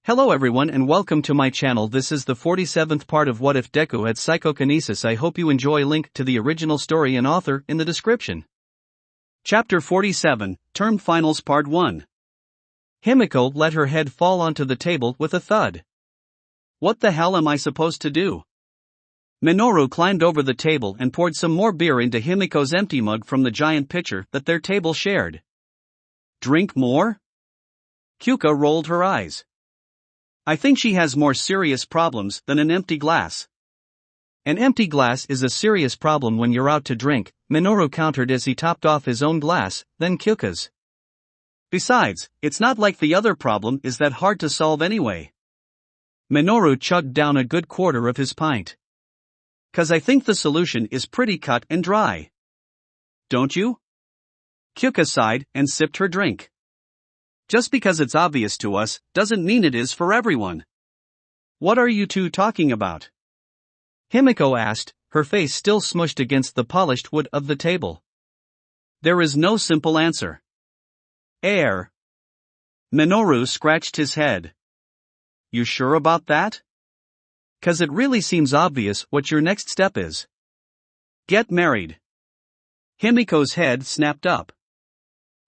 Hello everyone and welcome to my channel. This is the 47th part of What If Deku had Psychokinesis. I hope you enjoy. Link to the original story and author in the description. Chapter 47, Term Finals Part 1. Himiko let her head fall onto the table with a thud. What the hell am I supposed to do? Minoru climbed over the table and poured some more beer into Himiko's empty mug from the giant pitcher that their table shared. Drink more? Kyoka rolled her eyes. I think she has more serious problems than an empty glass. An empty glass is a serious problem when you're out to drink, Minoru countered as he topped off his own glass, then Kyoka's. Besides, it's not like the other problem is that hard to solve anyway. Minoru chugged down a good quarter of his pint. 'Cause I think the solution is pretty cut and dry. Don't you? Kyoka sighed and sipped her drink. Just because it's obvious to us, doesn't mean it is for everyone. What are you two talking about? Himiko asked, her face still smushed against the polished wood of the table. There is no simple answer. Air. Minoru scratched his head. You sure about that? 'Cause it really seems obvious what your next step is. Get married. Himiko's head snapped up.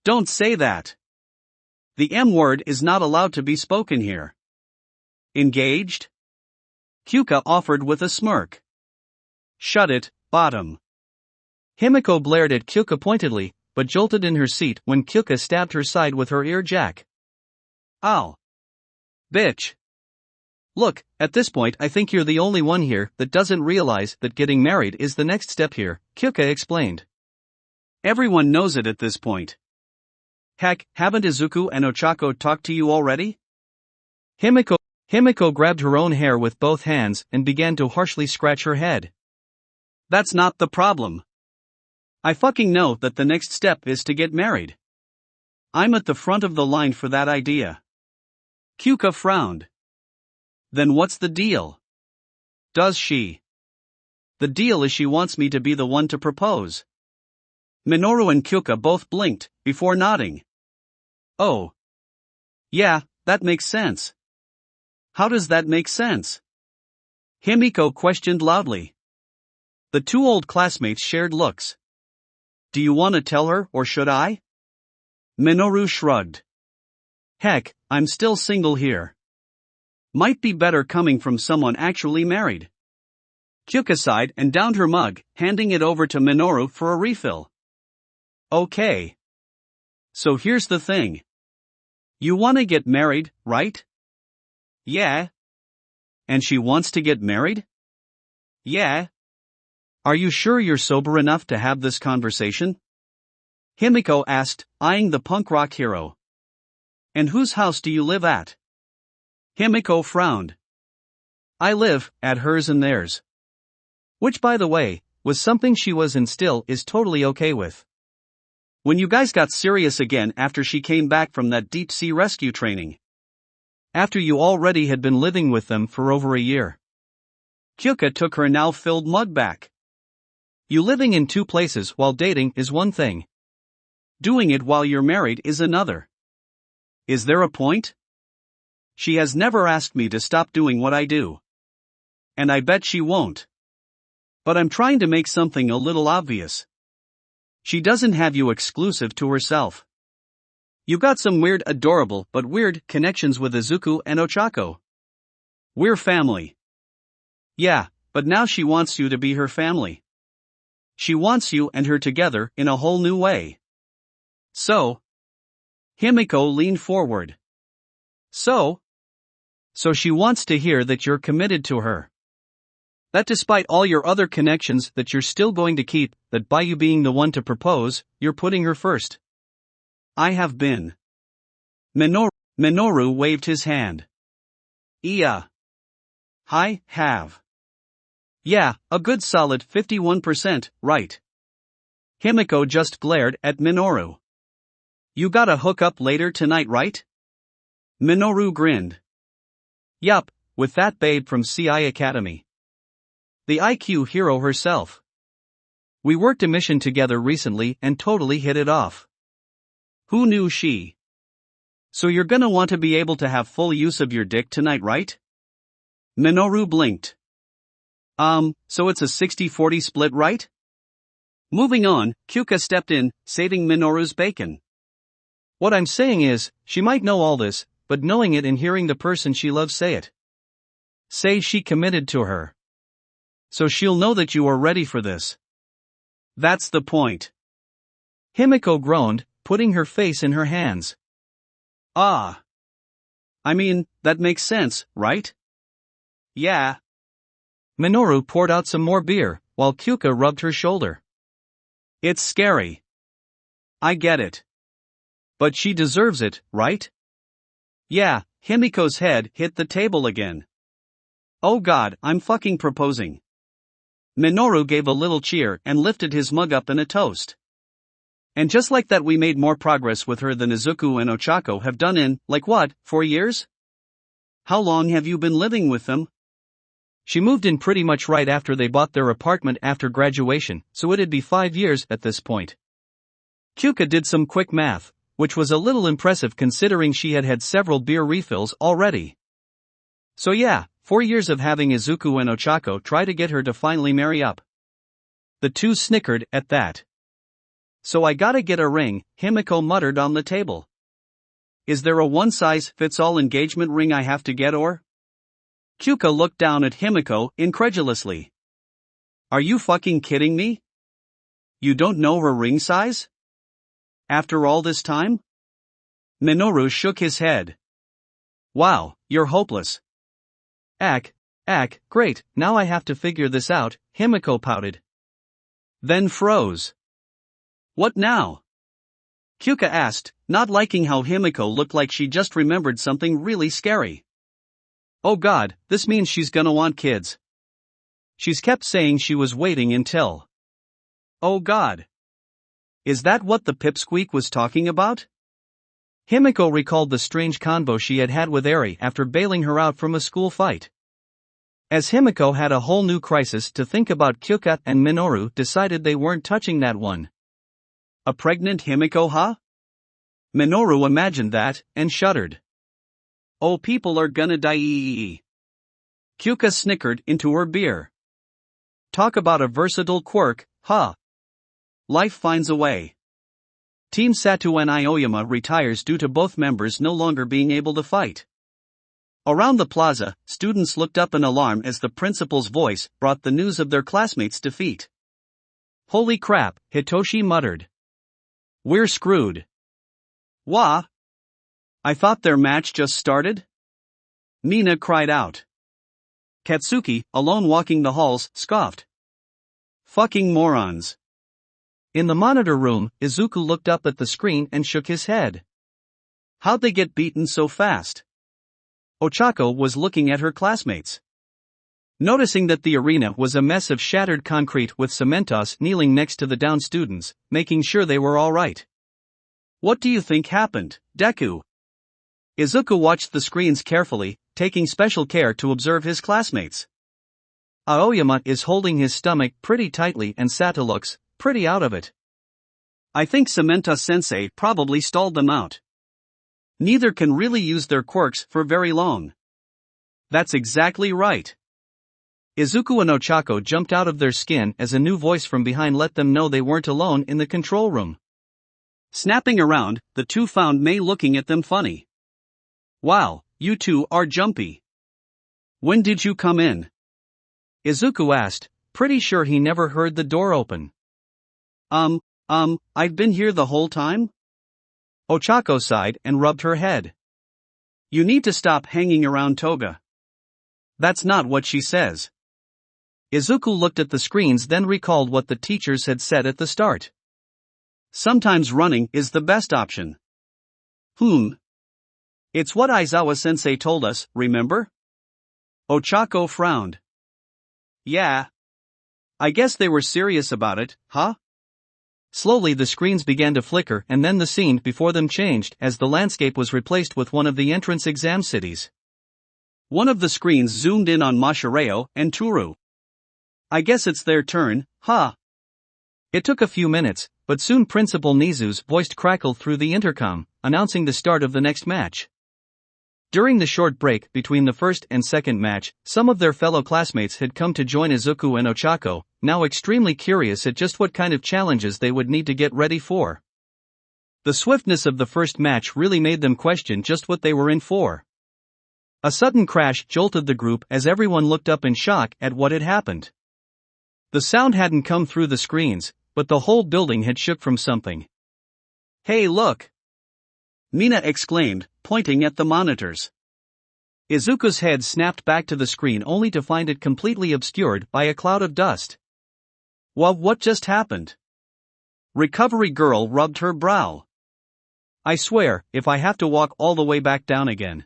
Don't say that. The M word is not allowed to be spoken here. Engaged? Kyoka offered with a smirk. Shut it, bottom. Himiko blared at Kyoka pointedly, but jolted in her seat when Kyoka stabbed her side with her ear jack. Ow. Bitch. Look, at this point I think you're the only one here that doesn't realize that getting married is the next step here, Kyoka explained. Everyone knows it at this point. Heck, haven't Izuku and Ochako talked to you already? Himiko grabbed her own hair with both hands and began to harshly scratch her head. That's not the problem. I fucking know that the next step is to get married. I'm at the front of the line for that idea. Kyoka frowned. Then what's the deal? Does she? The deal is she wants me to be the one to propose. Minoru and Kyoka both blinked, before nodding. Oh. Yeah, that makes sense. How does that make sense? Himiko questioned loudly. The two old classmates shared looks. Do you want to tell her or should I? Minoru shrugged. Heck, I'm still single here. Might be better coming from someone actually married. Kyoka sighed and downed her mug, handing it over to Minoru for a refill. Okay. So here's the thing. You want to get married, right? Yeah. And she wants to get married? Yeah. Are you sure you're sober enough to have this conversation? Himiko asked, eyeing the punk rock hero. And whose house do you live at? Himiko frowned. I live at hers and theirs. Which, by the way, was something she was and still is totally okay with. When you guys got serious again after she came back from that deep-sea rescue training. After you already had been living with them for over a year. Kyoka took her now-filled mug back. You living in two places while dating is one thing. Doing it while you're married is another. Is there a point? She has never asked me to stop doing what I do. And I bet she won't. But I'm trying to make something a little obvious. She doesn't have you exclusive to herself. You got some weird, adorable but weird connections with Izuku and Ochako. We're family. Yeah, but now she wants you to be her family. She wants you and her together in a whole new way. So? Himiko leaned forward. So she wants to hear that you're committed to her. That despite all your other connections that you're still going to keep, that by you being the one to propose, you're putting her first. I have been. Minoru waved his hand. Yeah. I have. Yeah, a good solid 51%, right. Himiko just glared at Minoru. You gotta hook up later tonight, right? Minoru grinned. Yup, with that babe from CI Academy. The IQ hero herself. We worked a mission together recently and totally hit it off. Who knew she? So you're gonna want to be able to have full use of your dick tonight, right? Minoru blinked. So it's a 60-40 split, right? Moving on, Kyoka stepped in, saving Minoru's bacon. What I'm saying is, she might know all this, but knowing it and hearing the person she loves say it. Say she committed to her. So she'll know that you are ready for this. That's the point. Himiko groaned, putting her face in her hands. Ah. I mean, that makes sense, right? Yeah. Minoru poured out some more beer, while Kyoka rubbed her shoulder. It's scary. I get it. But she deserves it, right? Yeah, Himiko's head hit the table again. Oh god, I'm fucking proposing. Minoru gave a little cheer and lifted his mug up in a toast. And just like that we made more progress with her than Izuku and Ochako have done in, 4 years? How long have you been living with them? She moved in pretty much right after they bought their apartment after graduation, so it'd be 5 years at this point. Kyoka did some quick math, which was a little impressive considering she had had several beer refills already. So yeah, 4 years of having Izuku and Ochako try to get her to finally marry up. The two snickered at that. So I gotta get a ring, Himiko muttered on the table. Is there a one-size-fits-all engagement ring I have to get or? Kyoka looked down at Himiko incredulously. Are you fucking kidding me? You don't know her ring size? After all this time? Minoru shook his head. Wow, you're hopeless. Great, now I have to figure this out, Himiko pouted. Then froze. What now? Kyoka asked, not liking how Himiko looked like she just remembered something really scary. Oh god, this means she's gonna want kids. She's kept saying she was waiting until. Oh god. Is that what the pipsqueak was talking about? Himiko recalled the strange convo she had had with Eri after bailing her out from a school fight. As Himiko had a whole new crisis to think about, Kyoka and Minoru decided they weren't touching that one. A pregnant Himiko, huh? Minoru imagined that, and shuddered. Oh, people are gonna die. Kyoka snickered into her beer. Talk about a versatile quirk, huh? Life finds a way. Team Satu and Aoyama retires due to both members no longer being able to fight. Around the plaza, students looked up in alarm as the principal's voice brought the news of their classmates' defeat. Holy crap, Hitoshi muttered. We're screwed. Wah? I thought their match just started? Mina cried out. Katsuki, alone walking the halls, scoffed. Fucking morons. In the monitor room, Izuku looked up at the screen and shook his head. How'd they get beaten so fast? Ochako was looking at her classmates. Noticing that the arena was a mess of shattered concrete with Cementos kneeling next to the down students, making sure they were all right. What do you think happened, Deku? Izuku watched the screens carefully, taking special care to observe his classmates. Aoyama is holding his stomach pretty tightly and Sata looks pretty out of it. I think Cementos-sensei probably stalled them out. Neither can really use their quirks for very long. That's exactly right. Izuku and Ochako jumped out of their skin as a new voice from behind let them know they weren't alone in the control room. Snapping around, the two found Mei looking at them funny. Wow, you two are jumpy. When did you come in? Izuku asked, pretty sure he never heard the door open. I've been here the whole time? Ochako sighed and rubbed her head. You need to stop hanging around Toga. That's not what she says. Izuku looked at the screens then recalled what the teachers had said at the start. Sometimes running is the best option. It's what Aizawa-sensei told us, remember? Ochako frowned. Yeah. I guess they were serious about it, huh? Slowly the screens began to flicker and then the scene before them changed as the landscape was replaced with one of the entrance exam cities. One of the screens zoomed in on Mashireo and Toru. I guess it's their turn, huh? It took a few minutes, but soon Principal Nizu's voice crackled through the intercom, announcing the start of the next match. During the short break between the first and second match, some of their fellow classmates had come to join Izuku and Ochako, now extremely curious at just what kind of challenges they would need to get ready for. The swiftness of the first match really made them question just what they were in for. A sudden crash jolted the group as everyone looked up in shock at what had happened. The sound hadn't come through the screens, but the whole building had shook from something. "Hey, look!" Mina exclaimed, pointing at the monitors. Izuku's head snapped back to the screen only to find it completely obscured by a cloud of dust. "Well, what just happened?" Recovery Girl rubbed her brow. "I swear, if I have to walk all the way back down again."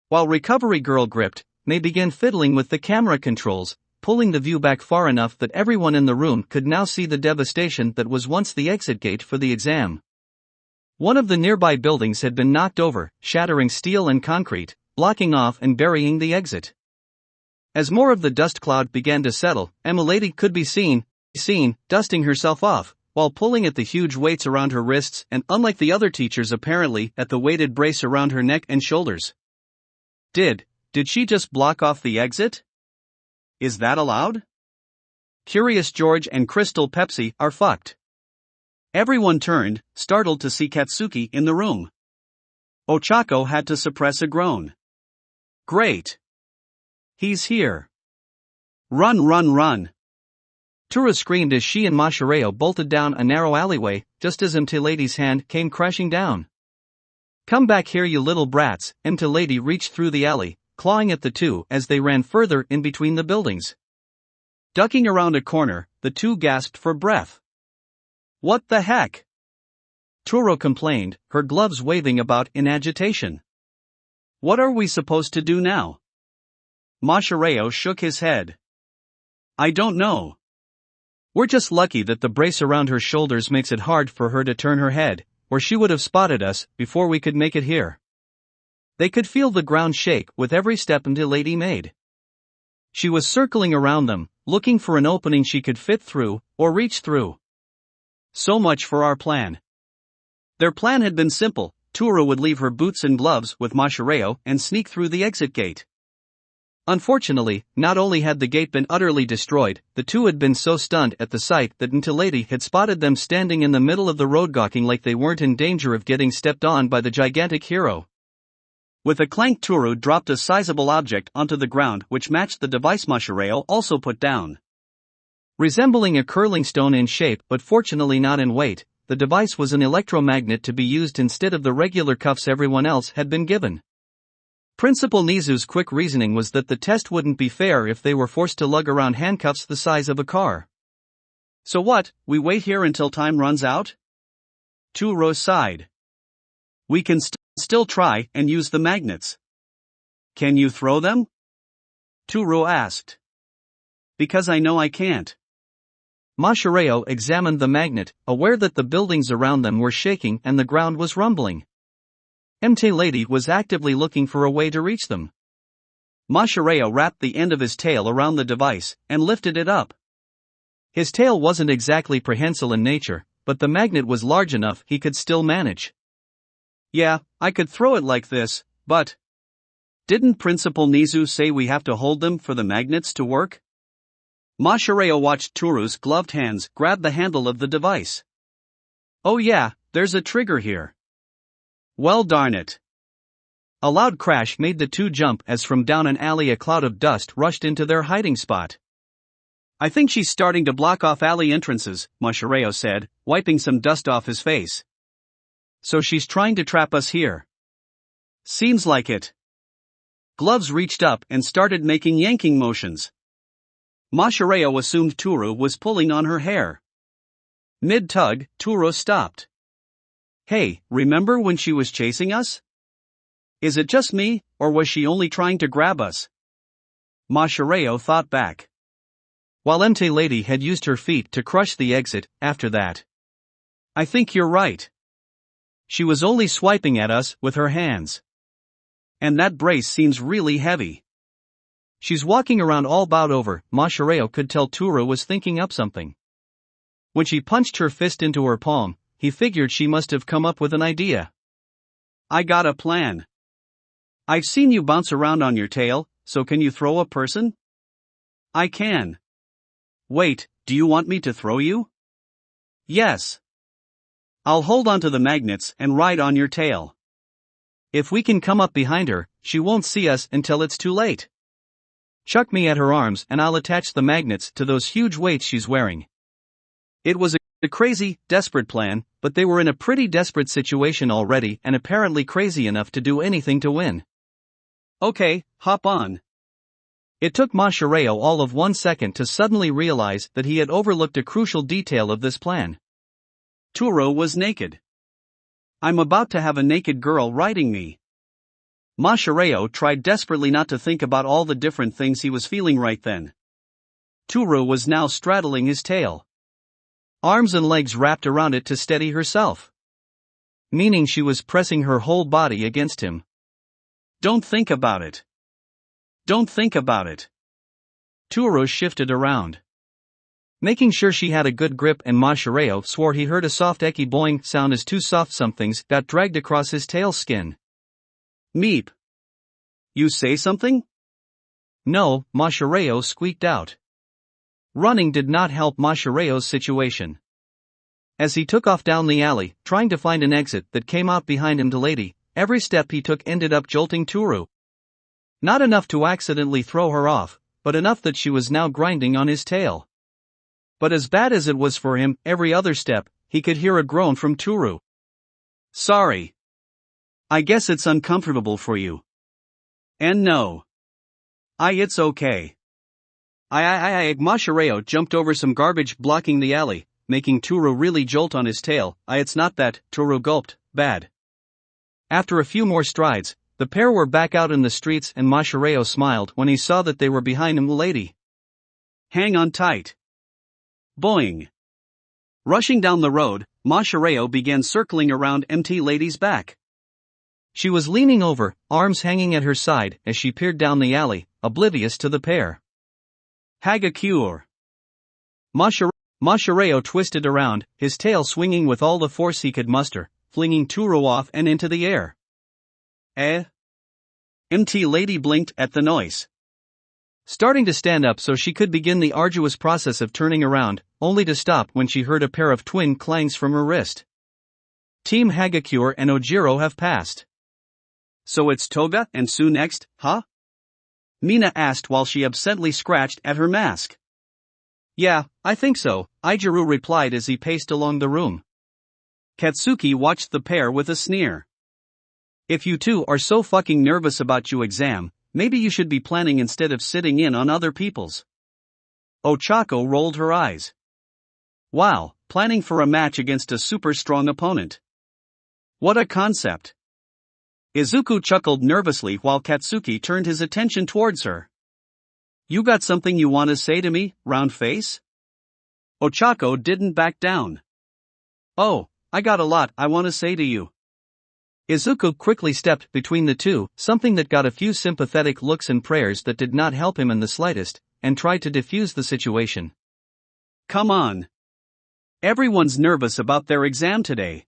While Recovery Girl gripped, May began fiddling with the camera controls, pulling the view back far enough that everyone in the room could now see the devastation that was once the exit gate for the exam. One of the nearby buildings had been knocked over, shattering steel and concrete, blocking off and burying the exit. As more of the dust cloud began to settle, Emilady could be seen, dusting herself off, while pulling at the huge weights around her wrists and, unlike the other teachers apparently, at the weighted brace around her neck and shoulders. Did she just block off the exit? Is that allowed? Curious George and Crystal Pepsi are fucked. Everyone turned, startled to see Katsuki in the room. Ochako had to suppress a groan. Great. He's here. Run, run, run. Tura screamed as she and Mashireo bolted down a narrow alleyway, just as Lady's hand came crashing down. Come back here, you little brats. Lady reached through the alley, clawing at the two as they ran further in between the buildings. Ducking around a corner, the two gasped for breath. What the heck? Turo complained, her gloves waving about in agitation. What are we supposed to do now? Mashireo shook his head. I don't know. We're just lucky that the brace around her shoulders makes it hard for her to turn her head, or she would have spotted us before we could make it here. They could feel the ground shake with every step Lady made. She was circling around them, looking for an opening she could fit through, or reach through. So much for our plan. Their plan had been simple. Tura would leave her boots and gloves with Mashireo and sneak through the exit gate. Unfortunately, not only had the gate been utterly destroyed, the two had been so stunned at the sight that Lady had spotted them standing in the middle of the road gawking like they weren't in danger of getting stepped on by the gigantic hero. With a clank, Turu dropped a sizable object onto the ground which matched the device Mashireo also put down. Resembling a curling stone in shape but fortunately not in weight, the device was an electromagnet to be used instead of the regular cuffs everyone else had been given. Principal Nizu's quick reasoning was that the test wouldn't be fair if they were forced to lug around handcuffs the size of a car. So what, we wait here until time runs out? Turo sighed. We can still try and use the magnets. Can you throw them? Turo asked. Because I know I can't. Mashireo examined the magnet, aware that the buildings around them were shaking and the ground was rumbling. Lady was actively looking for a way to reach them. Mashireo wrapped the end of his tail around the device and lifted it up. His tail wasn't exactly prehensile in nature, but the magnet was large enough he could still manage. Yeah, I could throw it like this, but... Didn't Principal Nizu say we have to hold them for the magnets to work? Mashireo watched Turu's gloved hands grab the handle of the device. Oh yeah, there's a trigger here. Well darn it. A loud crash made the two jump as from down an alley a cloud of dust rushed into their hiding spot. I think she's starting to block off alley entrances, Mashireo said, wiping some dust off his face. So she's trying to trap us here. Seems like it. Gloves reached up and started making yanking motions. Mashireo assumed Turu was pulling on her hair. Mid-tug, Turu stopped. Hey, remember when she was chasing us? Is it just me, or was she only trying to grab us? Mashireo thought back. While Lady had used her feet to crush the exit, after that. I think you're right. She was only swiping at us with her hands. And that brace seems really heavy. She's walking around all bowed over. Mashireo could tell Turu was thinking up something. When she punched her fist into her palm, he figured she must have come up with an idea. I got a plan. I've seen you bounce around on your tail, so can you throw a person? I can. Wait, do you want me to throw you? Yes. I'll hold onto the magnets and ride on your tail. If we can come up behind her, she won't see us until it's too late. Chuck me at her arms and I'll attach the magnets to those huge weights she's wearing. It was a crazy, desperate plan, but they were in a pretty desperate situation already and apparently crazy enough to do anything to win. Okay, hop on. It took Masahiro all of 1 second to suddenly realize that he had overlooked a crucial detail of this plan. Turo was naked. I'm about to have a naked girl riding me. Masahiro tried desperately not to think about all the different things he was feeling right then. Turo was now straddling his tail. Arms and legs wrapped around it to steady herself. Meaning she was pressing her whole body against him. Don't think about it. Don't think about it. Turo shifted around. Making sure she had a good grip, and Masahiro swore he heard a soft ecky boing sound as two soft somethings got dragged across his tail skin. Meep. You say something? No, Masahiro squeaked out. Running did not help Masahiro's situation. As he took off down the alley, trying to find an exit that came out behind him to Lady, every step he took ended up jolting Turo. Not enough to accidentally throw her off, but enough that she was now grinding on his tail. But as bad as it was for him, every other step, he could hear a groan from Turo. Sorry. I guess it's uncomfortable for you. And no. It's okay. Masahiro jumped over some garbage blocking the alley, making Turo really jolt on his tail. It's not that, Turo gulped, bad. After a few more strides, the pair were back out in the streets and Masahiro smiled when he saw that they were behind him. Lady. Hang on tight. Boing. Rushing down the road, Masahiro began circling around empty Lady's back. She was leaning over, arms hanging at her side as she peered down the alley, oblivious to the pair. Hagakure. Masahiro twisted around, his tail swinging with all the force he could muster, flinging Turo off and into the air. Empty Lady blinked at the noise. Starting to stand up so she could begin the arduous process of turning around, only to stop when she heard a pair of twin clangs from her wrist. Team Hagakure and Ojiro have passed. So it's Toga and Sue next, huh? Mina asked while she absently scratched at her mask. Yeah, I think so, Ijuru replied as he paced along the room. Katsuki watched the pair with a sneer. If you two are so fucking nervous about your exam, maybe you should be planning instead of sitting in on other people's. Ochako rolled her eyes. Wow, planning for a match against a super strong opponent. What a concept. Izuku chuckled nervously while Katsuki turned his attention towards her. You got something you want to say to me, round face? Ochako didn't back down. Oh, I got a lot I want to say to you. Izuku quickly stepped between the two, something that got a few sympathetic looks and prayers that did not help him in the slightest, and tried to defuse the situation. Come on. Everyone's nervous about their exam today.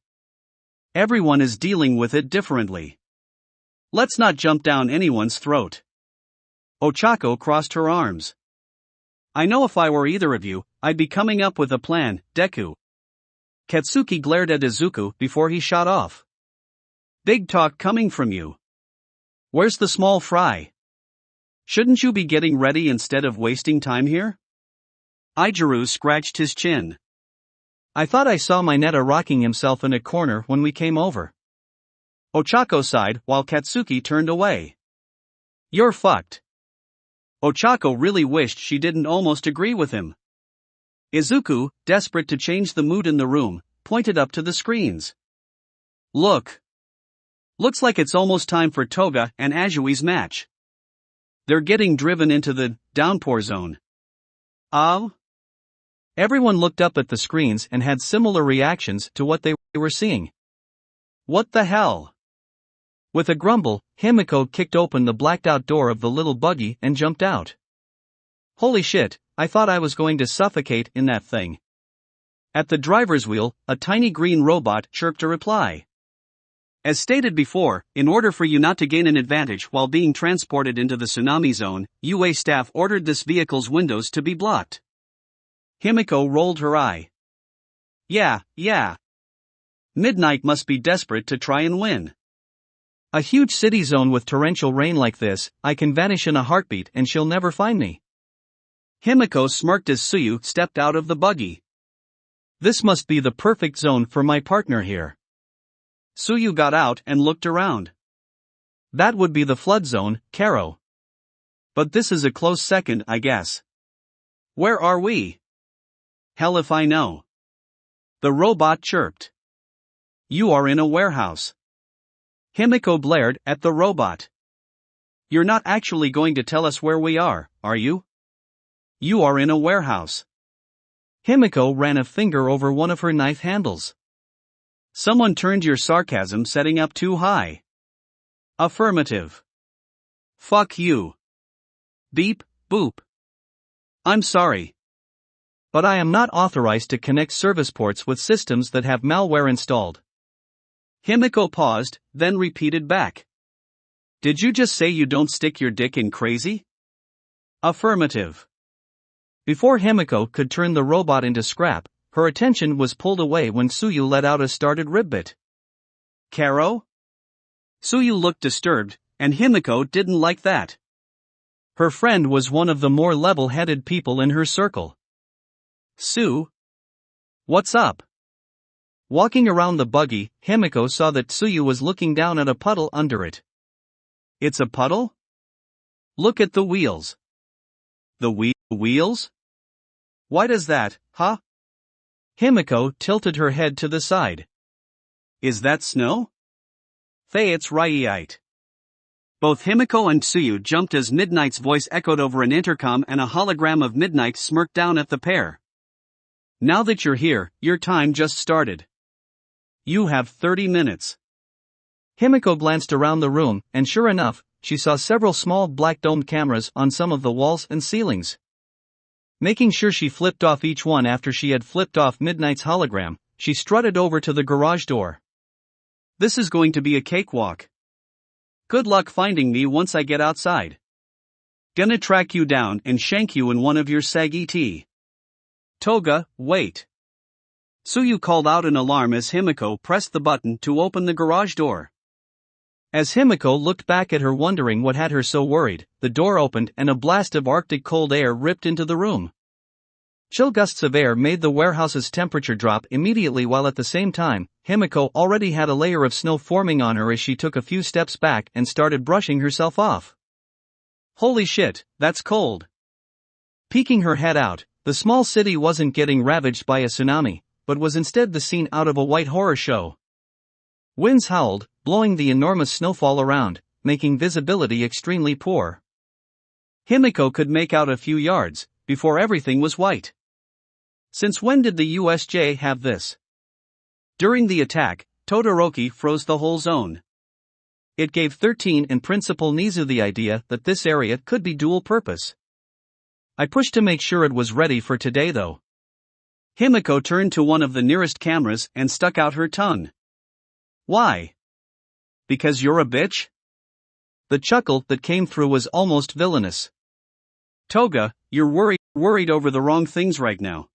Everyone is dealing with it differently. Let's not jump down anyone's throat. Ochako crossed her arms. I know if I were either of you, I'd be coming up with a plan, Deku. Katsuki glared at Izuku before he shot off. Big talk coming from you. Where's the small fry? Shouldn't you be getting ready instead of wasting time here? Ijuru scratched his chin. I thought I saw Mineta rocking himself in a corner when we came over. Ochako sighed while Katsuki turned away. You're fucked. Ochako really wished she didn't almost agree with him. Izuku, desperate to change the mood in the room, pointed up to the screens. Look. Looks like it's almost time for Toga and Ajui's match. They're getting driven into the downpour zone. Oh? Everyone looked up at the screens and had similar reactions to what they were seeing. What the hell? With a grumble, Himiko kicked open the blacked-out door of the little buggy and jumped out. Holy shit, I thought I was going to suffocate in that thing. At the driver's wheel, a tiny green robot chirped a reply. As stated before, in order for you not to gain an advantage while being transported into the tsunami zone, UA staff ordered this vehicle's windows to be blocked. Himiko rolled her eye. Yeah. Midnight must be desperate to try and win. A huge city zone with torrential rain like this, I can vanish in a heartbeat and she'll never find me. Himiko smirked as Tsuyu stepped out of the buggy. This must be the perfect zone for my partner here. Tsuyu got out and looked around. That would be the flood zone, Karo. But this is a close second, I guess. Where are we? Hell if I know. The robot chirped. You are in a warehouse. Himiko blared at the robot. You're not actually going to tell us where we are you? You are in a warehouse. Himiko ran a finger over one of her knife handles. Someone turned your sarcasm setting up too high. Affirmative. Fuck you. Beep, boop. I'm sorry. But I am not authorized to connect service ports with systems that have malware installed. Himiko paused, then repeated back. Did you just say you don't stick your dick in crazy? Affirmative. Before Himiko could turn the robot into scrap, her attention was pulled away when Tsuyu let out a started ribbit. Karo? Tsuyu looked disturbed, and Himiko didn't like that. Her friend was one of the more level-headed people in her circle. Sue? What's up? Walking around the buggy, Himiko saw that Tsuyu was looking down at a puddle under it. It's a puddle? Look at the wheels. The wheels? Why does that, huh? Himiko tilted her head to the side. Is that snow? Faye, it's right. Both Himiko and Tsuyu jumped as Midnight's voice echoed over an intercom and a hologram of Midnight smirked down at the pair. Now that you're here, your time just started. You have 30 minutes. Himiko glanced around the room, and sure enough, she saw several small black-domed cameras on some of the walls and ceilings. Making sure she flipped off each one after she had flipped off Midnight's hologram, she strutted over to the garage door. This is going to be a cakewalk. Good luck finding me once I get outside. Gonna track you down and shank you in one of your saggy tea. Toga, wait. Tsuyu called out an alarm as Himiko pressed the button to open the garage door. As Himiko looked back at her wondering what had her so worried, the door opened and a blast of arctic cold air ripped into the room. Chill gusts of air made the warehouse's temperature drop immediately, while at the same time, Himiko already had a layer of snow forming on her as she took a few steps back and started brushing herself off. Holy shit, that's cold. Peeking her head out, the small city wasn't getting ravaged by a tsunami, but was instead the scene out of a white horror show. Winds howled, blowing the enormous snowfall around, making visibility extremely poor. Himiko could make out a few yards, before everything was white. Since when did the USJ have this? During the attack, Todoroki froze the whole zone. It gave 13 and Principal Nizu the idea that this area could be dual purpose. I pushed to make sure it was ready for today though. Himiko turned to one of the nearest cameras and stuck out her tongue. Why? Because you're a bitch? The chuckle that came through was almost villainous. Toga, you're worried over the wrong things right now.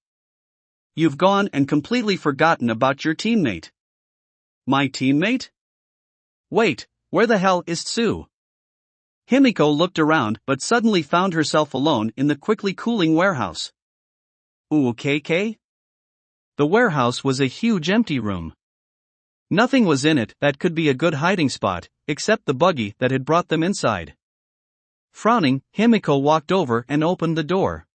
You've gone and completely forgotten about your teammate. My teammate? Wait, where the hell is Tsu? Himiko looked around but suddenly found herself alone in the quickly cooling warehouse. Okay? The warehouse was a huge empty room. Nothing was in it that could be a good hiding spot, except the buggy that had brought them inside. Frowning, Himiko walked over and opened the door.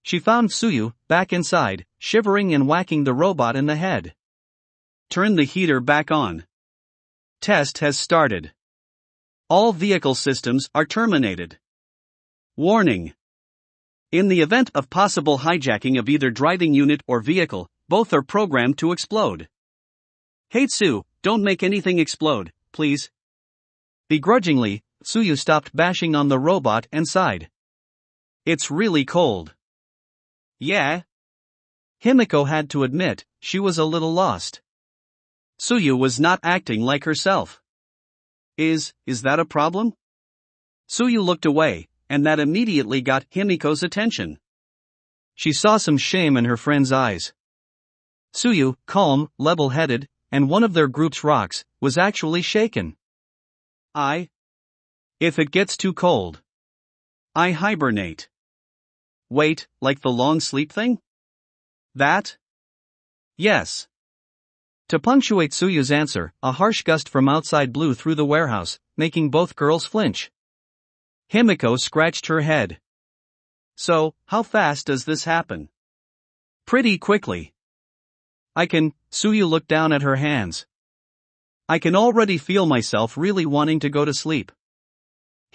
She found Tsuyu, back inside, shivering and whacking the robot in the head. Turn the heater back on. Test has started. All vehicle systems are terminated. Warning. In the event of possible hijacking of either driving unit or vehicle, both are programmed to explode. Hey Tsu, don't make anything explode, please. Begrudgingly, Tsuyu stopped bashing on the robot and sighed. It's really cold. Yeah? Himiko had to admit, she was a little lost. Tsuyu was not acting like herself. Is that a problem? Tsuyu looked away, and that immediately got Himiko's attention. She saw some shame in her friend's eyes. Tsuyu, calm, level-headed, and one of their group's rocks, was actually shaken. If it gets too cold, I hibernate. Wait, like the long sleep thing? That? Yes. To punctuate Tsuyu's answer, a harsh gust from outside blew through the warehouse, making both girls flinch. Himiko scratched her head. So, how fast does this happen? Pretty quickly. Tsuyu looked down at her hands. I can already feel myself really wanting to go to sleep.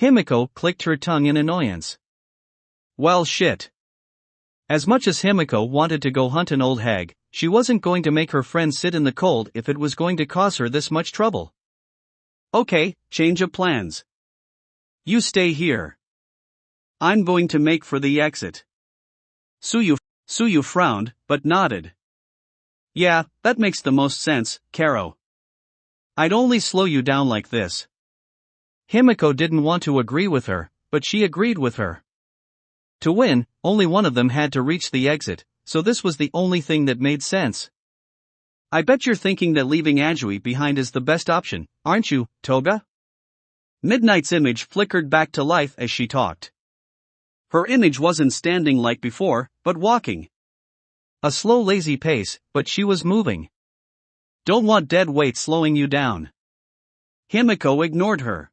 Himiko clicked her tongue in annoyance. Well shit. As much as Himiko wanted to go hunt an old hag, she wasn't going to make her friend sit in the cold if it was going to cause her this much trouble. Okay, change of plans. You stay here. I'm going to make for the exit. Tsuyu frowned, but nodded. Yeah, that makes the most sense, Karo. I'd only slow you down like this. Himiko didn't want to agree with her, but she agreed with her. To win, only one of them had to reach the exit, so this was the only thing that made sense. I bet you're thinking that leaving Ajui behind is the best option, aren't you, Toga? Midnight's image flickered back to life as she talked. Her image wasn't standing like before, but walking. A slow lazy pace, but she was moving. Don't want dead weight slowing you down. Himiko ignored her.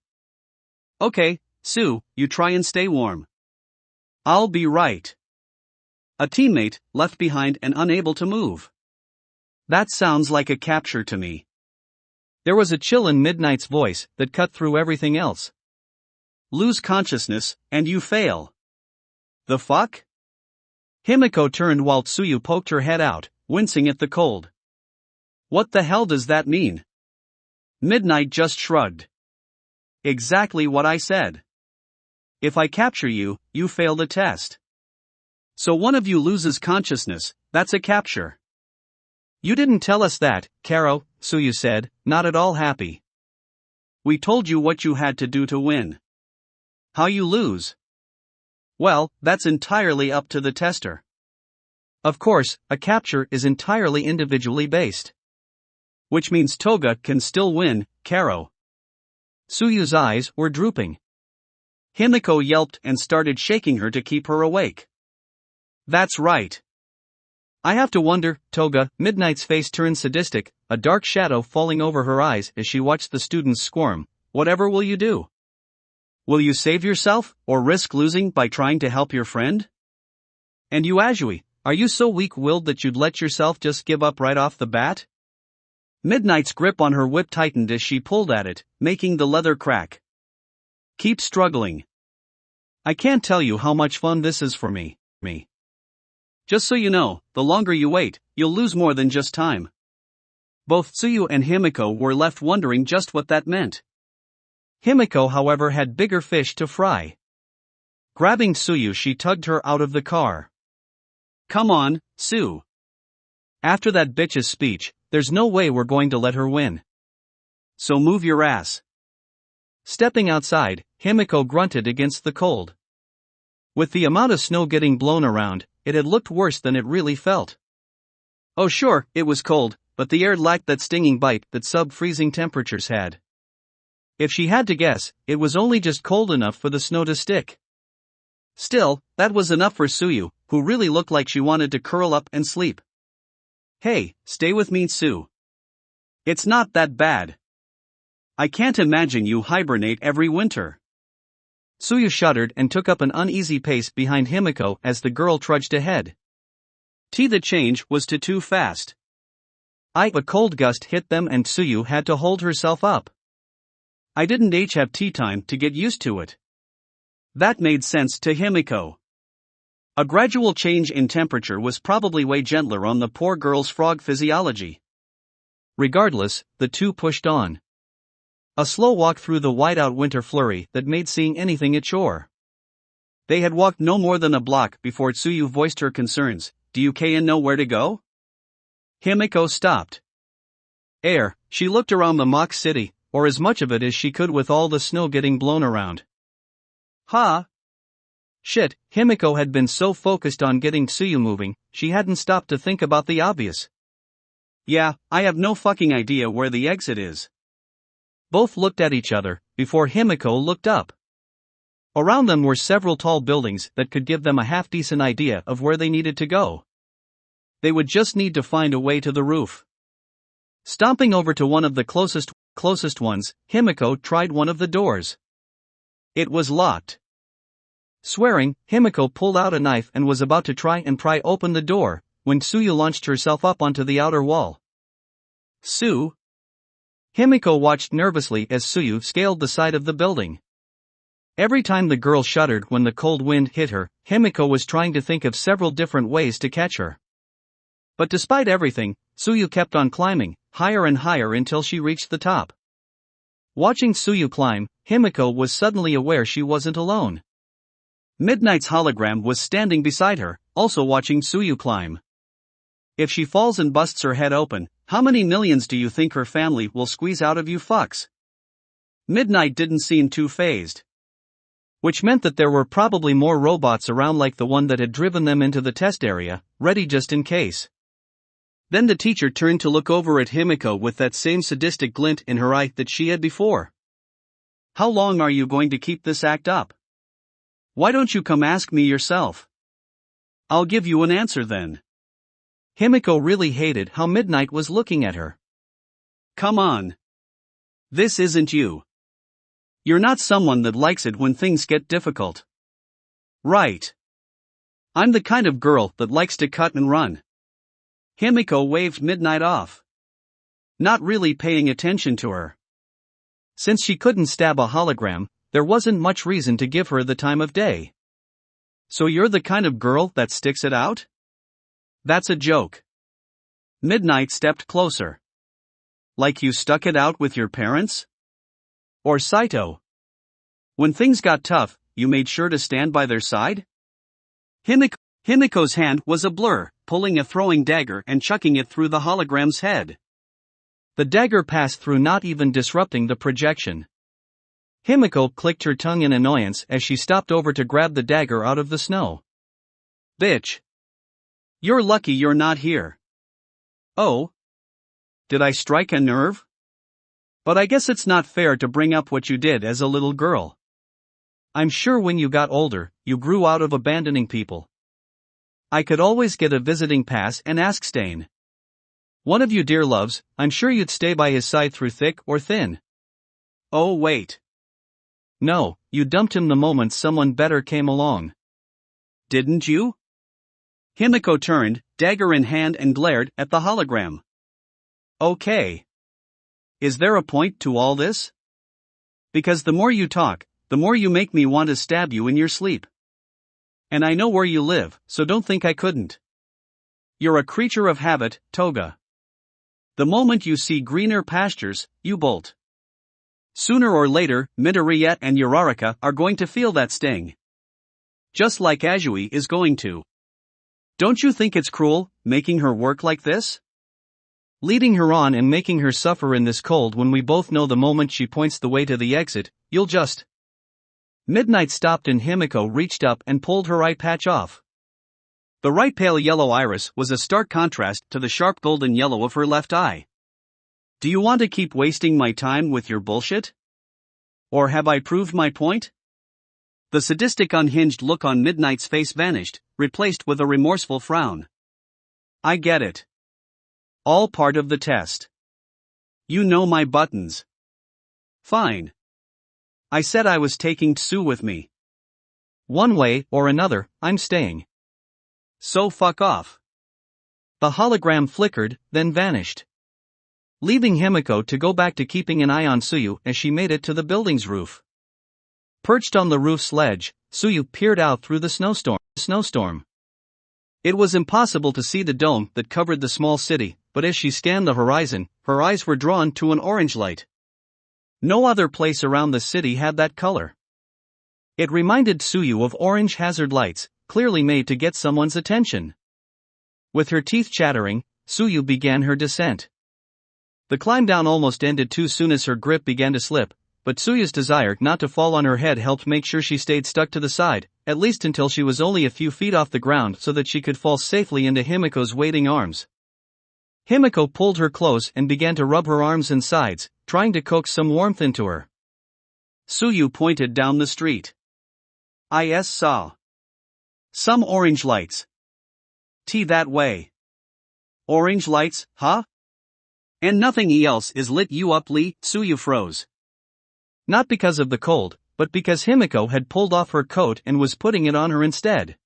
Okay, Sue, you try and stay warm. I'll be right. A teammate, left behind and unable to move. That sounds like a capture to me. There was a chill in Midnight's voice that cut through everything else. Lose consciousness, and you fail. The fuck? Himiko turned while Tsuyu poked her head out, wincing at the cold. What the hell does that mean? Midnight just shrugged. Exactly what I said. If I capture you, you fail the test. So one of you loses consciousness, that's a capture. You didn't tell us that, Karo, Tsuyu said, not at all happy. We told you what you had to do to win. How you lose? Well, that's entirely up to the tester. Of course, a capture is entirely individually based. Which means Toga can still win, Karo. Tsuyu's eyes were drooping. Himiko yelped and started shaking her to keep her awake. That's right. I have to wonder, Toga. Midnight's face turned sadistic, a dark shadow falling over her eyes as she watched the students squirm. Whatever will you do? Will you save yourself, or risk losing by trying to help your friend? And you Ajui, are you so weak-willed that you'd let yourself just give up right off the bat? Midnight's grip on her whip tightened as she pulled at it, making the leather crack. Keep struggling. I can't tell you how much fun this is for me. Just so you know, the longer you wait, you'll lose more than just time. Both Tsuyu and Himiko were left wondering just what that meant. Himiko, however, had bigger fish to fry. Grabbing Tsuyu, she tugged her out of the car. Come on, Sue. After that bitch's speech, there's no way we're going to let her win. So move your ass. Stepping outside, Himiko grunted against the cold. With the amount of snow getting blown around, it had looked worse than it really felt. Oh sure, it was cold, but the air lacked that stinging bite that sub-freezing temperatures had. If she had to guess, it was only just cold enough for the snow to stick. Still, that was enough for Tsuyu, who really looked like she wanted to curl up and sleep. Hey, stay with me, Sue. It's not that bad. I can't imagine you hibernate every winter. Tsuyu shuddered and took up an uneasy pace behind Himiko as the girl trudged ahead. The change was too fast. A cold gust hit them and Tsuyu had to hold herself up. I didn't have tea time to get used to it. That made sense to Himiko. A gradual change in temperature was probably way gentler on the poor girl's frog physiology. Regardless, the two pushed on. A slow walk through the whiteout winter flurry that made seeing anything a chore. They had walked no more than a block before Tsuyu voiced her concerns. do you can know where to go? Himiko stopped. She looked around the mock city, or as much of it as she could with all the snow getting blown around. Shit, Himiko had been so focused on getting Tsuyu moving, she hadn't stopped to think about the obvious. Yeah, I have no fucking idea where the exit is. Both looked at each other, before Himiko looked up. Around them were several tall buildings that could give them a half-decent idea of where they needed to go. They would just need to find a way to the roof. Stomping over to one of the closest ones, Himiko tried one of the doors. It was locked. Swearing, Himiko pulled out a knife and was about to try and pry open the door, when Tsuyu launched herself up onto the outer wall. Sue? Himiko watched nervously as Tsuyu scaled the side of the building. Every time the girl shuddered when the cold wind hit her, Himiko was trying to think of several different ways to catch her. But despite everything, Tsuyu kept on climbing, higher and higher until she reached the top. Watching Tsuyu climb, Himiko was suddenly aware she wasn't alone. Midnight's hologram was standing beside her, also watching Tsuyu climb. If she falls and busts her head open, how many millions do you think her family will squeeze out of you fucks? Midnight didn't seem too fazed. Which meant that there were probably more robots around like the one that had driven them into the test area, ready just in case. Then the teacher turned to look over at Himiko with that same sadistic glint in her eye that she had before. How long are you going to keep this act up? Why don't you come ask me yourself? I'll give you an answer then. Himiko really hated how Midnight was looking at her. Come on. This isn't you. You're not someone that likes it when things get difficult. Right. I'm the kind of girl that likes to cut and run. Himiko waved Midnight off. Not really paying attention to her. Since she couldn't stab a hologram, there wasn't much reason to give her the time of day. So you're the kind of girl that sticks it out? That's a joke. Midnight stepped closer. Like you stuck it out with your parents? Or Saito? When things got tough, you made sure to stand by their side? Himiko's hand was a blur, pulling a throwing dagger and chucking it through the hologram's head. The dagger passed through, not even disrupting the projection. Himiko clicked her tongue in annoyance as she stopped over to grab the dagger out of the snow. Bitch. You're lucky you're not here. Oh? Did I strike a nerve? But I guess it's not fair to bring up what you did as a little girl. I'm sure when you got older, you grew out of abandoning people. I could always get a visiting pass and ask Stain. One of you dear loves, I'm sure you'd stay by his side through thick or thin. Oh wait. No, you dumped him the moment someone better came along. Didn't you? Himiko turned, dagger in hand, and glared at the hologram. Okay. Is there a point to all this? Because the more you talk, the more you make me want to stab you in your sleep. And I know where you live, so don't think I couldn't. You're a creature of habit, Toga. The moment you see greener pastures, you bolt. Sooner or later, Midoriya and Uraraka are going to feel that sting. Just like Azui is going to. Don't you think it's cruel, making her work like this? Leading her on and making her suffer in this cold when we both know the moment she points the way to the exit, you'll just... Midnight stopped and Himiko reached up and pulled her eye patch off. The right pale yellow iris was a stark contrast to the sharp golden yellow of her left eye. Do you want to keep wasting my time with your bullshit? Or have I proved my point? The sadistic unhinged look on Midnight's face vanished, replaced with a remorseful frown. I get it. All part of the test. You know my buttons. Fine. I said I was taking Tsu with me. One way or another, I'm staying. So fuck off. The hologram flickered, then vanished. Leaving Himiko to go back to keeping an eye on Tsuyu as she made it to the building's roof. Perched on the roof's ledge, Tsuyu peered out through the snowstorm. It was impossible to see the dome that covered the small city, but as she scanned the horizon, her eyes were drawn to an orange light. No other place around the city had that color. It reminded Tsuyu of orange hazard lights, clearly made to get someone's attention. With her teeth chattering, Tsuyu began her descent. The climb down almost ended too soon as her grip began to slip, but Tsuyu's desire not to fall on her head helped make sure she stayed stuck to the side, at least until she was only a few feet off the ground so that she could fall safely into Himiko's waiting arms. Himiko pulled her close and began to rub her arms and sides, trying to coax some warmth into her. Tsuyu pointed down the street. I saw some orange lights. That way. Orange lights, huh? And nothing else is lit you up, Lee? Tsuyu froze. Not because of the cold, but because Himiko had pulled off her coat and was putting it on her instead.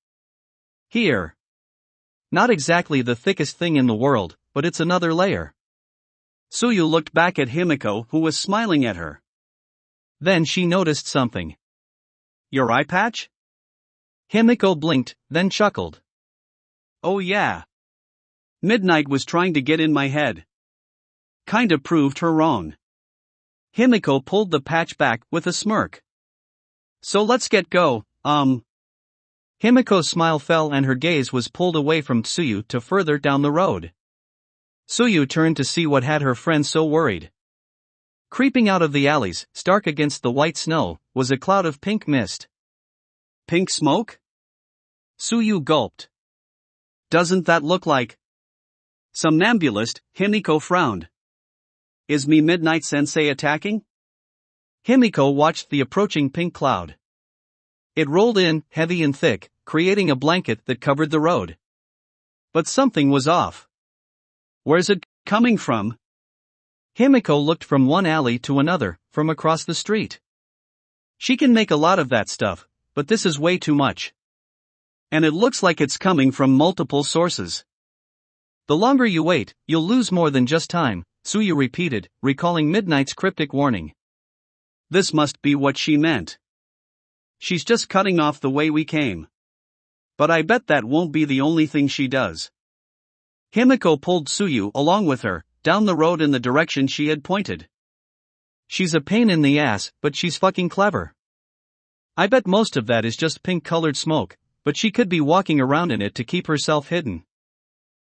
Here. Not exactly the thickest thing in the world, but it's another layer. Tsuyu looked back at Himiko, who was smiling at her. Then she noticed something. Your eye patch? Himiko blinked, then chuckled. Oh yeah. Midnight was trying to get in my head. Kinda proved her wrong. Himiko pulled the patch back with a smirk. So let's get go, Himiko's smile fell and her gaze was pulled away from Tsuyu to further down the road. Tsuyu turned to see what had her friend so worried. Creeping out of the alleys, stark against the white snow, was a cloud of pink mist. Pink smoke? Tsuyu gulped. Doesn't that look like somnambulist? Himiko frowned. Is me Midnight Sensei attacking? Himiko watched the approaching pink cloud. It rolled in, heavy and thick, creating a blanket that covered the road. But something was off. Where's it coming from? Himiko looked from one alley to another, from across the street. She can make a lot of that stuff, but this is way too much. And it looks like it's coming from multiple sources. The longer you wait, you'll lose more than just time, Tsuyu repeated, recalling Midnight's cryptic warning. This must be what she meant. She's just cutting off the way we came. But I bet that won't be the only thing she does. Himiko pulled Tsuyu along with her, down the road in the direction she had pointed. She's a pain in the ass, but she's fucking clever. I bet most of that is just pink-colored smoke, but she could be walking around in it to keep herself hidden.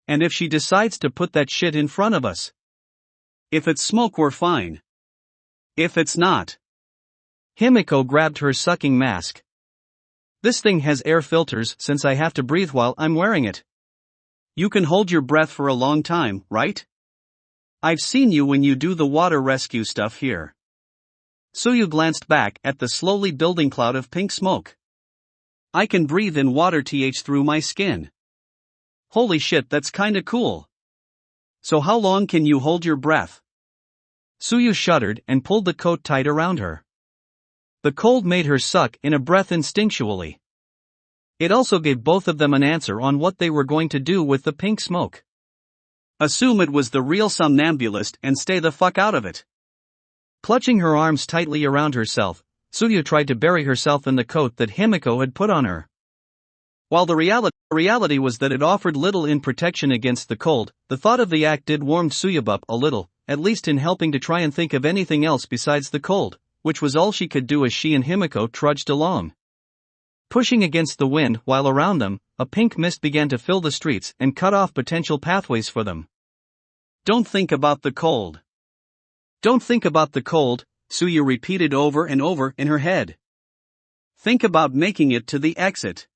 And if she decides to put that shit in front of us? If it's smoke, we're fine. If it's not. Himiko grabbed her sucking mask. This thing has air filters since I have to breathe while I'm wearing it. You can hold your breath for a long time, right? I've seen you when you do the water rescue stuff here. Tsuyu glanced back at the slowly building cloud of pink smoke. I can breathe in water through my skin. Holy shit, that's kinda cool. So how long can you hold your breath? Tsuyu shuddered and pulled the coat tight around her. The cold made her suck in a breath instinctually. It also gave both of them an answer on what they were going to do with the pink smoke. Assume it was the real somnambulist and stay the fuck out of it. Clutching her arms tightly around herself, Tsuyu tried to bury herself in the coat that Himiko had put on her. While the reality was that it offered little in protection against the cold, the thought of the act did warm Tsuyu up a little, at least in helping to try and think of anything else besides the cold, which was all she could do as she and Himiko trudged along. Pushing against the wind while around them, a pink mist began to fill the streets and cut off potential pathways for them. Don't think about the cold. Don't think about the cold, Tsuyu repeated over and over in her head. Think about making it to the exit.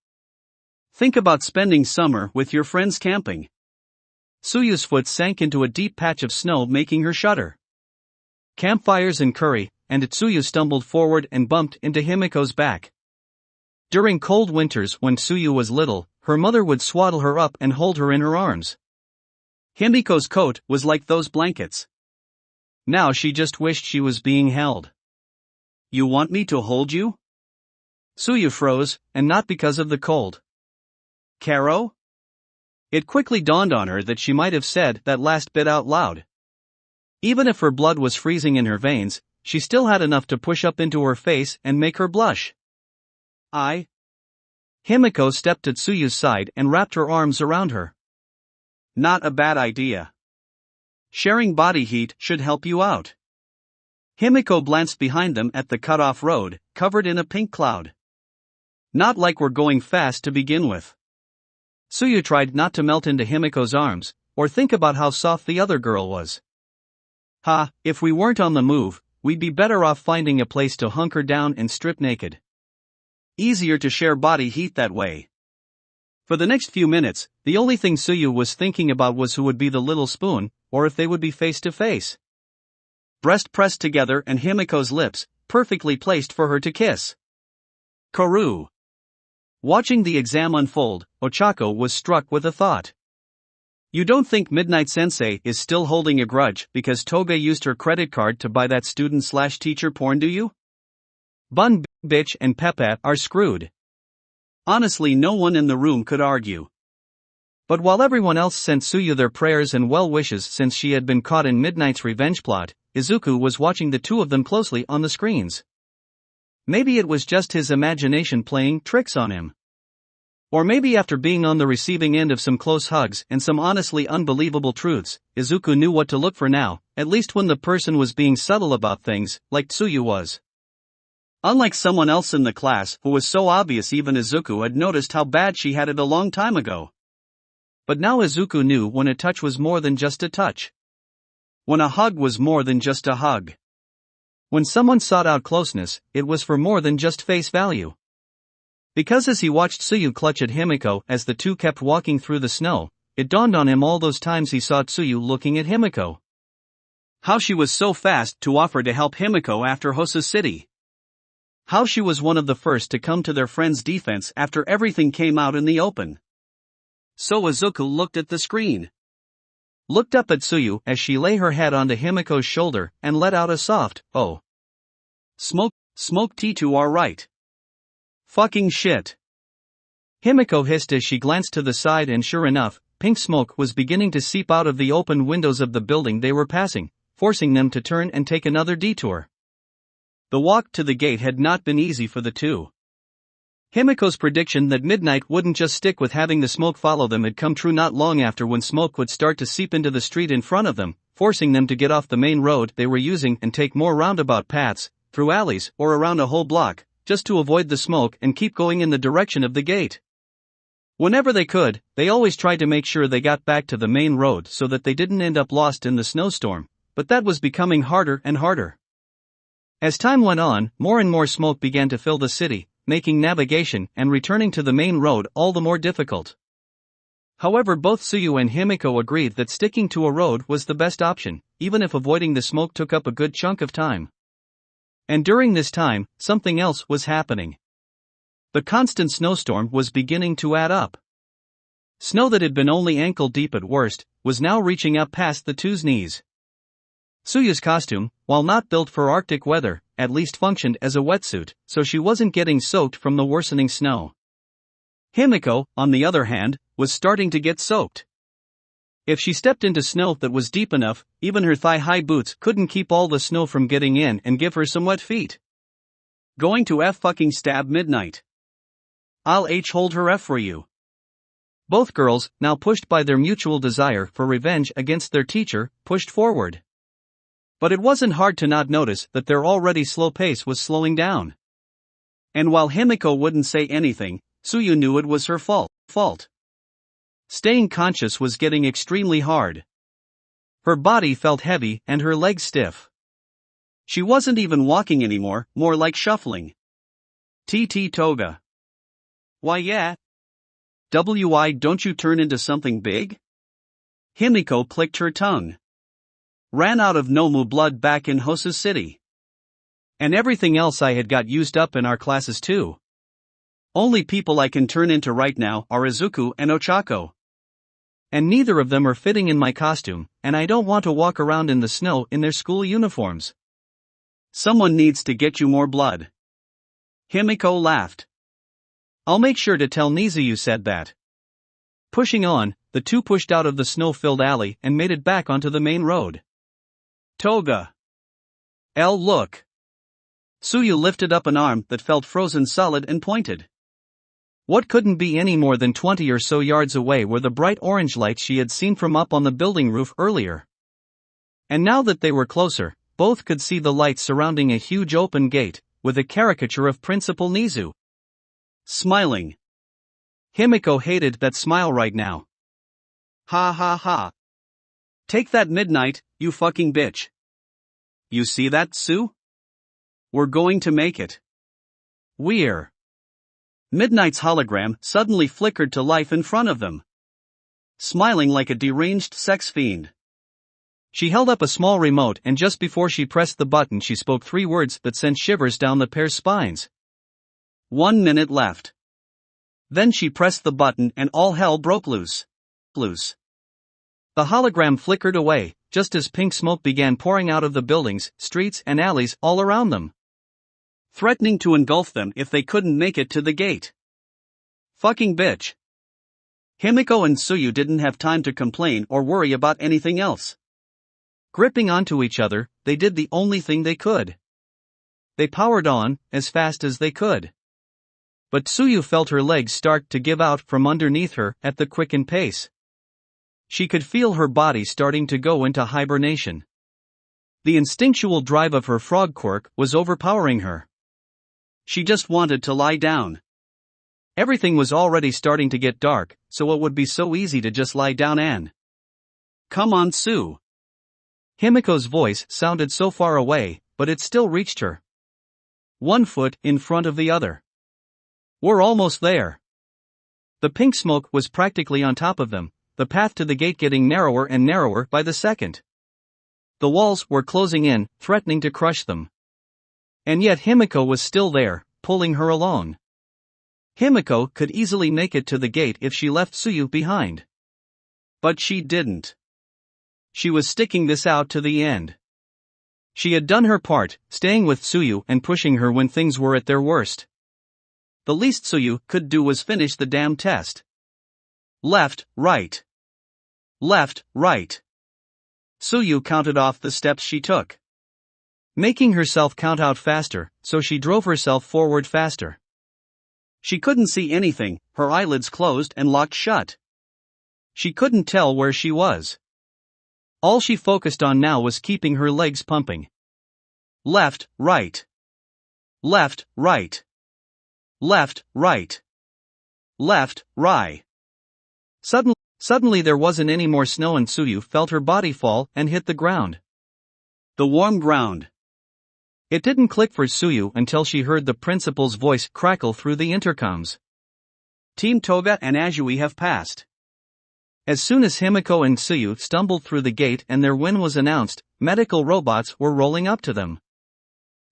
Think about spending summer with your friends camping. Tsuyu's foot sank into a deep patch of snow, making her shudder. Campfires and curry, and Tsuyu stumbled forward and bumped into Himiko's back. During cold winters when Tsuyu was little, her mother would swaddle her up and hold her in her arms. Himiko's coat was like those blankets. Now she just wished she was being held. You want me to hold you? Tsuyu froze, and not because of the cold. Karo? It quickly dawned on her that she might have said that last bit out loud. Even if her blood was freezing in her veins, she still had enough to push up into her face and make her blush. Himiko stepped to Tsuyu's side and wrapped her arms around her. Not a bad idea. Sharing body heat should help you out. Himiko glanced behind them at the cut-off road, covered in a pink cloud. Not like we're going fast to begin with. Tsuyu tried not to melt into Himiko's arms, or think about how soft the other girl was. Ha, if we weren't on the move, we'd be better off finding a place to hunker down and strip naked. Easier to share body heat that way. For the next few minutes, the only thing Tsuyu was thinking about was who would be the little spoon, or if they would be face to face. Breast pressed together and Himiko's lips, perfectly placed for her to kiss. Karu. Watching the exam unfold, Ochako was struck with a thought. You don't think Midnight Sensei is still holding a grudge because Toga used her credit card to buy that student/teacher porn, do you? Bun bitch and Pepe are screwed. Honestly, no one in the room could argue. But while everyone else sent Tsuyu their prayers and well wishes since she had been caught in Midnight's revenge plot, Izuku was watching the two of them closely on the screens. Maybe it was just his imagination playing tricks on him. Or maybe after being on the receiving end of some close hugs and some honestly unbelievable truths, Izuku knew what to look for now, at least when the person was being subtle about things, like Tsuyu was. Unlike someone else in the class who was so obvious even Izuku had noticed how bad she had it a long time ago. But now Izuku knew when a touch was more than just a touch. When a hug was more than just a hug. When someone sought out closeness, it was for more than just face value. Because as he watched Tsuyu clutch at Himiko as the two kept walking through the snow, it dawned on him all those times he saw Tsuyu looking at Himiko. How she was so fast to offer to help Himiko after Hosa City. How she was one of the first to come to their friend's defense after everything came out in the open. So Izuku looked at the screen. Looked up at Tsuyu as she lay her head onto Himiko's shoulder and let out a soft, oh. Smoke T2 are right. Fucking shit. Himiko hissed as she glanced to the side and sure enough, pink smoke was beginning to seep out of the open windows of the building they were passing, forcing them to turn and take another detour. The walk to the gate had not been easy for the two. Himiko's prediction that Midnight wouldn't just stick with having the smoke follow them had come true not long after, when smoke would start to seep into the street in front of them, forcing them to get off the main road they were using and take more roundabout paths, through alleys or around a whole block, just to avoid the smoke and keep going in the direction of the gate. Whenever they could, they always tried to make sure they got back to the main road so that they didn't end up lost in the snowstorm, but that was becoming harder and harder. As time went on, more and more smoke began to fill the city, making navigation and returning to the main road all the more difficult. However, both Tsuyu and Himiko agreed that sticking to a road was the best option, even if avoiding the smoke took up a good chunk of time. And during this time, something else was happening. The constant snowstorm was beginning to add up. Snow that had been only ankle deep at worst, was now reaching up past the two's knees. Tsuyu's costume, while not built for Arctic weather, at least functioned as a wetsuit, so she wasn't getting soaked from the worsening snow. Himiko, on the other hand, was starting to get soaked. If she stepped into snow that was deep enough, even her thigh-high boots couldn't keep all the snow from getting in and give her some wet feet. Going to fucking stab Midnight. I'll hold her for you. Both girls, now pushed by their mutual desire for revenge against their teacher, pushed forward. But it wasn't hard to not notice that their already slow pace was slowing down. And while Himiko wouldn't say anything, Tsuyu knew it was her fault. Staying conscious was getting extremely hard. Her body felt heavy and her legs stiff. She wasn't even walking anymore, more like shuffling. TT Toga. Why yeah? Why don't you turn into something big? Himiko clicked her tongue. Ran out of Nomu blood back in Hosa City. And everything else I had got used up in our classes too. Only people I can turn into right now are Izuku and Ochako. And neither of them are fitting in my costume, and I don't want to walk around in the snow in their school uniforms. Someone needs to get you more blood. Himiko laughed. I'll make sure to tell Nizu you said that. Pushing on, the two pushed out of the snow-filled alley and made it back onto the main road. Toga. Look. Tsuyu lifted up an arm that felt frozen solid and pointed. What couldn't be any more than 20 or so yards away were the bright orange lights she had seen from up on the building roof earlier. And now that they were closer, both could see the lights surrounding a huge open gate, with a caricature of Principal Nizu. Smiling. Himiko hated that smile right now. Ha ha ha. Take that Midnight, you fucking bitch. You see that, Tsu? We're going to make it. We're. Midnight's hologram suddenly flickered to life in front of them, smiling like a deranged sex fiend. She held up a small remote, and just before she pressed the button she spoke 3 words that sent shivers down the pair's spines. 1 minute left. Then she pressed the button and all hell broke loose. The hologram flickered away, just as pink smoke began pouring out of the buildings, streets and alleys all around them, threatening to engulf them if they couldn't make it to the gate. Fucking bitch. Himiko and Tsuyu didn't have time to complain or worry about anything else. Gripping onto each other, they did the only thing they could. They powered on, as fast as they could. But Tsuyu felt her legs start to give out from underneath her at the quickened pace. She could feel her body starting to go into hibernation. The instinctual drive of her frog quirk was overpowering her. She just wanted to lie down. Everything was already starting to get dark, so it would be so easy to just lie down and... Come on, Tsu. Himiko's voice sounded so far away, but it still reached her. 1 foot in front of the other. We're almost there. The pink smoke was practically on top of them, the path to the gate getting narrower and narrower by the second. The walls were closing in, threatening to crush them. And yet Himiko was still there, pulling her along. Himiko could easily make it to the gate if she left Tsuyu behind. But she didn't. She was sticking this out to the end. She had done her part, staying with Tsuyu and pushing her when things were at their worst. The least Tsuyu could do was finish the damn test. Left, right. Left, right. Tsuyu counted off the steps she took, making herself count out faster, so she drove herself forward faster. She couldn't see anything, her eyelids closed and locked shut. She couldn't tell where she was. All she focused on now was keeping her legs pumping. Left, right. Left, right. Left, right. Left, right. Suddenly there wasn't any more snow and Tsuyu felt her body fall and hit the ground. The warm ground. It didn't click for Tsuyu until she heard the principal's voice crackle through the intercoms. Team Toga and Azui have passed. As soon as Himiko and Tsuyu stumbled through the gate and their win was announced, medical robots were rolling up to them.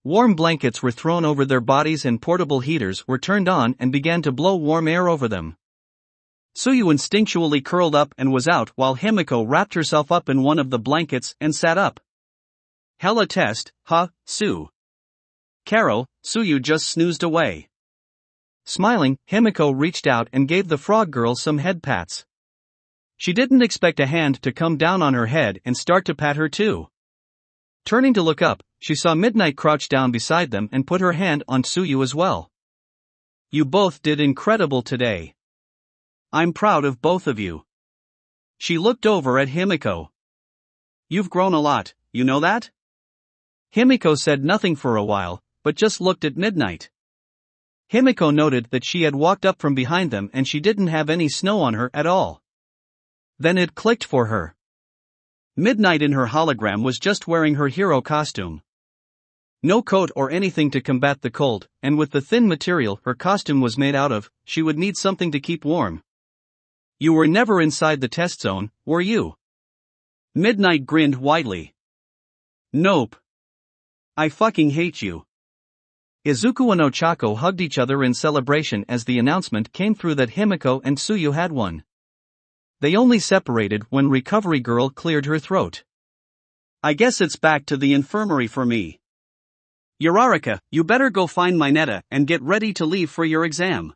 Warm blankets were thrown over their bodies and portable heaters were turned on and began to blow warm air over them. Tsuyu instinctually curled up and was out while Himiko wrapped herself up in one of the blankets and sat up. Hella test, huh, Tsu? Carol, Tsuyu just snoozed away. Smiling, Himiko reached out and gave the frog girl some head pats. She didn't expect a hand to come down on her head and start to pat her too. Turning to look up, she saw Midnight crouch down beside them and put her hand on Tsuyu as well. You both did incredible today. I'm proud of both of you. She looked over at Himiko. You've grown a lot, you know that? Himiko said nothing for a while, but just looked at Midnight. Himiko noted that she had walked up from behind them and she didn't have any snow on her at all. Then it clicked for her. Midnight in her hologram was just wearing her hero costume. No coat or anything to combat the cold, and with the thin material her costume was made out of, she would need something to keep warm. You were never inside the test zone, were you? Midnight grinned widely. Nope. I fucking hate you. Izuku and Ochako hugged each other in celebration as the announcement came through that Himiko and Tsuyu had won. They only separated when Recovery Girl cleared her throat. I guess it's back to the infirmary for me. Uraraka, you better go find Mineta and get ready to leave for your exam.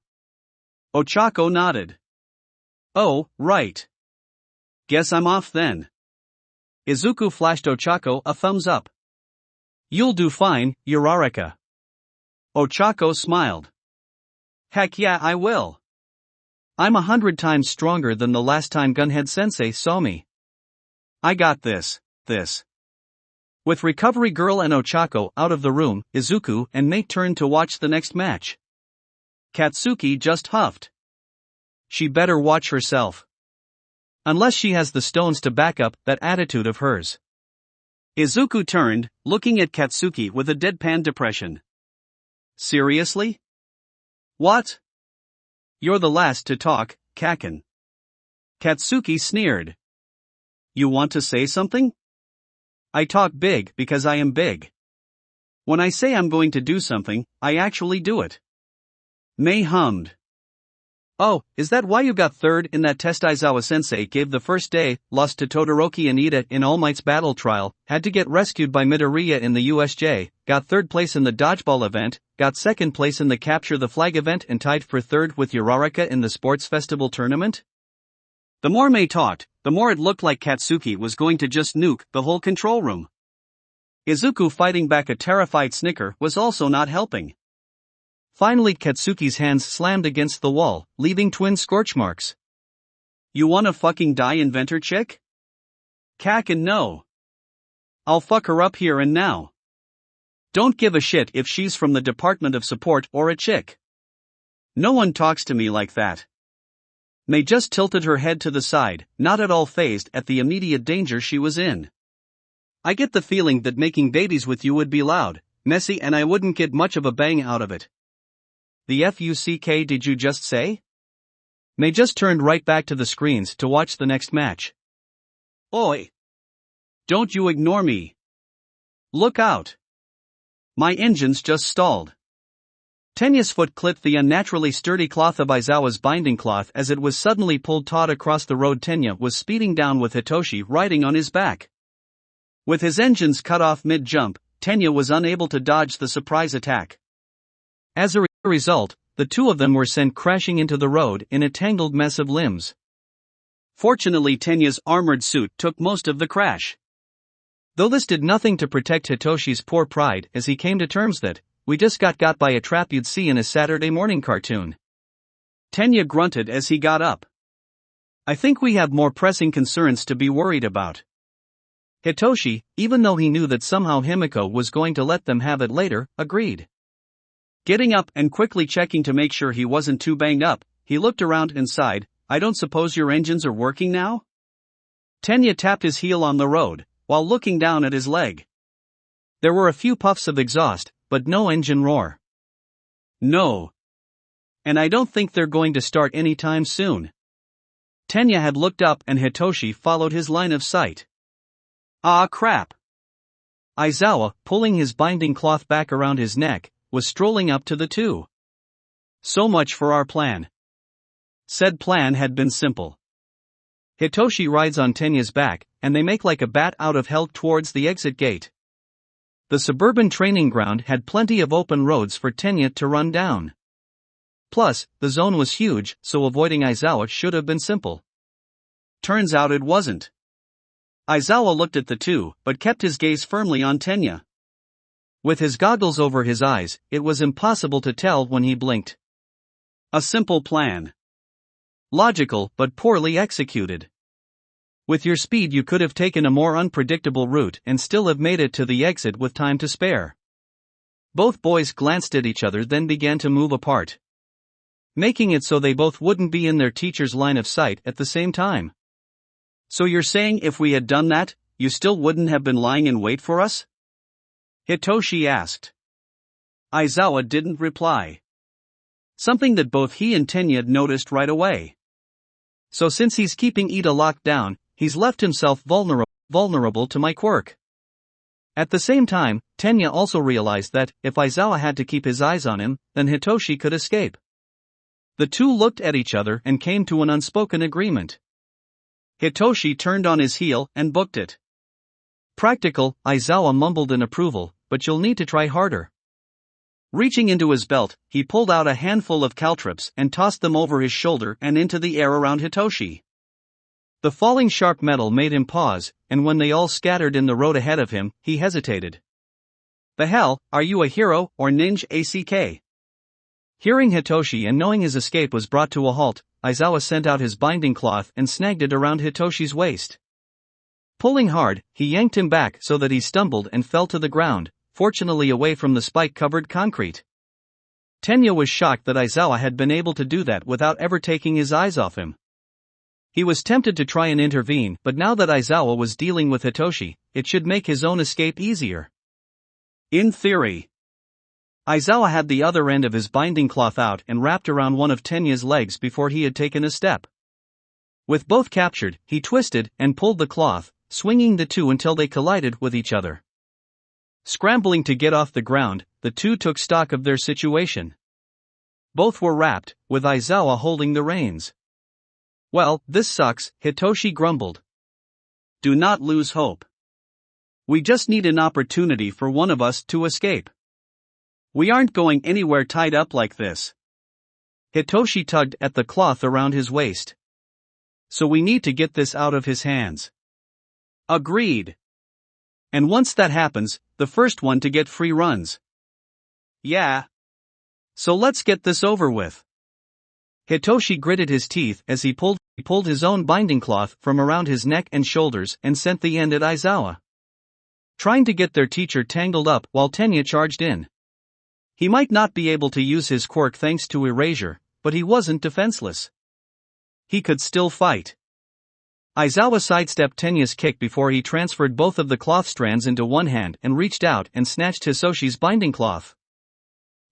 Ochako nodded. Oh, right. Guess I'm off then. Izuku flashed Ochako a thumbs up. You'll do fine, Uraraka. Ochako smiled. Heck yeah, I will. I'm 100 times stronger than the last time Gunhead Sensei saw me. I got this. With Recovery Girl and Ochako out of the room, Izuku and Mate turned to watch the next match. Katsuki just huffed. she better watch herself. Unless she has the stones to back up that attitude of hers. Izuku turned, looking at Katsuki with a deadpan depression. Seriously? What? You're the last to talk, Kaken. Katsuki sneered. You want to say something? I talk big because I am big. When I say I'm going to do something, I actually do it. Mei hummed. Oh, is that why you got third in that test Aizawa-sensei gave the first day, lost to Todoroki and Ida in All Might's battle trial, had to get rescued by Midoriya in the USJ, got third place in the dodgeball event, got second place in the capture the flag event and tied for third with Uraraka in the sports festival tournament? The more Mei talked, the more it looked like Katsuki was going to just nuke the whole control room. Izuku fighting back a terrified snicker was also not helping. Finally Katsuki's hands slammed against the wall, leaving twin scorch marks. You wanna fucking die, inventor chick? Kaken, no. I'll fuck her up here and now. Don't give a shit if she's from the Department of Support or a chick. No one talks to me like that. Mei just tilted her head to the side, not at all fazed at the immediate danger she was in. I get the feeling that making babies with you would be loud, messy, and I wouldn't get much of a bang out of it. The fuck did you just say? Mei just turned right back to the screens to watch the next match. Oi! Don't you ignore me. Look out. My engines just stalled. Tenya's foot clipped the unnaturally sturdy cloth of Aizawa's binding cloth as it was suddenly pulled taut across the road. Tenya was speeding down with Hitoshi riding on his back. With his engines cut off mid-jump, Tenya was unable to dodge the surprise attack. As a result, the two of them were sent crashing into the road in a tangled mess of limbs. Fortunately, Tenya's armored suit took most of the crash. Though this did nothing to protect Hitoshi's poor pride as he came to terms that, we just got by a trap you'd see in a Saturday morning cartoon. Tenya grunted as he got up. I think we have more pressing concerns to be worried about. Hitoshi, even though he knew that somehow Himiko was going to let them have it later, agreed. Getting up and quickly checking to make sure he wasn't too banged up, he looked around and sighed, I don't suppose your engines are working now? Tenya tapped his heel on the road, while looking down at his leg. There were a few puffs of exhaust, but no engine roar. No. And I don't think they're going to start anytime soon. Tenya had looked up and Hitoshi followed his line of sight. Ah crap. Aizawa, pulling his binding cloth back around his neck, was strolling up to the two. So much for our plan. Said plan had been simple. Hitoshi rides on Tenya's back, and they make like a bat out of hell towards the exit gate. The suburban training ground had plenty of open roads for Tenya to run down. Plus, the zone was huge, so avoiding Aizawa should have been simple. Turns out it wasn't. Aizawa looked at the two, but kept his gaze firmly on Tenya. With his goggles over his eyes, it was impossible to tell when he blinked. A simple plan. Logical, but poorly executed. With your speed you could have taken a more unpredictable route and still have made it to the exit with time to spare. Both boys glanced at each other, then began to move apart, making it so they both wouldn't be in their teacher's line of sight at the same time. So you're saying if we had done that, you still wouldn't have been lying in wait for us? Hitoshi asked. Aizawa didn't reply. Something that both he and Tenya noticed right away. So since he's keeping Ida locked down, he's left himself vulnerable to my quirk. At the same time, Tenya also realized that, if Aizawa had to keep his eyes on him, then Hitoshi could escape. The two looked at each other and came to an unspoken agreement. Hitoshi turned on his heel and booked it. Practical, Aizawa mumbled in approval, but you'll need to try harder. Reaching into his belt, he pulled out a handful of caltrops and tossed them over his shoulder and into the air around Hitoshi. The falling sharp metal made him pause, and when they all scattered in the road ahead of him, he hesitated. The hell, are you a hero or ninja ACK? Hearing Hitoshi and knowing his escape was brought to a halt, Aizawa sent out his binding cloth and snagged it around Hitoshi's waist. Pulling hard, he yanked him back so that he stumbled and fell to the ground, fortunately away from the spike-covered concrete. Tenya was shocked that Aizawa had been able to do that without ever taking his eyes off him. He was tempted to try and intervene, but now that Aizawa was dealing with Hitoshi, it should make his own escape easier. In theory. Aizawa had the other end of his binding cloth out and wrapped around one of Tenya's legs before he had taken a step. With both captured, he twisted and pulled the cloth, swinging the two until they collided with each other. Scrambling to get off the ground, the two took stock of their situation. Both were wrapped, with Aizawa holding the reins. Well, this sucks, Hitoshi grumbled. Do not lose hope. We just need an opportunity for one of us to escape. We aren't going anywhere tied up like this. Hitoshi tugged at the cloth around his waist. So we need to get this out of his hands. Agreed. And once that happens, the first one to get free runs. Yeah. So let's get this over with. Hitoshi gritted his teeth as he pulled his own binding cloth from around his neck and shoulders and sent the end at Aizawa. Trying to get their teacher tangled up while Tenya charged in. He might not be able to use his quirk thanks to erasure, but he wasn't defenseless. He could still fight. Aizawa sidestepped Tenya's kick before he transferred both of the cloth strands into one hand and reached out and snatched Hitoshi's binding cloth.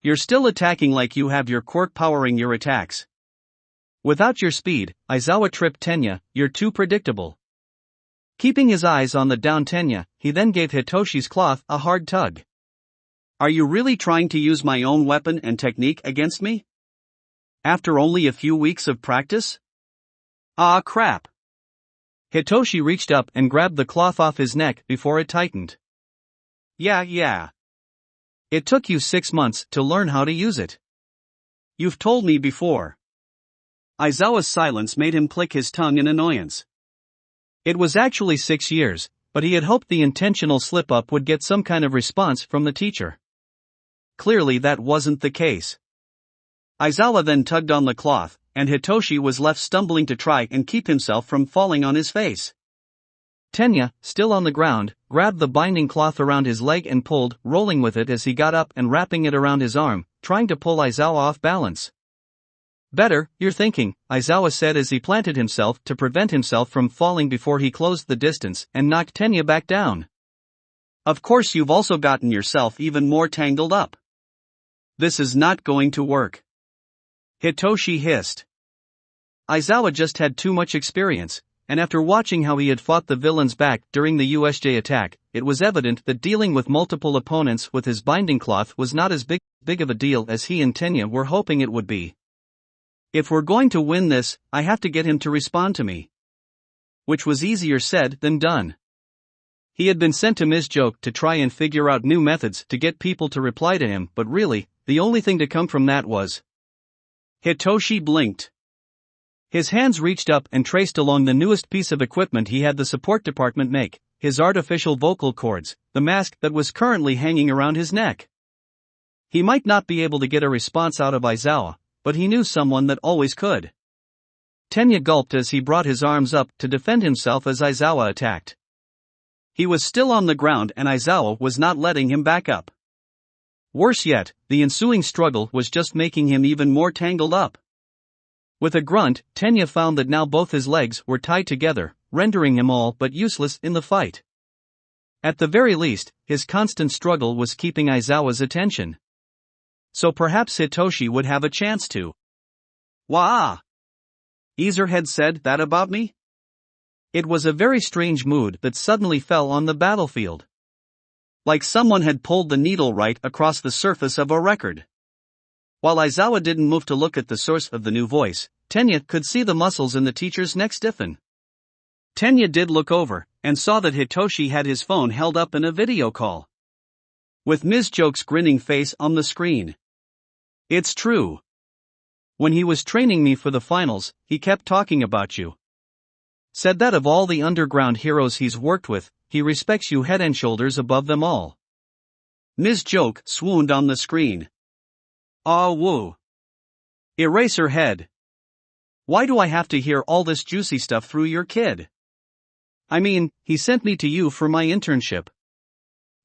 You're still attacking like you have your quirk powering your attacks. Without your speed, Aizawa tripped Tenya, you're too predictable. Keeping his eyes on the down Tenya, he then gave Hitoshi's cloth a hard tug. Are you really trying to use my own weapon and technique against me? After only a few weeks of practice? Ah crap. Hitoshi reached up and grabbed the cloth off his neck before it tightened. Yeah. It took you 6 months to learn how to use it. You've told me before. Aizawa's silence made him click his tongue in annoyance. It was actually 6 years, but he had hoped the intentional slip-up would get some kind of response from the teacher. Clearly that wasn't the case. Aizawa then tugged on the cloth, and Hitoshi was left stumbling to try and keep himself from falling on his face. Tenya, still on the ground, grabbed the binding cloth around his leg and pulled, rolling with it as he got up and wrapping it around his arm, trying to pull Aizawa off balance. Better, you're thinking, Aizawa said as he planted himself to prevent himself from falling before he closed the distance and knocked Tenya back down. Of course you've also gotten yourself even more tangled up. This is not going to work. Hitoshi hissed. Aizawa just had too much experience, and after watching how he had fought the villains back during the USJ attack, it was evident that dealing with multiple opponents with his binding cloth was not as big of a deal as he and Tenya were hoping it would be. If we're going to win this, I have to get him to respond to me. Which was easier said than done. He had been sent to Mizuku to try and figure out new methods to get people to reply to him, but really, the only thing to come from that was. Hitoshi blinked. His hands reached up and traced along the newest piece of equipment he had the support department make, his artificial vocal cords, the mask that was currently hanging around his neck. He might not be able to get a response out of Aizawa, but he knew someone that always could. Tenya gulped as he brought his arms up to defend himself as Aizawa attacked. He was still on the ground and Aizawa was not letting him back up. Worse yet, the ensuing struggle was just making him even more tangled up. With a grunt, Tenya found that now both his legs were tied together, rendering him all but useless in the fight. At the very least, his constant struggle was keeping Aizawa's attention. So perhaps Hitoshi would have a chance to. Wah! Izuku had said that about me? It was a very strange mood that suddenly fell on the battlefield. Like someone had pulled the needle right across the surface of a record. While Aizawa didn't move to look at the source of the new voice, Tenya could see the muscles in the teacher's neck stiffen. Tenya did look over, and saw that Hitoshi had his phone held up in a video call. With Mizuku's grinning face on the screen. It's true. When he was training me for the finals, he kept talking about you. Said that of all the underground heroes he's worked with, he respects you head and shoulders above them all. Mizuku swooned on the screen. Ah woo. Erase her head. Why do I have to hear all this juicy stuff through your kid? I mean, he sent me to you for my internship.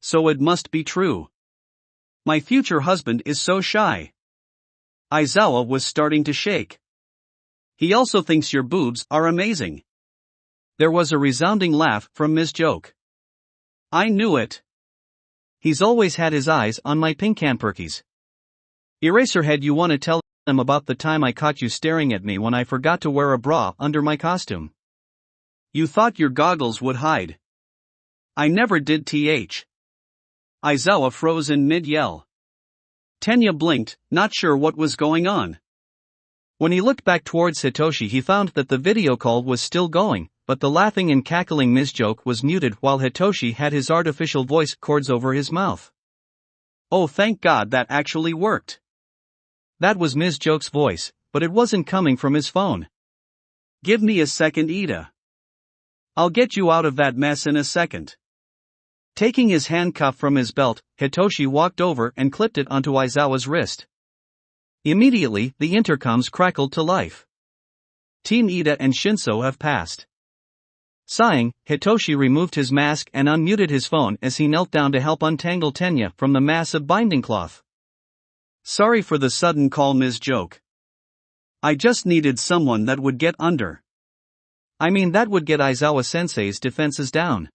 So it must be true. My future husband is so shy. Aizawa was starting to shake. He also thinks your boobs are amazing. There was a resounding laugh from Ms. Joke. I knew it. He's always had his eyes on my pincanperkies. Eraserhead, you want to tell them about the time I caught you staring at me when I forgot to wear a bra under my costume? You thought your goggles would hide. I never did. Aizawa froze in mid-yell. Tenya blinked, not sure what was going on. When he looked back towards Hitoshi, he found that the video call was still going, but the laughing and cackling Ms. Joke was muted while Hitoshi had his artificial voice cords over his mouth. Oh, thank God, that actually worked. That was Ms. Joke's voice, but it wasn't coming from his phone. Give me a second, Ida. I'll get you out of that mess in a second. Taking his handcuff from his belt, Hitoshi walked over and clipped it onto Aizawa's wrist. Immediately, the intercoms crackled to life. Team Ida and Shinso have passed. Sighing, Hitoshi removed his mask and unmuted his phone as he knelt down to help untangle Tenya from the mass of binding cloth. Sorry for the sudden call, Ms. Joke. I just needed someone that would get under. I mean, that would get Aizawa-sensei's defenses down.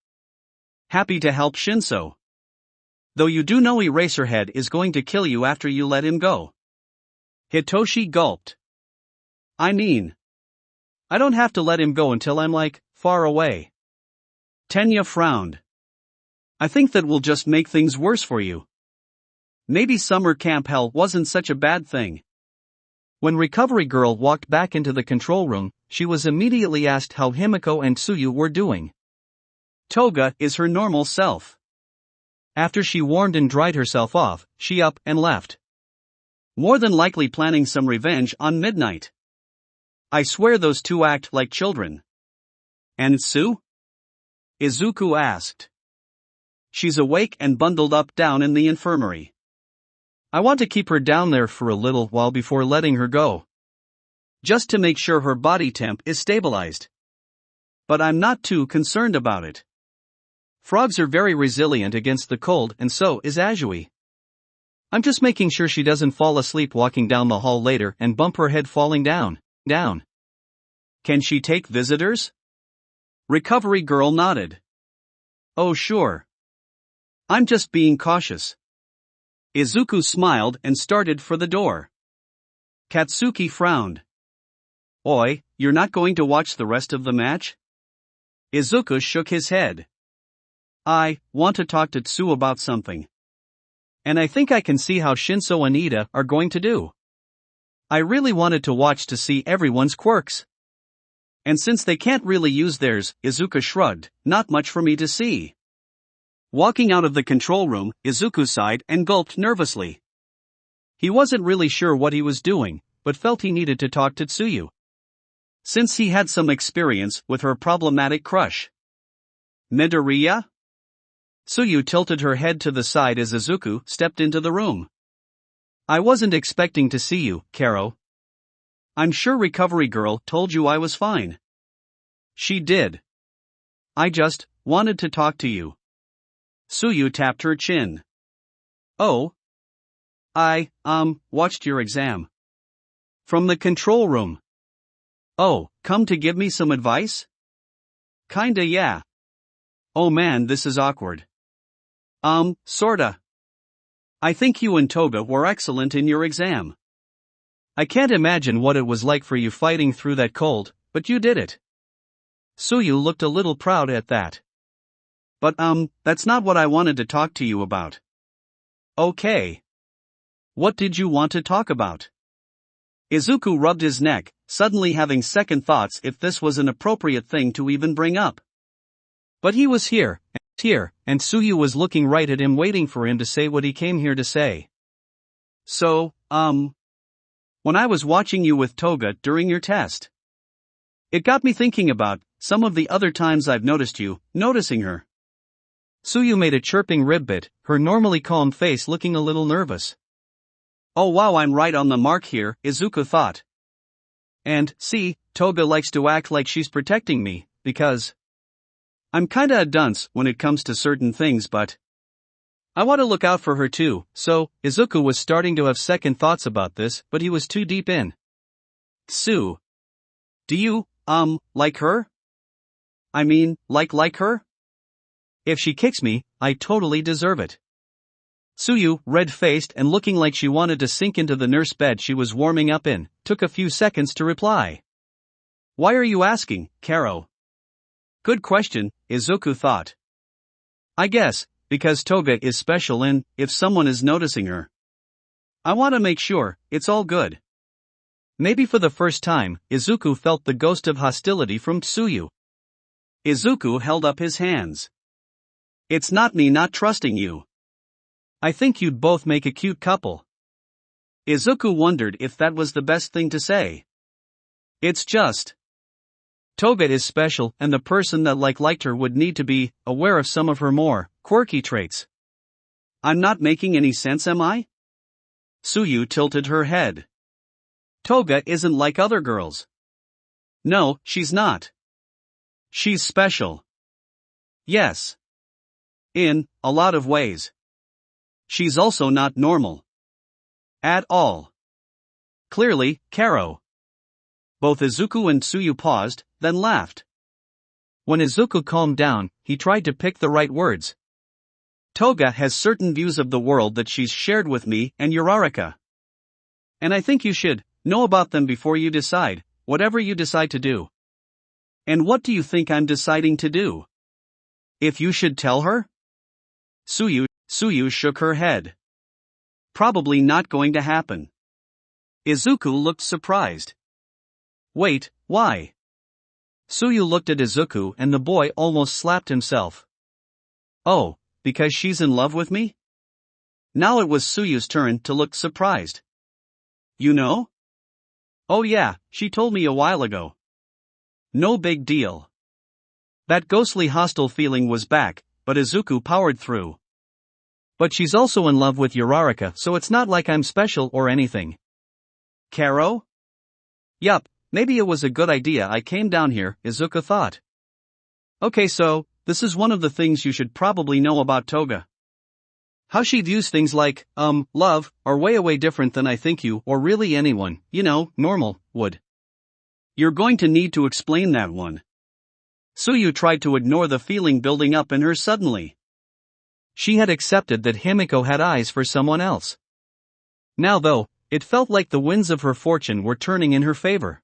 Happy to help, Shinso. Though you do know Eraserhead is going to kill you after you let him go. Hitoshi gulped. I mean, I don't have to let him go until I'm far away. Tenya frowned. I think that will just make things worse for you. Maybe summer camp hell wasn't such a bad thing. When Recovery Girl walked back into the control room, she was immediately asked how Himiko and Tsuyu were doing. Toga is her normal self. After she warmed and dried herself off, she up and left. More than likely planning some revenge on Midnight. I swear those two act like children. And Tsu? Izuku asked. She's awake and bundled up down in the infirmary. I want to keep her down there for a little while before letting her go. Just to make sure her body temp is stabilized. But I'm not too concerned about it. Frogs are very resilient against the cold, and so is Azui. I'm just making sure she doesn't fall asleep walking down the hall later and bump her head falling down. Can she take visitors? Recovery Girl nodded. Oh sure. I'm just being cautious. Izuku smiled and started for the door. Katsuki frowned. Oi, you're not going to watch the rest of the match? Izuku shook his head. I want to talk to Tsu about something. And I think I can see how Shinso and Ida are going to do. I really wanted to watch to see everyone's quirks. And since they can't really use theirs, Izuku shrugged, not much for me to see. Walking out of the control room, Izuku sighed and gulped nervously. He wasn't really sure what he was doing, but felt he needed to talk to Tsuyu. Since he had some experience with her problematic crush. Midoriya? Tsuyu tilted her head to the side as Izuku stepped into the room. I wasn't expecting to see you, Karo. I'm sure Recovery Girl told you I was fine. She did. I just wanted to talk to you. Tsuyu tapped her chin. Oh. I watched your exam. From the control room. Oh, come to give me some advice? Kinda, yeah. Oh man, this is awkward. Sorta. I think you and Toga were excellent in your exam. I can't imagine what it was like for you fighting through that cold, but you did it. Tsuyu looked a little proud at that. But that's not what I wanted to talk to you about. Okay. What did you want to talk about? Izuku rubbed his neck, suddenly having second thoughts if this was an appropriate thing to even bring up. But he was here, and Tsuyu was looking right at him, waiting for him to say what he came here to say. So, when I was watching you with Toga during your test, it got me thinking about some of the other times I've noticed you noticing her. Tsuyu made a chirping ribbit, her normally calm face looking a little nervous. Oh wow, I'm right on the mark here, Izuku thought. And, see, Toga likes to act like she's protecting me, because I'm kinda a dunce when it comes to certain things, but I want to look out for her too, so, Izuku was starting to have second thoughts about this, but he was too deep in. Sue. Do you, like her? I mean, like her? If she kicks me, I totally deserve it. Tsuyu, red-faced and looking like she wanted to sink into the nurse bed she was warming up in, took a few seconds to reply. Why are you asking, Karo? Good question, Izuku thought. I guess, because Toga is special and, if someone is noticing her, I want to make sure, it's all good. Maybe for the first time, Izuku felt the ghost of hostility from Tsuyu. Izuku held up his hands. It's not me not trusting you. I think you'd both make a cute couple. Izuku wondered if that was the best thing to say. It's just. Toga is special and the person that liked her would need to be aware of some of her more quirky traits. I'm not making any sense, am I? Tsuyu tilted her head. Toga isn't like other girls. No, she's not. She's special. Yes. In a lot of ways. She's also not normal. At all. Clearly, Karo. Both Izuku and Tsuyu paused, then laughed. When Izuku calmed down, he tried to pick the right words. Toga has certain views of the world that she's shared with me and Uraraka. And I think you should know about them before you decide, whatever you decide to do. And what do you think I'm deciding to do? If you should tell her? Tsuyu shook her head. Probably not going to happen. Izuku looked surprised. Wait, why? Tsuyu looked at Izuku and the boy almost slapped himself. Oh, because she's in love with me? Now it was Tsuyu's turn to look surprised. You know? Oh yeah, she told me a while ago. No big deal. That ghostly hostile feeling was back, but Izuku powered through. But she's also in love with Uraraka, so it's not like I'm special or anything. Karo? Yup, maybe it was a good idea I came down here, Izuku thought. Okay, so, this is one of the things you should probably know about Toga. How she views things like, love, are way different than I think you, or really anyone, normal, would. You're going to need to explain that one. Tsuyu tried to ignore the feeling building up in her suddenly. She had accepted that Himiko had eyes for someone else. Now though, it felt like the winds of her fortune were turning in her favor.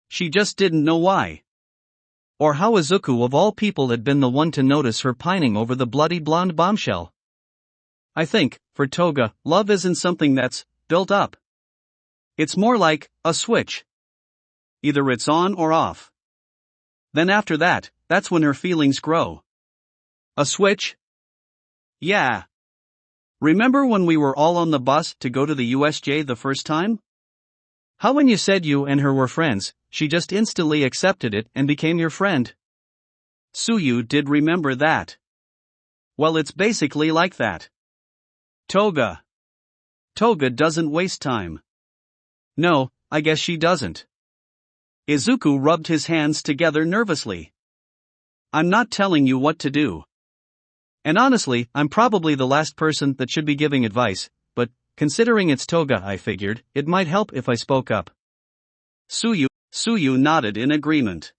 She just didn't know why. Or how Izuku of all people had been the one to notice her pining over the bloody blonde bombshell. I think, for Toga, love isn't something that's built up. It's more like a switch. Either it's on or off. Then after that, that's when her feelings grow. A switch? Yeah. Remember when we were all on the bus to go to the USJ the first time? How when you said you and her were friends, she just instantly accepted it and became your friend? Tsuyu did remember that. Well, it's basically like that. Toga doesn't waste time. No, I guess she doesn't. Izuku rubbed his hands together nervously. I'm not telling you what to do. And honestly, I'm probably the last person that should be giving advice, but, considering it's Toga, I figured, it might help if I spoke up. Tsuyu nodded in agreement.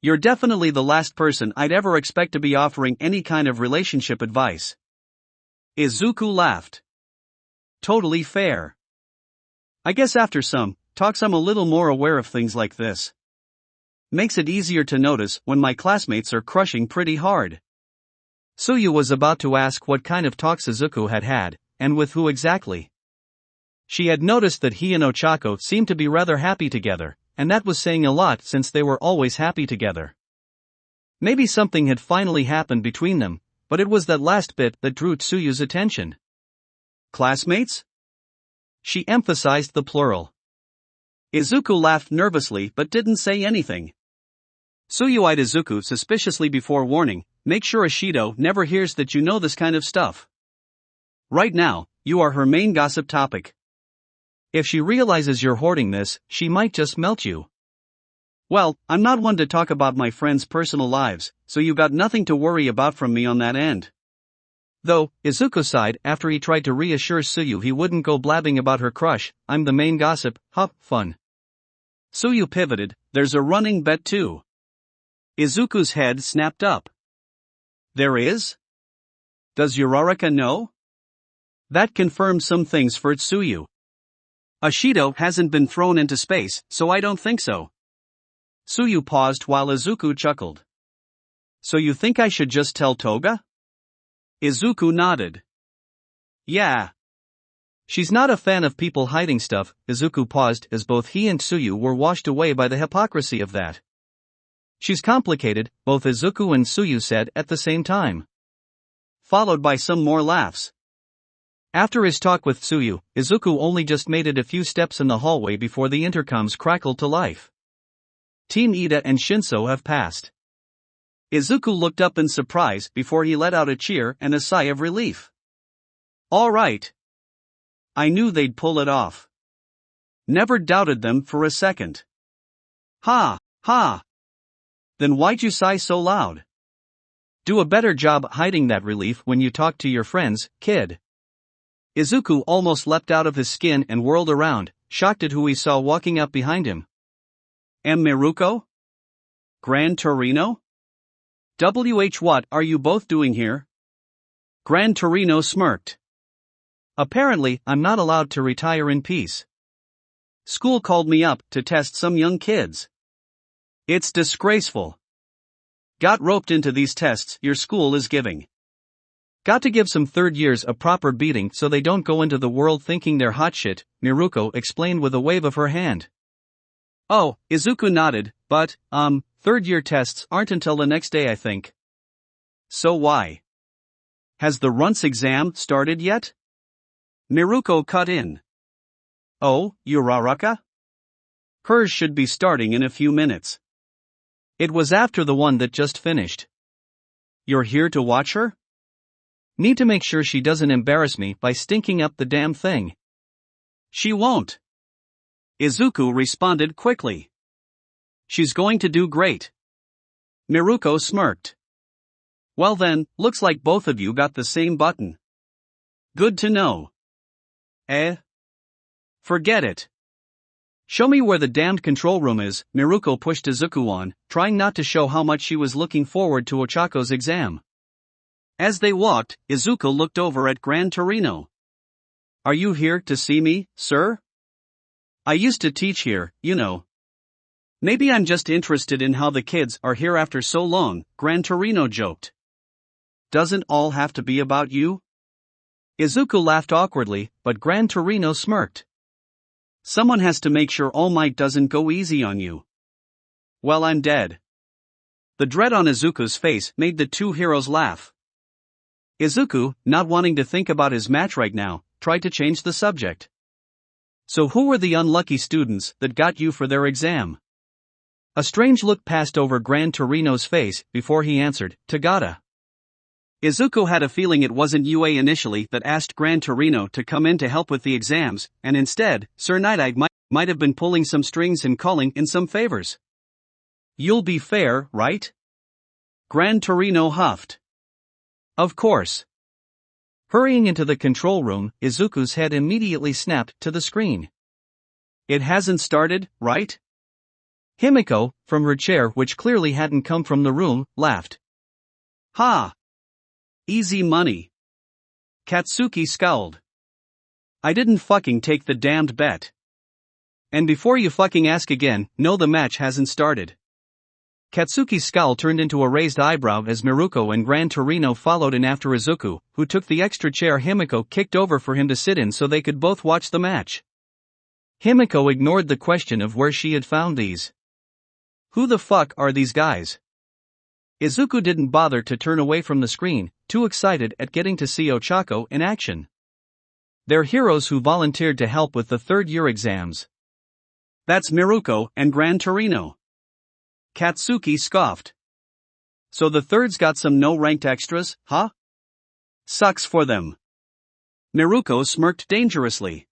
You're definitely the last person I'd ever expect to be offering any kind of relationship advice. Izuku laughed. Totally fair. I guess after some talks I'm a little more aware of things like this. Makes it easier to notice when my classmates are crushing pretty hard. Tsuyu was about to ask what kind of talks Izuku had had, and with who exactly. She had noticed that he and Ochako seemed to be rather happy together, and that was saying a lot since they were always happy together. Maybe something had finally happened between them, but it was that last bit that drew Tsuyu's attention. Classmates? She emphasized the plural. Izuku laughed nervously but didn't say anything. Tsuyu eyed Izuku suspiciously before warning, make sure Ishido never hears that you know this kind of stuff. Right now, you are her main gossip topic. If she realizes you're hoarding this, she might just melt you. Well, I'm not one to talk about my friends' personal lives, so you got nothing to worry about from me on that end. Though, Izuku sighed after he tried to reassure Tsuyu he wouldn't go blabbing about her crush. I'm the main gossip, huh, fun. Tsuyu pivoted, there's a running bet too. Izuku's head snapped up. There is? Does Uraraka know? That confirms some things for Tsuyu. Ashido hasn't been thrown into space, so I don't think so. Tsuyu paused while Izuku chuckled. So you think I should just tell Toga? Izuku nodded. Yeah. She's not a fan of people hiding stuff. Izuku paused as both he and Tsuyu were washed away by the hypocrisy of that. She's complicated, both Izuku and Tsuyu said at the same time. Followed by some more laughs. After his talk with Tsuyu, Izuku only just made it a few steps in the hallway before the intercoms crackled to life. Team Ida and Shinso have passed. Izuku looked up in surprise before he let out a cheer and a sigh of relief. All right. I knew they'd pull it off. Never doubted them for a second. Ha, ha. Then why'd you sigh so loud? Do a better job hiding that relief when you talk to your friends, kid. Izuku almost leapt out of his skin and whirled around, shocked at who he saw walking up behind him. Miruko? Gran Torino? What are you both doing here? Gran Torino smirked. Apparently, I'm not allowed to retire in peace. School called me up to test some young kids. It's disgraceful. Got roped into these tests your school is giving. Got to give some third years a proper beating so they don't go into the world thinking they're hot shit, Miruko explained with a wave of her hand. Oh, Izuku nodded, but, third year tests aren't until the next day I think. So why? Has the runts exam started yet? Miruko cut in. Oh, Uraraka? Hers should be starting in a few minutes. It was after the one that just finished. You're here to watch her? Need to make sure she doesn't embarrass me by stinking up the damn thing. She won't. Izuku responded quickly. She's going to do great. Miruko smirked. Well then, looks like both of you got the same button. Good to know. Forget it. Show me where the damned control room is, Miruko pushed Izuku on, trying not to show how much she was looking forward to Ochako's exam. As they walked, Izuku looked over at Gran Torino. Are you here to see me, sir? I used to teach here, you know. Maybe I'm just interested in how the kids are here after so long, Gran Torino joked. Doesn't all have to be about you? Izuku laughed awkwardly, but Gran Torino smirked. Someone has to make sure All Might doesn't go easy on you. Well, I'm dead. The dread on Izuku's face made the two heroes laugh. Izuku, not wanting to think about his match right now, tried to change the subject. So who were the unlucky students that got you for their exam? A strange look passed over Gran Torino's face before he answered, Tagata. Izuku had a feeling it wasn't UA initially that asked Gran Torino to come in to help with the exams, and instead, Sir Night-Eye might have been pulling some strings and calling in some favors. You'll be fair, right? Gran Torino huffed. Of course. Hurrying into the control room, Izuku's head immediately snapped to the screen. It hasn't started, right? Himiko, from her chair which clearly hadn't come from the room, laughed. Ha! Easy money. Katsuki scowled. I didn't fucking take the damned bet. And before you fucking ask again, no, the match hasn't started. Katsuki's scowl turned into a raised eyebrow as Miruko and Gran Torino followed in after Izuku, who took the extra chair Himiko kicked over for him to sit in so they could both watch the match. Himiko ignored the question of where she had found these. Who the fuck are these guys? Izuku didn't bother to turn away from the screen, too excited at getting to see Ochako in action. They're heroes who volunteered to help with the third-year exams. That's Miruko and Gran Torino. Katsuki scoffed. So the thirds got some no-ranked extras, huh? Sucks for them. Miruko smirked dangerously.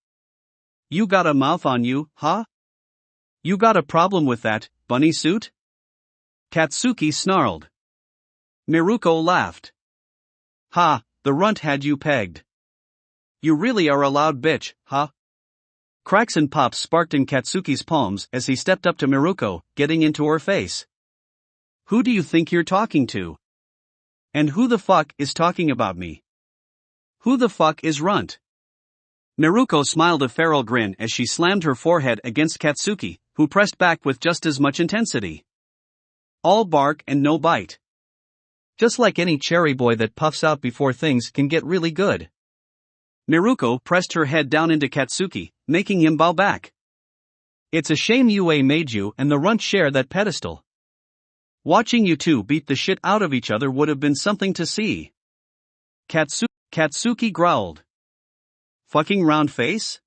You got a mouth on you, huh? You got a problem with that, bunny suit? Katsuki snarled. Miruko laughed. Ha, the runt had you pegged. You really are a loud bitch, huh? Cracks and pops sparked in Katsuki's palms as he stepped up to Miruko, getting into her face. Who do you think you're talking to? And who the fuck is talking about me? Who the fuck is runt? Miruko smiled a feral grin as she slammed her forehead against Katsuki, who pressed back with just as much intensity. All bark and no bite. Just like any cherry boy that puffs out before things can get really good. Miruko pressed her head down into Katsuki, making him bow back. It's a shame UA made you and the runt share that pedestal. Watching you two beat the shit out of each other would have been something to see. Katsuki growled. Fucking round face?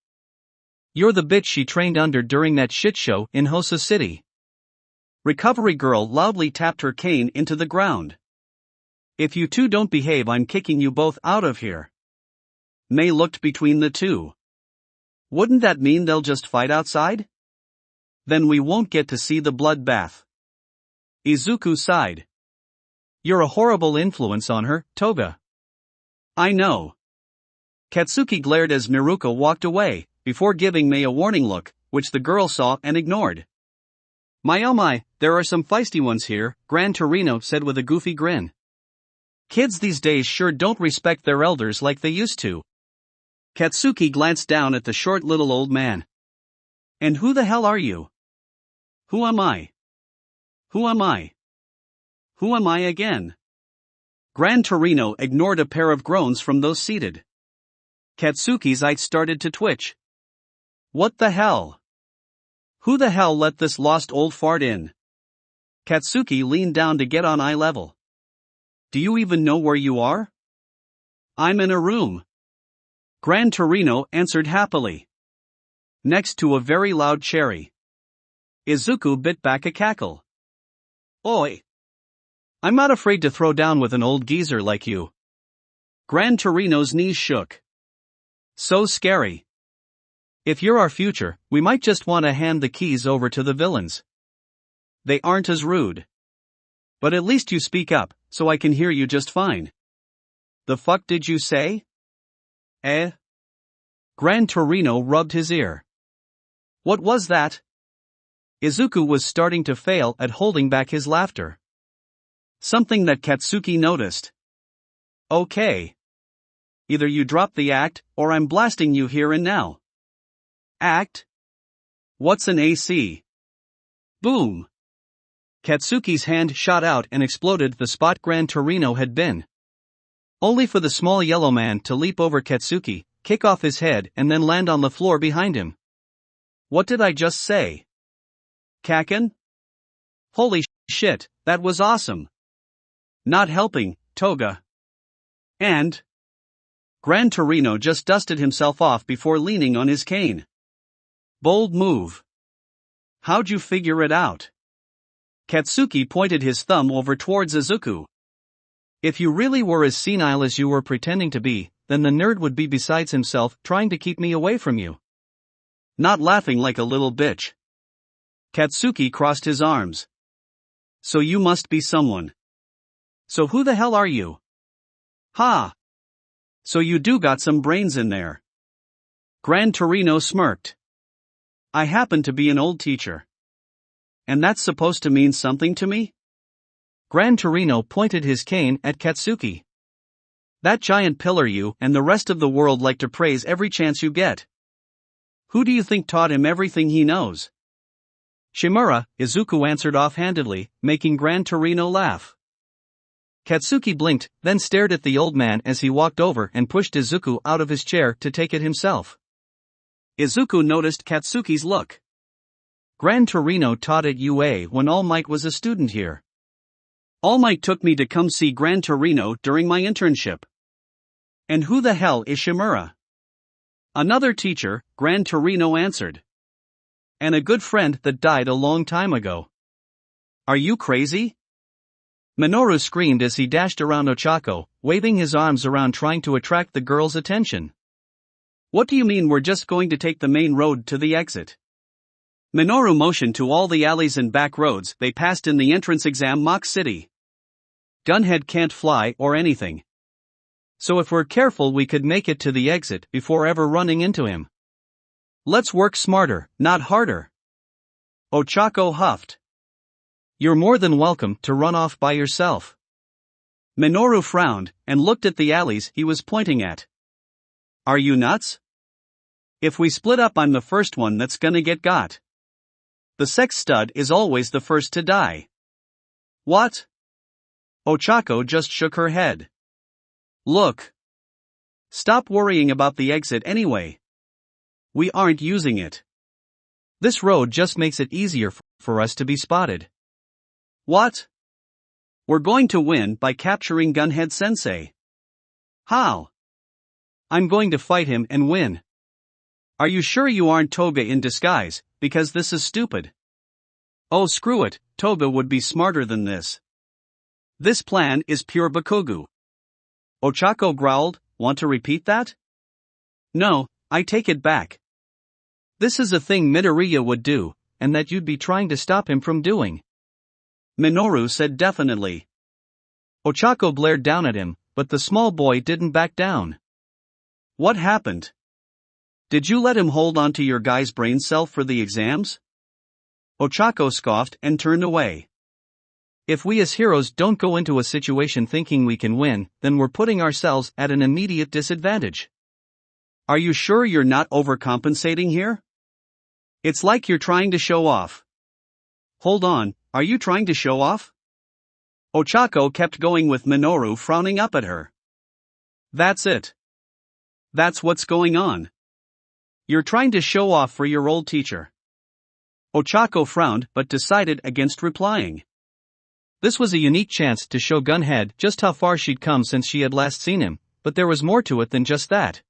You're the bitch she trained under during that shit show in Hosa City. Recovery girl loudly tapped her cane into the ground. If you two don't behave, I'm kicking you both out of here. Mei looked between the two. Wouldn't that mean they'll just fight outside? Then we won't get to see the bloodbath. Izuku sighed. You're a horrible influence on her, Toga. I know. Katsuki glared as Miruko walked away, before giving Mei a warning look, which the girl saw and ignored. My oh my, there are some feisty ones here, Gran Torino said with a goofy grin. Kids these days sure don't respect their elders like they used to. Katsuki glanced down at the short little old man. And who the hell are you? Who am I? Who am I? Who am I again? Gran Torino ignored a pair of groans from those seated. Katsuki's eyes started to twitch. What the hell? Who the hell let this lost old fart in? Katsuki leaned down to get on eye level. Do you even know where you are? I'm in a room. Gran Torino answered happily. Next to a very loud cherry. Izuku bit back a cackle. Oi! I'm not afraid to throw down with an old geezer like you. Gran Torino's knees shook. So scary. If you're our future, we might just want to hand the keys over to the villains. They aren't as rude. But at least you speak up, so I can hear you just fine. The fuck did you say? Gran Torino rubbed his ear. What was that? Izuku was starting to fail at holding back his laughter. Something that Katsuki noticed. Okay. Either you drop the act, or I'm blasting you here and now. Act? What's an AC? Boom. Katsuki's hand shot out and exploded the spot Gran Torino had been. Only for the small yellow man to leap over Katsuki, kick off his head and then land on the floor behind him. What did I just say? Kaken? Holy shit, that was awesome. Not helping, Toga. And? Gran Torino just dusted himself off before leaning on his cane. Bold move. How'd you figure it out? Katsuki pointed his thumb over towards Izuku. If you really were as senile as you were pretending to be, then the nerd would be besides himself trying to keep me away from you. Not laughing like a little bitch. Katsuki crossed his arms. So you must be someone. So who the hell are you? Ha! So you do got some brains in there. Gran Torino smirked. I happen to be an old teacher. And that's supposed to mean something to me? Gran Torino pointed his cane at Katsuki. That giant pillar you and the rest of the world like to praise every chance you get. Who do you think taught him everything he knows? Shimura, Izuku answered offhandedly, making Gran Torino laugh. Katsuki blinked, then stared at the old man as he walked over and pushed Izuku out of his chair to take it himself. Izuku noticed Katsuki's look. Gran Torino taught at UA when All Might was a student here. All Might took me to come see Gran Torino during my internship. And who the hell is Shimura? Another teacher, Gran Torino answered. And a good friend that died a long time ago. Are you crazy? Minoru screamed as he dashed around Ochako, waving his arms around trying to attract the girl's attention. What do you mean we're just going to take the main road to the exit? Minoru motioned to all the alleys and back roads they passed in the entrance exam mock city. Gunhead can't fly or anything. So if we're careful we could make it to the exit before ever running into him. Let's work smarter, not harder. Ochako huffed. You're more than welcome to run off by yourself. Minoru frowned and looked at the alleys he was pointing at. Are you nuts? If we split up I'm the first one that's gonna get got. The sex stud is always the first to die. What? Ochako just shook her head. Look. Stop worrying about the exit anyway. We aren't using it. This road just makes it easier for us to be spotted. What? We're going to win by capturing Gunhead Sensei. How? I'm going to fight him and win. Are you sure you aren't Toga in disguise, because this is stupid? Oh screw it, Toga would be smarter than this. This plan is pure Bakugou. Ochako growled, want to repeat that? No, I take it back. This is a thing Midoriya would do, and that you'd be trying to stop him from doing. Minoru said definitely. Ochako glared down at him, but the small boy didn't back down. What happened? Did you let him hold onto your guy's brain cell for the exams? Ochako scoffed and turned away. If we as heroes don't go into a situation thinking we can win, then we're putting ourselves at an immediate disadvantage. Are you sure you're not overcompensating here? It's like you're trying to show off. Hold on, are you trying to show off? Ochako kept going with Minoru frowning up at her. That's it. That's what's going on. You're trying to show off for your old teacher. Ochako frowned but decided against replying. This was a unique chance to show Gunhead just how far she'd come since she had last seen him, but there was more to it than just that.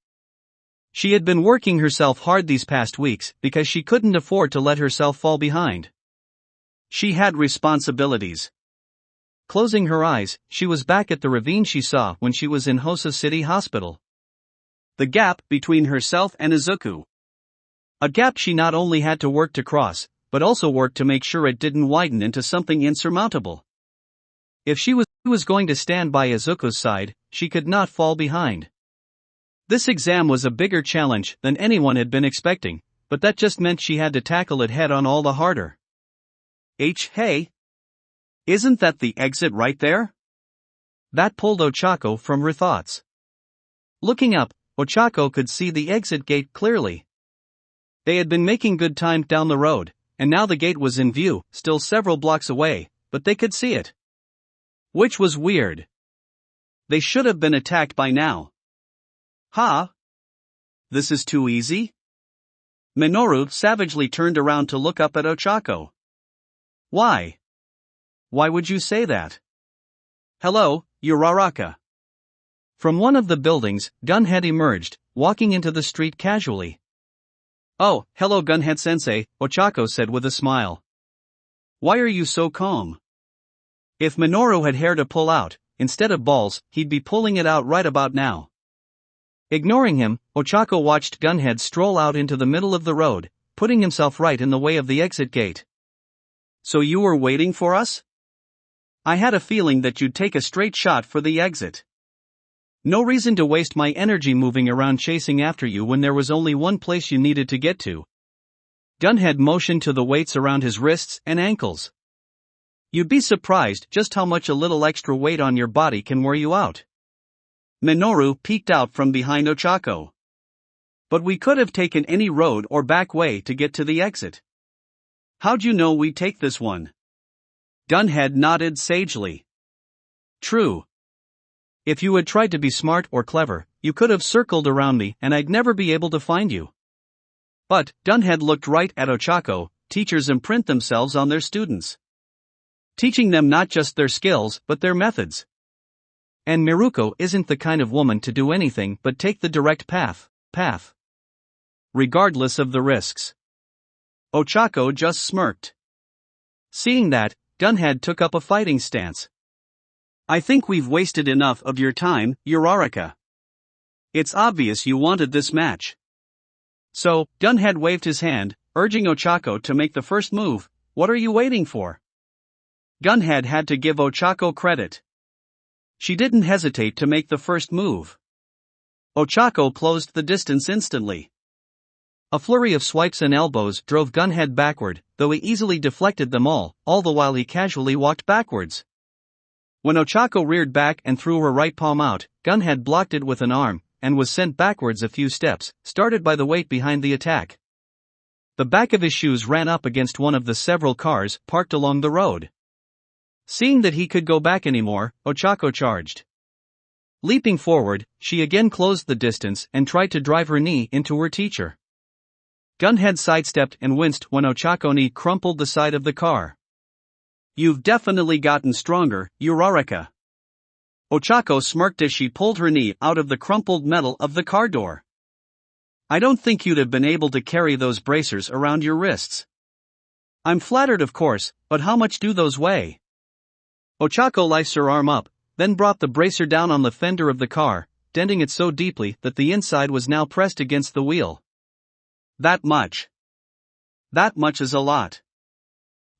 She had been working herself hard these past weeks because she couldn't afford to let herself fall behind. She had responsibilities. Closing her eyes, she was back at the ravine she saw when she was in Hosa City Hospital. The gap between herself and Izuku. A gap she not only had to work to cross, but also work to make sure it didn't widen into something insurmountable. If she was going to stand by Izuku's side, she could not fall behind. This exam was a bigger challenge than anyone had been expecting, but that just meant she had to tackle it head on all the harder. Hey! Isn't that the exit right there? That pulled Ochako from her thoughts. Looking up, Ochako could see the exit gate clearly. They had been making good time down the road, and now the gate was in view, still several blocks away, but they could see it. Which was weird. They should have been attacked by now. Huh? This is too easy? Minoru savagely turned around to look up at Ochako. Why? Why would you say that? Hello, Uraraka. From one of the buildings, Gunhead emerged, walking into the street casually. Oh, hello Gunhead Sensei, Ochako said with a smile. Why are you so calm? If Minoru had hair to pull out, instead of balls, he'd be pulling it out right about now. Ignoring him, Ochako watched Gunhead stroll out into the middle of the road, putting himself right in the way of the exit gate. So you were waiting for us? I had a feeling that you'd take a straight shot for the exit. No reason to waste my energy moving around chasing after you when there was only one place you needed to get to. Gunhead motioned to the weights around his wrists and ankles. You'd be surprised just how much a little extra weight on your body can wear you out. Minoru peeked out from behind Ochako. But we could have taken any road or back way to get to the exit. How'd you know we'd take this one? Gunhead nodded sagely. True. If you had tried to be smart or clever, you could have circled around me and I'd never be able to find you. But, Gunhead looked right at Ochako, teachers imprint themselves on their students. Teaching them not just their skills but their methods. And Miruko isn't the kind of woman to do anything but take the direct path. Regardless of the risks. Ochako just smirked. Seeing that, Gunhead took up a fighting stance. I think we've wasted enough of your time, Uraraka. It's obvious you wanted this match. So, Gunhead waved his hand, urging Ochako to make the first move. What are you waiting for? Gunhead had to give Ochako credit. She didn't hesitate to make the first move. Ochako closed the distance instantly. A flurry of swipes and elbows drove Gunhead backward, though he easily deflected them all the while he casually walked backwards. When Ochako reared back and threw her right palm out, Gunhead blocked it with an arm, and was sent backwards a few steps, started by the weight behind the attack. The back of his shoes ran up against one of the several cars parked along the road. Seeing that he could go back anymore, Ochako charged. Leaping forward, she again closed the distance and tried to drive her knee into her teacher. Gunhead sidestepped and winced when Ochako knee crumpled the side of the car. "You've definitely gotten stronger, Uraraka." Ochako smirked as she pulled her knee out of the crumpled metal of the car door. "I don't think you'd have been able to carry those bracers around your wrists." "I'm flattered, of course, but how much do those weigh?" Ochako lifts her arm up, then brought the bracer down on the fender of the car, denting it so deeply that the inside was now pressed against the wheel. "That much. That much is a lot."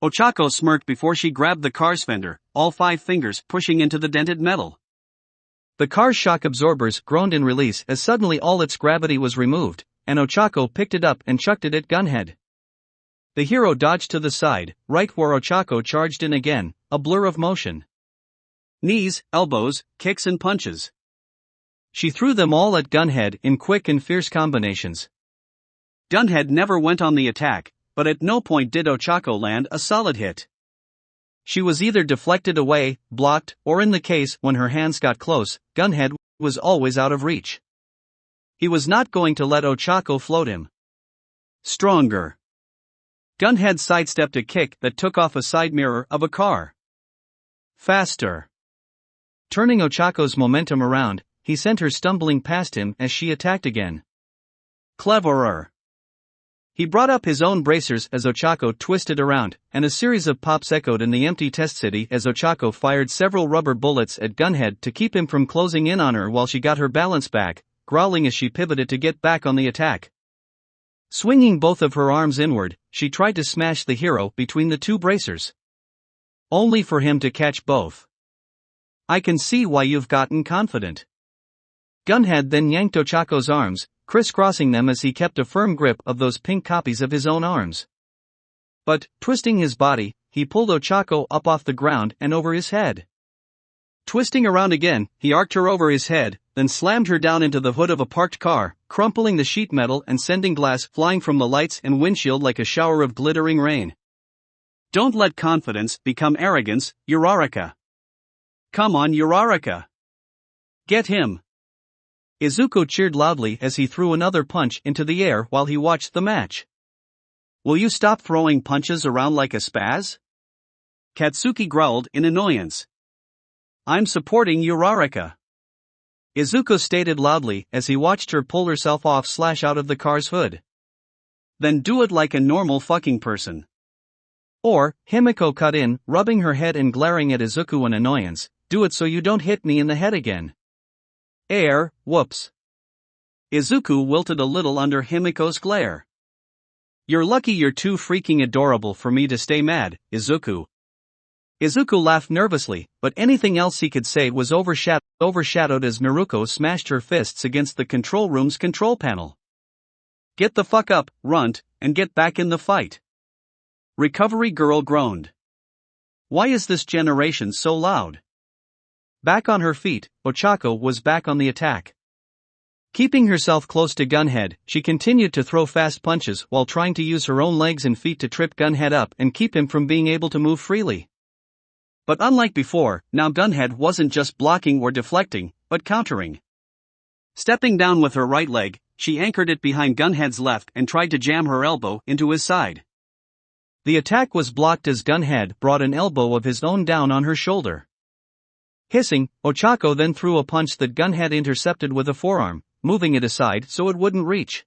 Ochako smirked before she grabbed the car's fender, all 5 fingers pushing into the dented metal. The car's shock absorbers groaned in release as suddenly all its gravity was removed, and Ochako picked it up and chucked it at Gunhead. The hero dodged to the side, right where Ochako charged in again, a blur of motion. Knees, elbows, kicks and punches. She threw them all at Gunhead in quick and fierce combinations. Gunhead never went on the attack, but at no point did Ochako land a solid hit. She was either deflected away, blocked, or in the case when her hands got close, Gunhead was always out of reach. He was not going to let Ochako float him. Stronger. Gunhead sidestepped a kick that took off a side mirror of a car. Faster. Turning Ochako's momentum around, he sent her stumbling past him as she attacked again. Cleverer. He brought up his own bracers as Ochako twisted around, and a series of pops echoed in the empty test city as Ochako fired several rubber bullets at Gunhead to keep him from closing in on her while she got her balance back, growling as she pivoted to get back on the attack. Swinging both of her arms inward, she tried to smash the hero between the 2 bracers. Only for him to catch both. "I can see why you've gotten confident." Gunhead then yanked Ochako's arms, crisscrossing them as he kept a firm grip of those pink copies of his own arms. But, twisting his body, he pulled Ochako up off the ground and over his head. Twisting around again, he arced her over his head, then slammed her down into the hood of a parked car, crumpling the sheet metal and sending glass flying from the lights and windshield like a shower of glittering rain. "Don't let confidence become arrogance, Uraraka. Come on, Uraraka. Get him." Izuku cheered loudly as he threw another punch into the air while he watched the match. "Will you stop throwing punches around like a spaz?" Katsuki growled in annoyance. "I'm supporting Uraraka." Izuku stated loudly as he watched her pull herself off/out of the car's hood. "Then do it like a normal fucking person." Or, Himiko cut in, rubbing her head and glaring at Izuku in annoyance, "Do it so you don't hit me in the head again." Whoops. Izuku wilted a little under Himiko's glare. "You're lucky you're too freaking adorable for me to stay mad, Izuku." Izuku laughed nervously, but anything else he could say was overshadowed as Miruko smashed her fists against the control room's control panel. "Get the fuck up, runt, and get back in the fight." Recovery Girl groaned. "Why is this generation so loud?" Back on her feet, Ochako was back on the attack. Keeping herself close to Gunhead, she continued to throw fast punches while trying to use her own legs and feet to trip Gunhead up and keep him from being able to move freely. But unlike before, now Gunhead wasn't just blocking or deflecting, but countering. Stepping down with her right leg, she anchored it behind Gunhead's left and tried to jam her elbow into his side. The attack was blocked as Gunhead brought an elbow of his own down on her shoulder. Hissing, Ochako then threw a punch that Gunhead intercepted with a forearm, moving it aside so it wouldn't reach.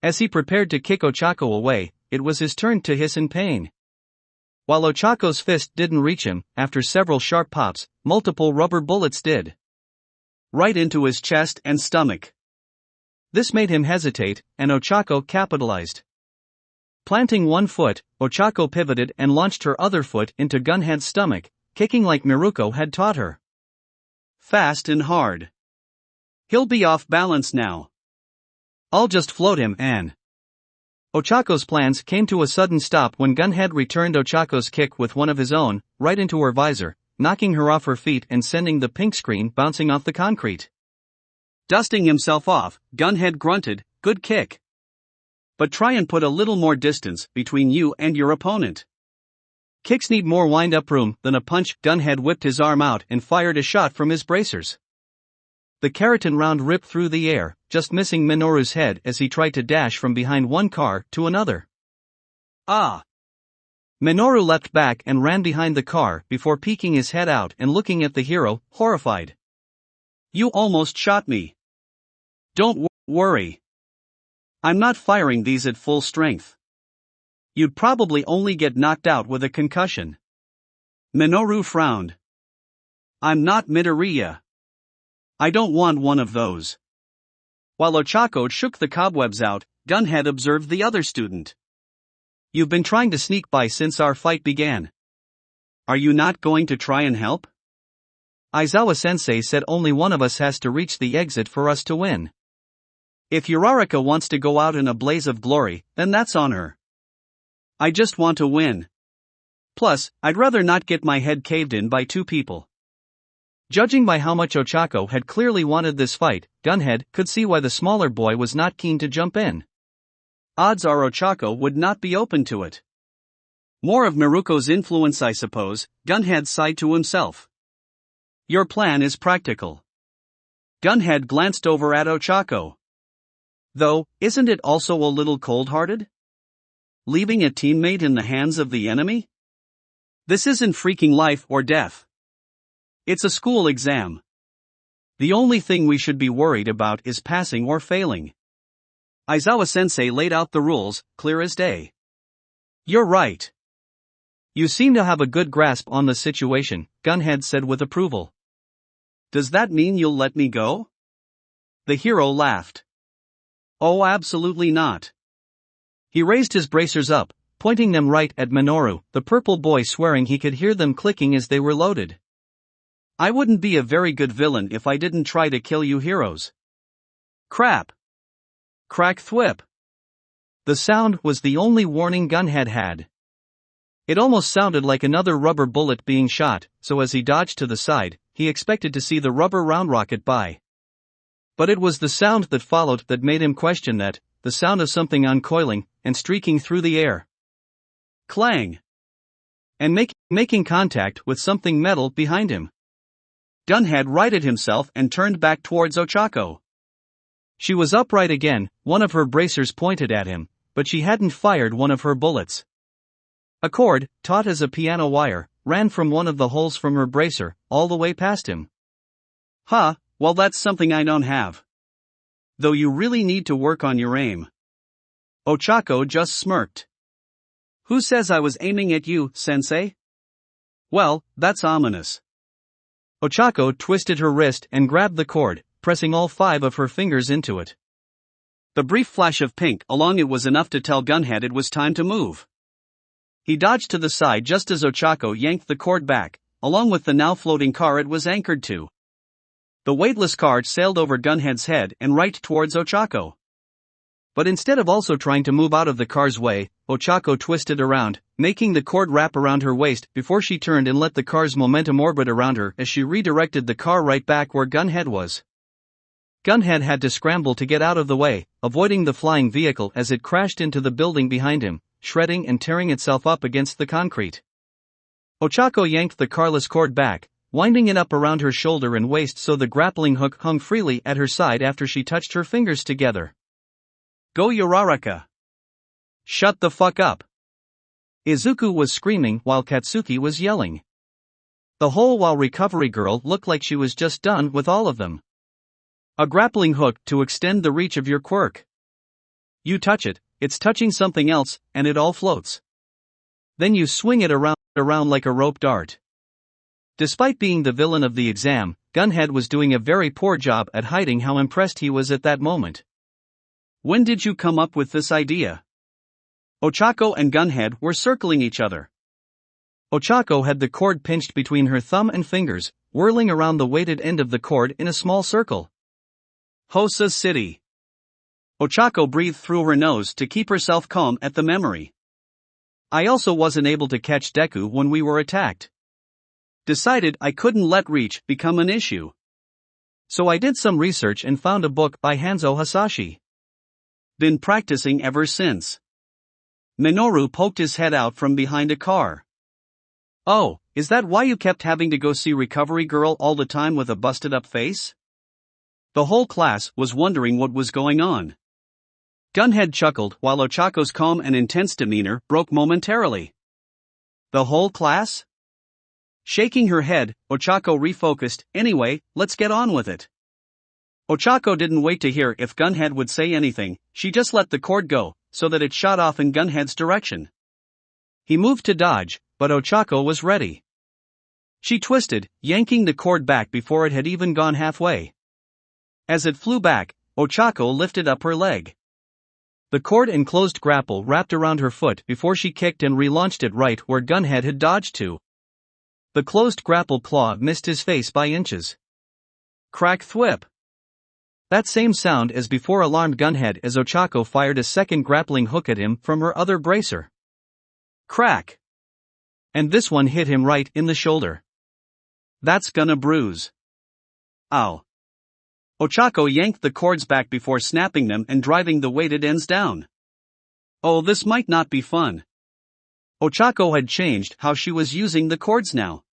As he prepared to kick Ochako away, it was his turn to hiss in pain. While Ochako's fist didn't reach him, after several sharp pops, multiple rubber bullets did. Right into his chest and stomach. This made him hesitate, and Ochako capitalized. Planting one foot, Ochako pivoted and launched her other foot into Gunhead's stomach, kicking like Miruko had taught her. fast and hard. He'll be off balance now. I'll just float him and... Ochako's plans came to a sudden stop when Gunhead returned Ochako's kick with one of his own, right into her visor, knocking her off her feet and sending the pink screen bouncing off the concrete. Dusting himself off, Gunhead grunted, "Good kick. But try and put a little more distance between you and your opponent. Kicks need more wind-up room than a punch." Gunhead whipped his arm out and fired a shot from his bracers. The keratin round ripped through the air, just missing Minoru's head as he tried to dash from behind one car to another. Ah! Minoru leapt back and ran behind the car before peeking his head out and looking at the hero, horrified. "You almost shot me. Don't worry. I'm not firing these at full strength. You'd probably only get knocked out with a concussion." Minoru frowned. "I'm not Midoriya. I don't want one of those." While Ochako shook the cobwebs out, Gunhead observed the other student. "You've been trying to sneak by since our fight began. Are you not going to try and help? Aizawa-sensei said only one of us has to reach the exit for us to win. If Uraraka wants to go out in a blaze of glory, then that's on her. I just want to win. Plus, I'd rather not get my head caved in by two people." Judging by how much Ochako had clearly wanted this fight, Gunhead could see why the smaller boy was not keen to jump in. Odds are Ochako would not be open to it. More of Miruko's influence, I suppose, Gunhead sighed to himself. Your plan is practical. Gunhead glanced over at Ochako. Though, isn't it also a little cold-hearted? Leaving a teammate in the hands of the enemy? This isn't freaking life or death. It's a school exam. The only thing we should be worried about is passing or failing. Aizawa-sensei laid out the rules, clear as day. You're right. You seem to have a good grasp on the situation, Gunhead said with approval. Does that mean you'll let me go? The hero laughed. Oh, absolutely not. He raised his bracers up, pointing them right at Minoru, the purple boy swearing he could hear them clicking as they were loaded. I wouldn't be a very good villain if I didn't try to kill you heroes. Crap. Crack thwip. The sound was the only warning Gunhead had. It almost sounded like another rubber bullet being shot, so as he dodged to the side, he expected to see the rubber round rocket by. But it was the sound that followed that made him question that, the sound of something uncoiling and streaking through the air. Clang! And making contact with something metal behind him. Gunhead righted himself and turned back towards Ochako. She was upright again, one of her bracers pointed at him, but she hadn't fired one of her bullets. A cord, taut as a piano wire, ran from one of the holes from her bracer, all the way past him. Huh, well that's something I don't have. Though you really need to work on your aim. Ochako just smirked. Who says I was aiming at you, sensei? Well, that's ominous. Ochako twisted her wrist and grabbed the cord, pressing all 5 of her fingers into it. The brief flash of pink along it was enough to tell Gunhead it was time to move. He dodged to the side just as Ochako yanked the cord back, along with the now floating car it was anchored to. The weightless car sailed over Gunhead's head and right towards Ochako. But instead of also trying to move out of the car's way, Ochako twisted around, making the cord wrap around her waist before she turned and let the car's momentum orbit around her as she redirected the car right back where Gunhead was. Gunhead had to scramble to get out of the way, avoiding the flying vehicle as it crashed into the building behind him, shredding and tearing itself up against the concrete. Ochako yanked the carless cord back, winding it up around her shoulder and waist so the grappling hook hung freely at her side after she touched her fingers together. Go Uraraka! Shut the fuck up! Izuku was screaming while Katsuki was yelling. The whole while recovery girl looked like she was just done with all of them. A grappling hook to extend the reach of your quirk. You touch it, it's touching something else, and it all floats. Then you swing it around like a rope dart. Despite being the villain of the exam, Gunhead was doing a very poor job at hiding how impressed he was at that moment. When did you come up with this idea? Ochako and Gunhead were circling each other. Ochako had the cord pinched between her thumb and fingers, whirling around the weighted end of the cord in a small circle. Hosa City. Ochako breathed through her nose to keep herself calm at the memory. I also wasn't able to catch Deku when we were attacked. Decided I couldn't let reach become an issue. So I did some research and found a book by Hanzo Hasashi. Been practicing ever since. Minoru poked his head out from behind a car. Oh, is that why you kept having to go see Recovery Girl all the time with a busted up face? The whole class was wondering what was going on. Gunhead chuckled while Ochako's calm and intense demeanor broke momentarily. The whole class? Shaking her head, Ochako refocused. Anyway, let's get on with it. Ochako didn't wait to hear if Gunhead would say anything, she just let the cord go, so that it shot off in Gunhead's direction. He moved to dodge, but Ochako was ready. She twisted, yanking the cord back before it had even gone halfway. As it flew back, Ochako lifted up her leg. The cord-enclosed grapple wrapped around her foot before she kicked and relaunched it right where Gunhead had dodged to. The closed grapple claw missed his face by inches. Crack thwip. That same sound as before alarmed Gunhead as Ochako fired a second grappling hook at him from her other bracer. Crack. And this one hit him right in the shoulder. That's gonna bruise. Ow. Ochako yanked the cords back before snapping them and driving the weighted ends down. Oh, this might not be fun. Ochako had changed how she was using the cords now.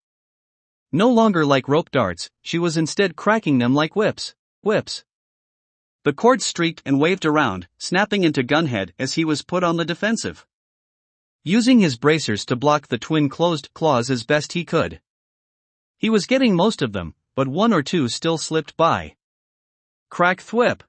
No longer like rope darts, she was instead cracking them like whips. The cords streaked and waved around, snapping into Gunhead as he was put on the defensive. Using his bracers to block the twin closed claws as best he could. He was getting most of them, but one or two still slipped by. Crack thwip.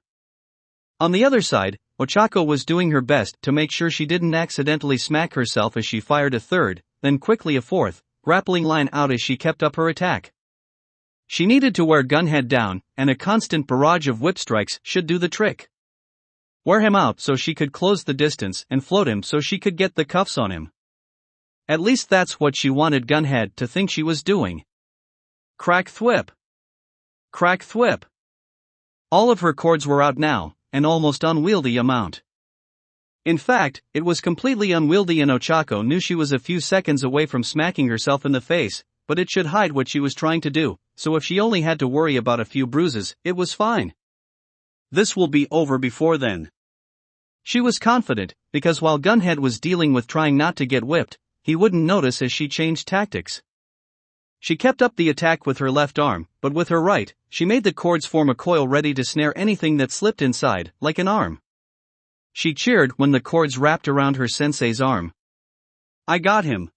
On the other side, Ochako was doing her best to make sure she didn't accidentally smack herself as she fired a third, then quickly a fourth, grappling line out as she kept up her attack. She needed to wear Gunhead down, and a constant barrage of whip strikes should do the trick. Wear him out so she could close the distance and float him so she could get the cuffs on him. At least that's what she wanted Gunhead to think she was doing. Crack thwip. Crack thwip. All of her cords were out now, an almost unwieldy amount. In fact, it was completely unwieldy and Ochako knew she was a few seconds away from smacking herself in the face, but it should hide what she was trying to do, so if she only had to worry about a few bruises, it was fine. This will be over before then. She was confident, because while Gunhead was dealing with trying not to get whipped, he wouldn't notice as she changed tactics. She kept up the attack with her left arm, but with her right, she made the cords form a coil ready to snare anything that slipped inside, like an arm. She cheered when the cords wrapped around her sensei's arm. I got him.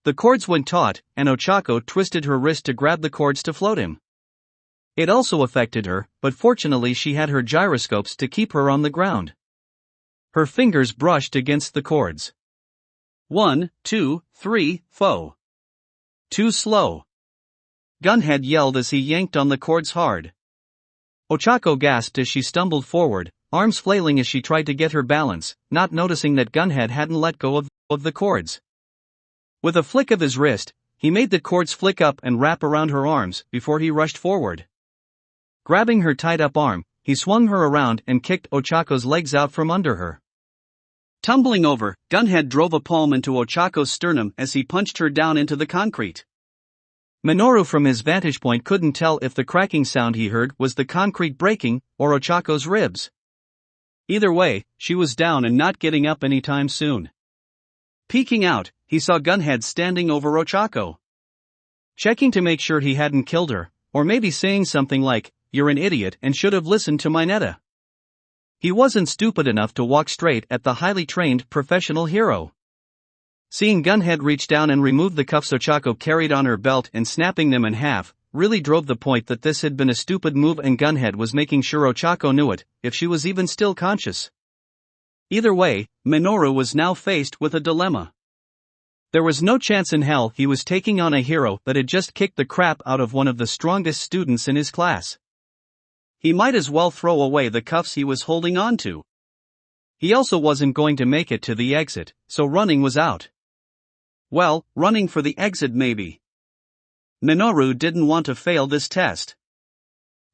The cords went taut, and Ochako twisted her wrist to grab the cords to float him. It also affected her, but fortunately she had her gyroscopes to keep her on the ground. Her fingers brushed against the cords. 1, 2, 3, foe. Too slow. Gunhead yelled as he yanked on the cords hard. Ochako gasped as she stumbled forward, arms flailing as she tried to get her balance, not noticing that Gunhead hadn't let go of the cords. With a flick of his wrist, he made the cords flick up and wrap around her arms before he rushed forward. Grabbing her tied-up arm, he swung her around and kicked Ochako's legs out from under her. Tumbling over, Gunhead drove a palm into Ochako's sternum as he punched her down into the concrete. Minoru from his vantage point couldn't tell if the cracking sound he heard was the concrete breaking or Ochako's ribs. Either way, she was down and not getting up anytime soon. Peeking out, he saw Gunhead standing over Ochako. Checking to make sure he hadn't killed her, or maybe saying something like, "You're an idiot and should have listened to Mineta." He wasn't stupid enough to walk straight at the highly trained professional hero. Seeing Gunhead reach down and remove the cuffs Ochako carried on her belt and snapping them in half, really drove the point that this had been a stupid move and Gunhead was making sure Ochako knew it, if she was even still conscious. Either way, Minoru was now faced with a dilemma. There was no chance in hell he was taking on a hero that had just kicked the crap out of one of the strongest students in his class. He might as well throw away the cuffs he was holding on to. He also wasn't going to make it to the exit, so running was out. Well, running for the exit maybe. Minoru didn't want to fail this test.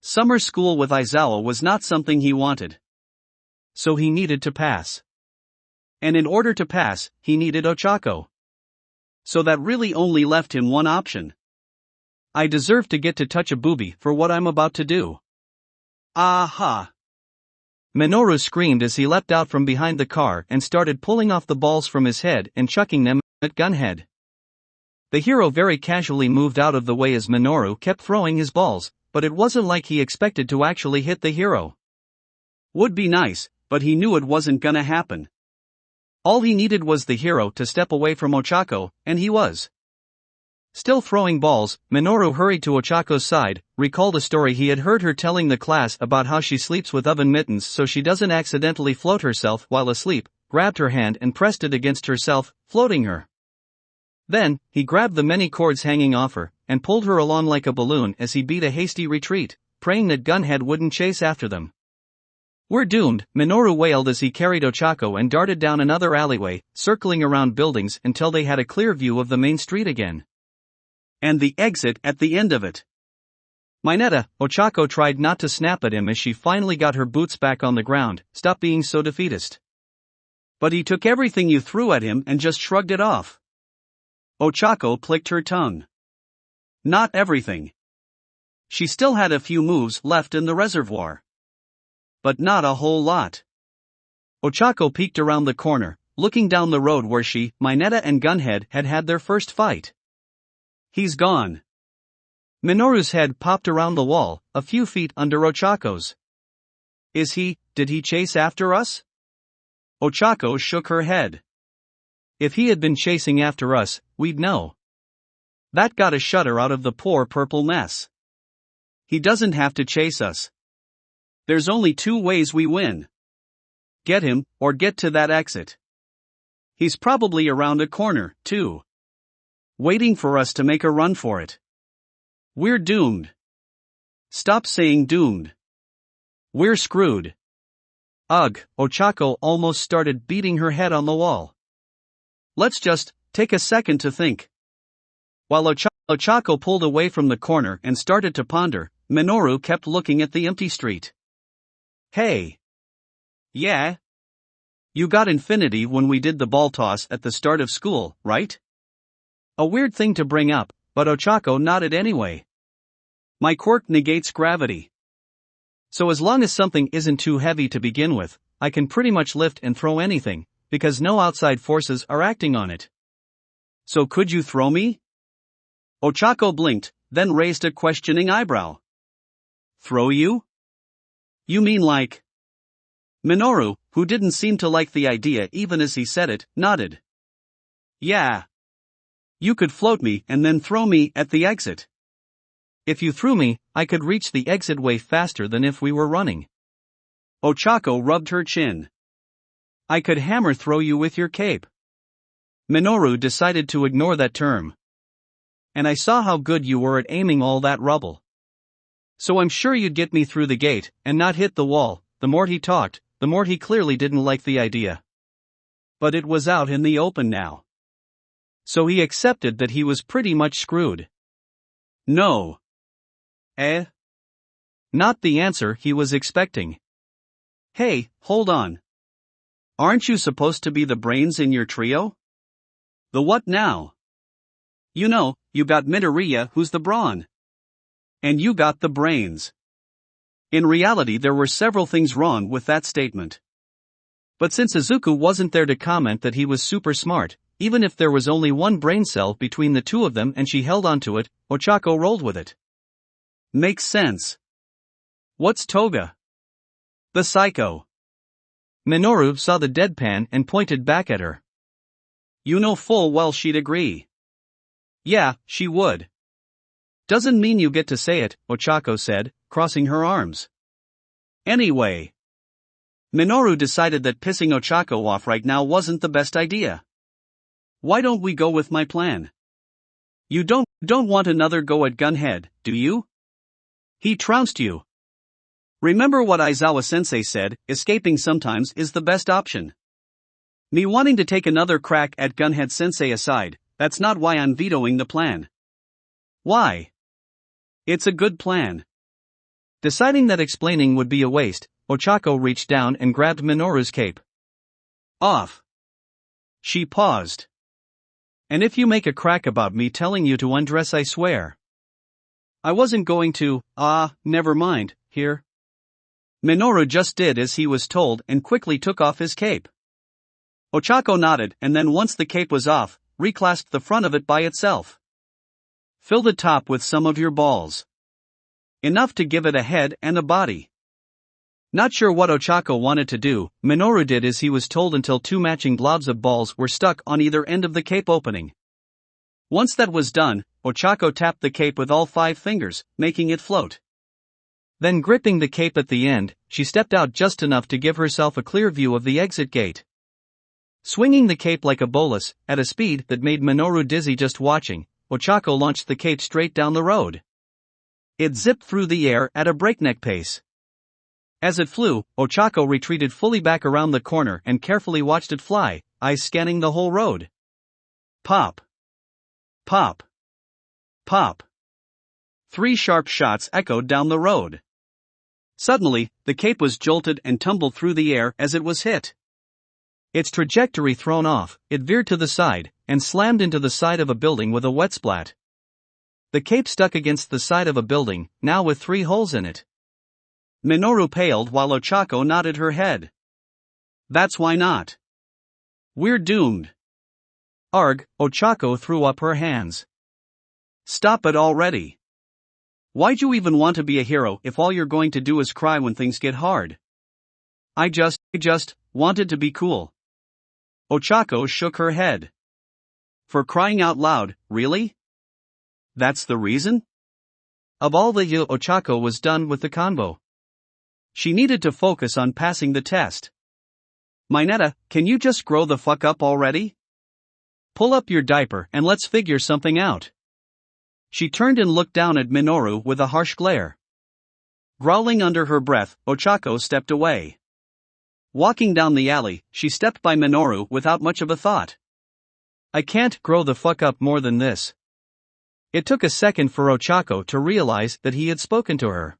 Summer school with Aizawa was not something he wanted. So he needed to pass. And in order to pass, he needed Ochako. So that really only left him one option. I deserve to get to touch a boobie for what I'm about to do. Aha! Minoru screamed as he leapt out from behind the car and started pulling off the balls from his head and chucking them at Gunhead. The hero very casually moved out of the way as Minoru kept throwing his balls, but it wasn't like he expected to actually hit the hero. Would be nice, but he knew it wasn't gonna happen. All he needed was the hero to step away from Ochako, and he was. Still throwing balls, Minoru hurried to Ochako's side, recalled a story he had heard her telling the class about how she sleeps with oven mittens so she doesn't accidentally float herself while asleep, grabbed her hand and pressed it against herself, floating her. Then, he grabbed the many cords hanging off her, and pulled her along like a balloon as he beat a hasty retreat, praying that Gunhead wouldn't chase after them. We're doomed, Minoru wailed as he carried Ochako and darted down another alleyway, circling around buildings until they had a clear view of the main street again. And the exit at the end of it. Mineta, Ochako tried not to snap at him as she finally got her boots back on the ground. Stop being so defeatist. But he took everything you threw at him and just shrugged it off. Ochako clicked her tongue. Not everything. She still had a few moves left in the reservoir. But not a whole lot. Ochako peeked around the corner, looking down the road where she, Mineta and Gunhead had had their first fight. He's gone. Minoru's head popped around the wall, a few feet under Ochako's. Did he chase after us? Ochako shook her head. If he had been chasing after us, we'd know. That got a shudder out of the poor purple mess. He doesn't have to chase us. There's only two ways we win. Get him, or get to that exit. He's probably around a corner, too. Waiting for us to make a run for it. We're doomed. Stop saying doomed. We're screwed. Ugh, Ochako almost started beating her head on the wall. Let's just take a second to think. While Ochako pulled away from the corner and started to ponder, Minoru kept looking at the empty street. Hey. Yeah? You got infinity when we did the ball toss at the start of school, right? A weird thing to bring up, but Ochako nodded anyway. My quirk negates gravity. So as long as something isn't too heavy to begin with, I can pretty much lift and throw anything, because no outside forces are acting on it. So could you throw me? Ochako blinked, then raised a questioning eyebrow. Throw you? You mean like... Minoru, who didn't seem to like the idea even as he said it, nodded. Yeah. You could float me and then throw me at the exit. If you threw me, I could reach the exit way faster than if we were running. Ochako rubbed her chin. I could hammer throw you with your cape. Minoru decided to ignore that term. And I saw how good you were at aiming all that rubble. So I'm sure you'd get me through the gate and not hit the wall. The more he talked, the more he clearly didn't like the idea. But it was out in the open now. So he accepted that he was pretty much screwed. No. Not the answer he was expecting. Hey, hold on. Aren't you supposed to be the brains in your trio? The what now? You know, you got Midoriya who's the brawn. And you got the brains. In reality there were several things wrong with that statement. But since Izuku wasn't there to comment that he was super smart, even if there was only one brain cell between the two of them and she held onto it, Ochako rolled with it. Makes sense. What's Toga? The psycho. Minoru saw the deadpan and pointed back at her. You know full well she'd agree. Yeah, she would. Doesn't mean you get to say it, Ochako said, crossing her arms. Anyway. Minoru decided that pissing Ochako off right now wasn't the best idea. Why don't we go with my plan? You don't want another go at Gunhead, do you? He trounced you. Remember what Aizawa-sensei said, escaping sometimes is the best option. Me wanting to take another crack at Gunhead-sensei aside, that's not why I'm vetoing the plan. Why? It's a good plan. Deciding that explaining would be a waste, Ochako reached down and grabbed Minoru's cape. Off. She paused. And if you make a crack about me telling you to undress, I swear. I wasn't going to. Never mind, here. Minoru just did as he was told and quickly took off his cape. Ochako nodded and then, once the cape was off, reclasped the front of it by itself. Fill the top with some of your balls. Enough to give it a head and a body. Not sure what Ochako wanted to do, Minoru did as he was told until two matching blobs of balls were stuck on either end of the cape opening. Once that was done, Ochako tapped the cape with all 5 fingers, making it float. Then, gripping the cape at the end, she stepped out just enough to give herself a clear view of the exit gate. Swinging the cape like a bolus, at a speed that made Minoru dizzy just watching, Ochako launched the cape straight down the road. It zipped through the air at a breakneck pace. As it flew, Ochako retreated fully back around the corner and carefully watched it fly, eyes scanning the whole road. Pop. Pop. Pop. 3 sharp shots echoed down the road. Suddenly, the cape was jolted and tumbled through the air as it was hit. Its trajectory thrown off, it veered to the side, and slammed into the side of a building with a wet splat. The cape stuck against the side of a building, now with 3 holes in it. Minoru paled while Ochako nodded her head. That's why not. We're doomed. Arg, Ochako threw up her hands. Stop it already. Why'd you even want to be a hero if all you're going to do is cry when things get hard? I just wanted to be cool. Ochako shook her head. For crying out loud, really? That's the reason? Of all the Ochako was done with the convo. She needed to focus on passing the test. Mineta, can you just grow the fuck up already? Pull up your diaper and let's figure something out. She turned and looked down at Minoru with a harsh glare. Growling under her breath, Ochako stepped away. Walking down the alley, she stepped by Minoru without much of a thought. I can't grow the fuck up more than this. It took a second for Ochako to realize that he had spoken to her.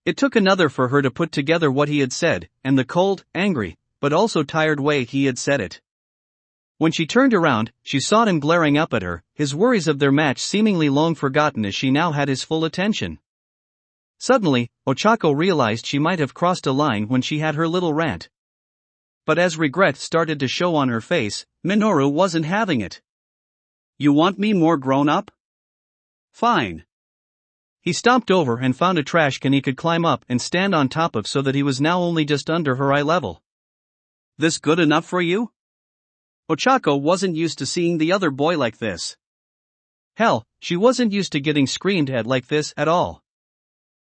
It took another for her to put together what he had said, and the cold, angry, but also tired way he had said it. When she turned around, she saw him glaring up at her, his worries of their match seemingly long forgotten as she now had his full attention. Suddenly, Ochako realized she might have crossed a line when she had her little rant. But as regret started to show on her face, Minoru wasn't having it. You want me more grown up? Fine. He stomped over and found a trash can he could climb up and stand on top of so that he was now only just under her eye level. This good enough for you? Ochako wasn't used to seeing the other boy like this. Hell, she wasn't used to getting screamed at like this at all.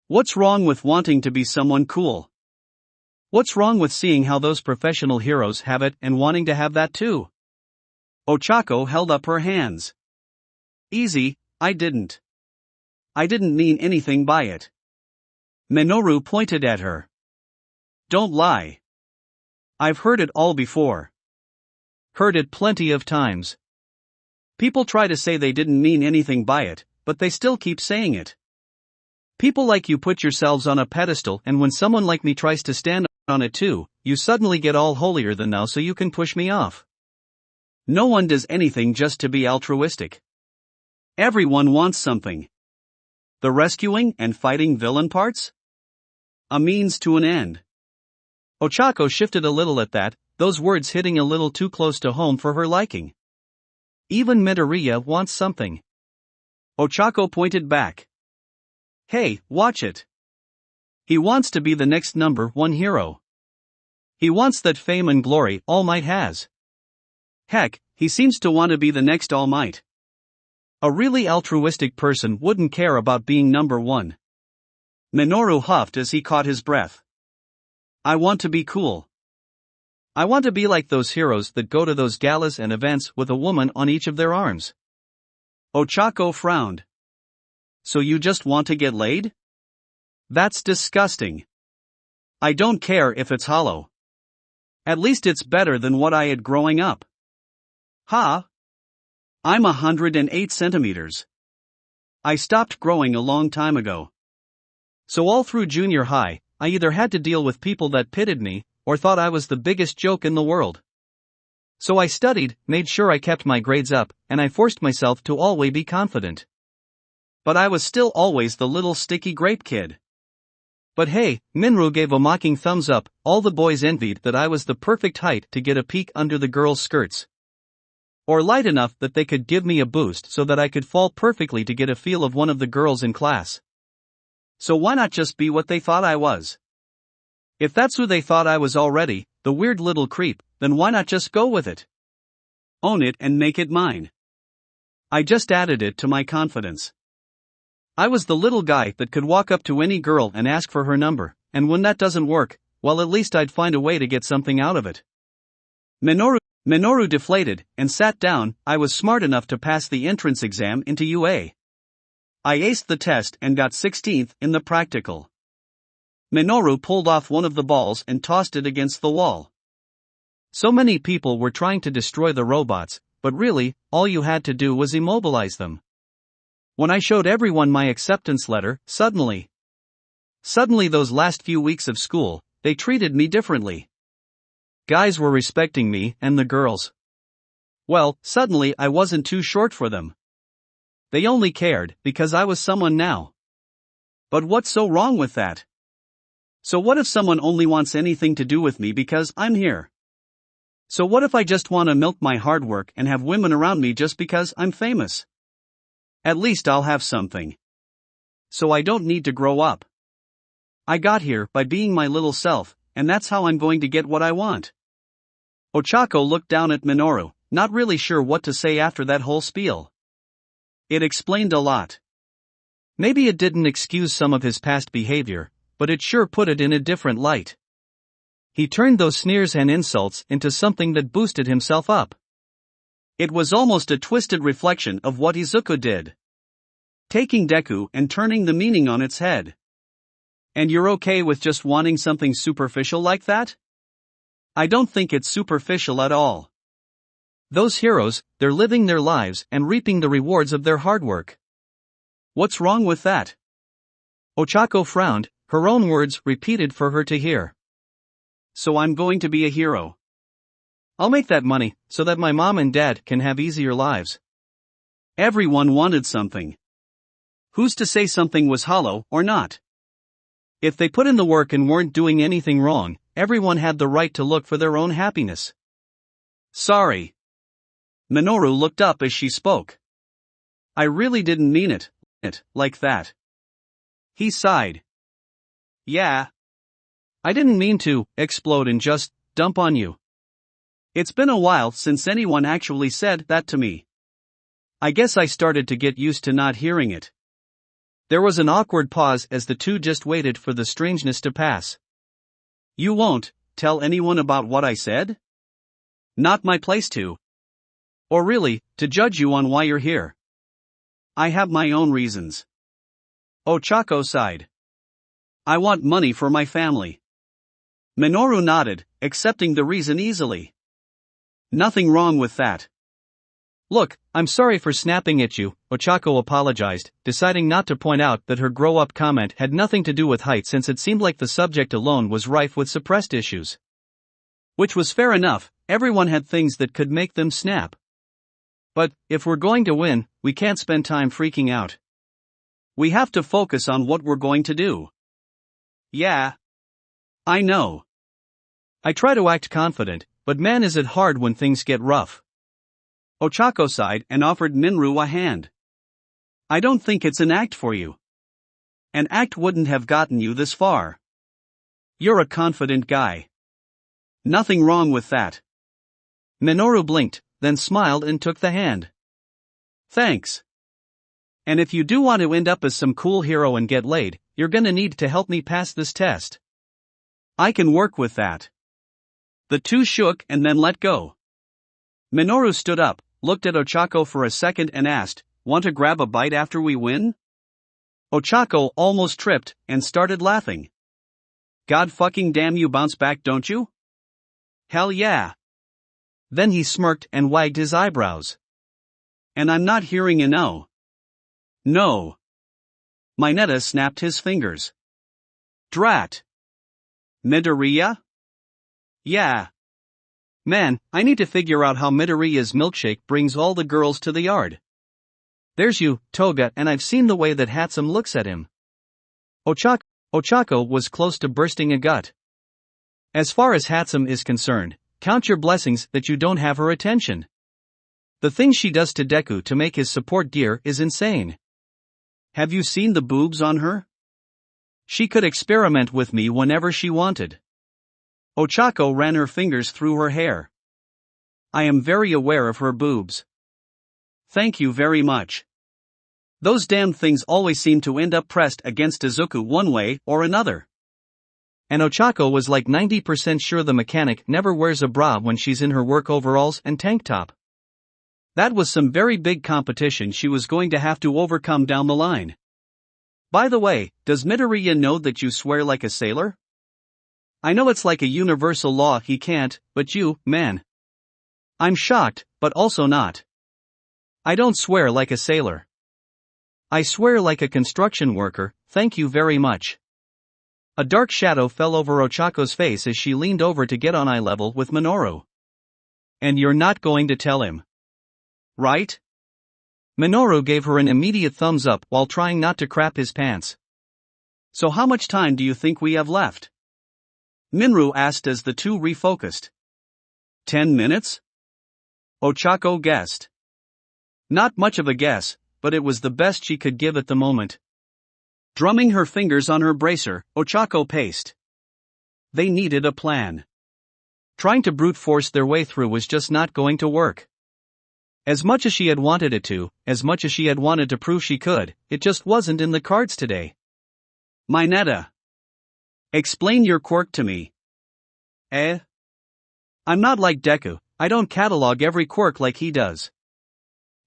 What's wrong with wanting to be someone cool? What's wrong with seeing how those professional heroes have it and wanting to have that too? Ochako held up her hands. Easy, I didn't mean anything by it. Minoru pointed at her. Don't lie. I've heard it all before. Heard it plenty of times. People try to say they didn't mean anything by it, but they still keep saying it. People like you put yourselves on a pedestal, and when someone like me tries to stand on it too, you suddenly get all holier than thou so you can push me off. No one does anything just to be altruistic. Everyone wants something. The rescuing and fighting villain parts? A means to an end. Ochako shifted a little at that, those words hitting a little too close to home for her liking. Even Midoriya wants something. Ochako pointed back. Hey, watch it. He wants to be the next #1 hero. He wants that fame and glory All Might has. Heck, he seems to want to be the next All Might. A really altruistic person wouldn't care about being #1. Minoru huffed as he caught his breath. I want to be cool. I want to be like those heroes that go to those galas and events with a woman on each of their arms. Ochako frowned. So you just want to get laid? That's disgusting. I don't care if it's hollow. At least it's better than what I had growing up. Ha! I'm 108 centimeters. I stopped growing a long time ago. So all through junior high, I either had to deal with people that pitied me, or thought I was the biggest joke in the world. So I studied, made sure I kept my grades up, and I forced myself to always be confident. But I was still always the little sticky grape kid. But hey, Minoru gave a mocking thumbs up. All the boys envied that I was the perfect height to get a peek under the girls' skirts. Or light enough that they could give me a boost so that I could fall perfectly to get a feel of one of the girls in class. So why not just be what they thought I was? If that's who they thought I was already, the weird little creep, then why not just go with it? Own it and make it mine. I just added it to my confidence. I was the little guy that could walk up to any girl and ask for her number, and when that doesn't work, well, at least I'd find a way to get something out of it. Minoru deflated and sat down. I was smart enough to pass the entrance exam into UA. I aced the test and got 16th in the practical. Minoru pulled off one of the balls and tossed it against the wall. So many people were trying to destroy the robots, but really, all you had to do was immobilize them. When I showed everyone my acceptance letter, suddenly those last few weeks of school, they treated me differently. Guys were respecting me, and the girls. Well, suddenly I wasn't too short for them. They only cared because I was someone now. But what's so wrong with that? So what if someone only wants anything to do with me because I'm here? So what if I just want to milk my hard work and have women around me just because I'm famous? At least I'll have something. So I don't need to grow up. I got here by being my little self, and that's how I'm going to get what I want. Ochako looked down at Minoru, not really sure what to say after that whole spiel. It explained a lot. Maybe it didn't excuse some of his past behavior, but it sure put it in a different light. He turned those sneers and insults into something that boosted himself up. It was almost a twisted reflection of what Izuku did. Taking Deku and turning the meaning on its head. And you're okay with just wanting something superficial like that? I don't think it's superficial at all. Those heroes, they're living their lives and reaping the rewards of their hard work. What's wrong with that? Ochako frowned, her own words repeated for her to hear. So I'm going to be a hero. I'll make that money so that my mom and dad can have easier lives. Everyone wanted something. Who's to say something was hollow or not? If they put in the work and weren't doing anything wrong, everyone had the right to look for their own happiness. Sorry. Minoru looked up as she spoke. I really didn't mean it like that. He sighed. Yeah. I didn't mean to explode and just dump on you. It's been a while since anyone actually said that to me. I guess I started to get used to not hearing it. There was an awkward pause as the two just waited for the strangeness to pass. You won't tell anyone about what I said? Not my place to. Or really, to judge you on why you're here. I have my own reasons. Ochako sighed. I want money for my family. Minoru nodded, accepting the reason easily. Nothing wrong with that. Look, I'm sorry for snapping at you, Ochako apologized, deciding not to point out that her grow-up comment had nothing to do with height since it seemed like the subject alone was rife with suppressed issues. Which was fair enough, everyone had things that could make them snap. But, if we're going to win, we can't spend time freaking out. We have to focus on what we're going to do. Yeah. I know. I try to act confident, but man is it hard when things get rough. Ochako sighed and offered Minoru a hand. I don't think it's an act for you. An act wouldn't have gotten you this far. You're a confident guy. Nothing wrong with that. Minoru blinked, then smiled and took the hand. Thanks. And if you do want to end up as some cool hero and get laid, you're gonna need to help me pass this test. I can work with that. The two shook and then let go. Minoru stood up, looked at Ochako for a second and asked, Want to grab a bite after we win? Ochako almost tripped and started laughing. God fucking damn, you bounce back, don't you? Hell yeah. Then he smirked and wagged his eyebrows. And I'm not hearing a no. No. Mineta snapped his fingers. Drat. Midoriya? Yeah. Man, I need to figure out how Midoriya's milkshake brings all the girls to the yard. There's you, Toga, and I've seen the way that Hatsum looks at him. Ochako was close to bursting a gut. As far as Hatsum is concerned, count your blessings that you don't have her attention. The thing she does to Deku to make his support gear is insane. Have you seen the boobs on her? She could experiment with me whenever she wanted. Ochako ran her fingers through her hair. I am very aware of her boobs. Thank you very much. Those damn things always seem to end up pressed against Izuku one way or another. And Ochako was like 90% sure the mechanic never wears a bra when she's in her work overalls and tank top. That was some very big competition she was going to have to overcome down the line. By the way, does Midoriya know that you swear like a sailor? I know it's like a universal law he can't, but you, man. I'm shocked, but also not. I don't swear like a sailor. I swear like a construction worker, thank you very much. A dark shadow fell over Ochako's face as she leaned over to get on eye level with Minoru. And you're not going to tell him. Right? Minoru gave her an immediate thumbs up while trying not to crap his pants. So how much time do you think we have left? Minru asked as the two refocused. 10 minutes? Ochako guessed. Not much of a guess, but it was the best she could give at the moment. Drumming her fingers on her bracer, Ochako paced. They needed a plan. Trying to brute force their way through was just not going to work. As much as she had wanted it to, as much as she had wanted to prove she could, it just wasn't in the cards today. Mineta. Explain your quirk to me. I'm not like Deku, I don't catalog every quirk like he does.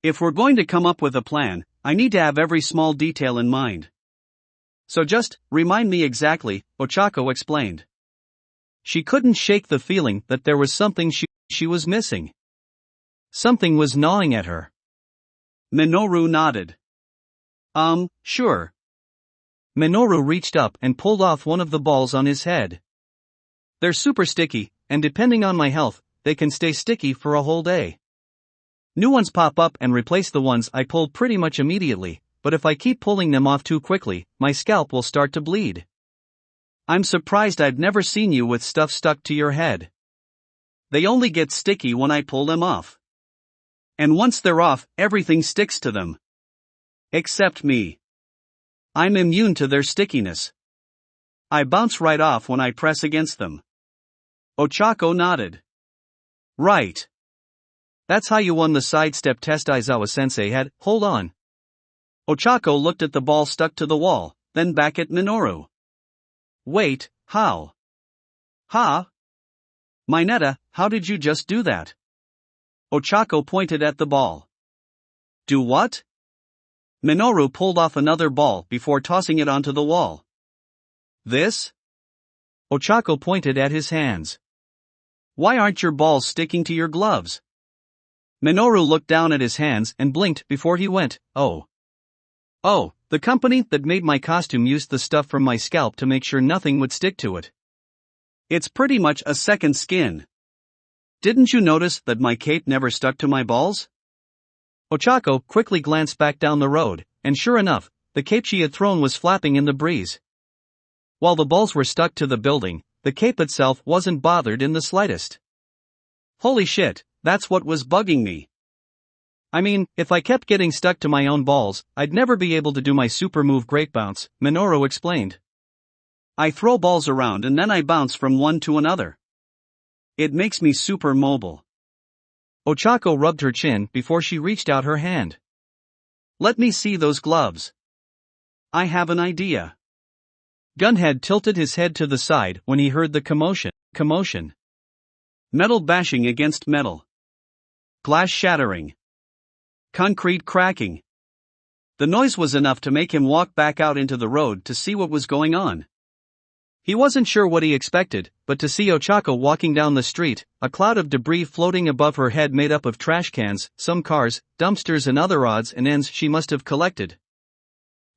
If we're going to come up with a plan, I need to have every small detail in mind. So just, remind me exactly, Ochako explained. She couldn't shake the feeling that there was something she was missing. Something was gnawing at her. Minoru nodded. Sure. Minoru reached up and pulled off one of the balls on his head. They're super sticky, and depending on my health, they can stay sticky for a whole day. New ones pop up and replace the ones I pulled pretty much immediately, but if I keep pulling them off too quickly, my scalp will start to bleed. I'm surprised I've never seen you with stuff stuck to your head. They only get sticky when I pull them off. And once they're off, everything sticks to them. Except me. I'm immune to their stickiness. I bounce right off when I press against them. Ochako nodded. Right. That's how you won the sidestep test Aizawa-sensei had. Hold on. Ochako looked at the ball stuck to the wall, then back at Minoru. Wait, how? Ha? Mineta, how did you just do that? Ochako pointed at the ball. Do what? Minoru pulled off another ball before tossing it onto the wall. This? Ochako pointed at his hands. Why aren't your balls sticking to your gloves? Minoru looked down at his hands and blinked before he went, oh. Oh, the company that made my costume used the stuff from my scalp to make sure nothing would stick to it. It's pretty much a second skin. Didn't you notice that my cape never stuck to my balls? Ochako quickly glanced back down the road, and sure enough, the cape she had thrown was flapping in the breeze. While the balls were stuck to the building, the cape itself wasn't bothered in the slightest. Holy shit, that's what was bugging me. I mean, if I kept getting stuck to my own balls, I'd never be able to do my super move Great Bounce, Minoru explained. I throw balls around and then I bounce from one to another. It makes me super mobile. Ochako rubbed her chin before she reached out her hand. Let me see those gloves. I have an idea. Gunhead tilted his head to the side when he heard the commotion. Metal bashing against metal. Glass shattering. Concrete cracking. The noise was enough to make him walk back out into the road to see what was going on. He wasn't sure what he expected, but to see Ochako walking down the street, a cloud of debris floating above her head made up of trash cans, some cars, dumpsters and other odds and ends she must have collected.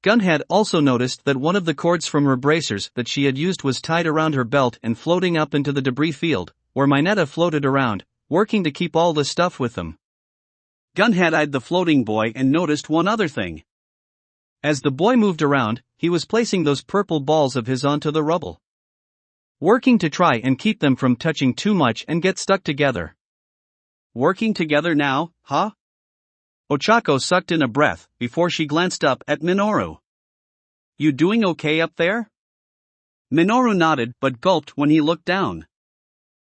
Gunhead also noticed that one of the cords from her bracers that she had used was tied around her belt and floating up into the debris field, where Mineta floated around, working to keep all the stuff with them. Gunhead eyed the floating boy and noticed one other thing. As the boy moved around, he was placing those purple balls of his onto the rubble, working to try and keep them from touching too much and get stuck together. Working together now, huh? Ochako sucked in a breath before she glanced up at Minoru. You doing okay up there? Minoru nodded but gulped when he looked down.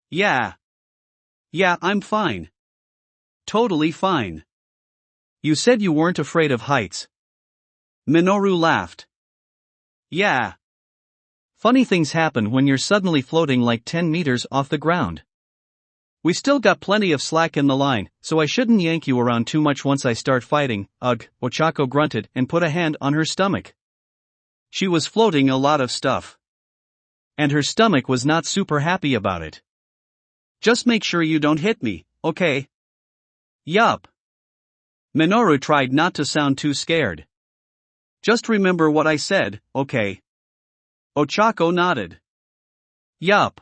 Yeah, I'm fine. Totally fine. You said you weren't afraid of heights. Minoru laughed. Yeah. Funny things happen when you're suddenly floating like 10 meters off the ground. We still got plenty of slack in the line, so I shouldn't yank you around too much once I start fighting. Ugh, Ochako grunted and put a hand on her stomach. She was floating a lot of stuff, and her stomach was not super happy about it. Just make sure you don't hit me, okay? Yup. Minoru tried not to sound too scared. Just remember what I said, okay? Ochako nodded. Yup.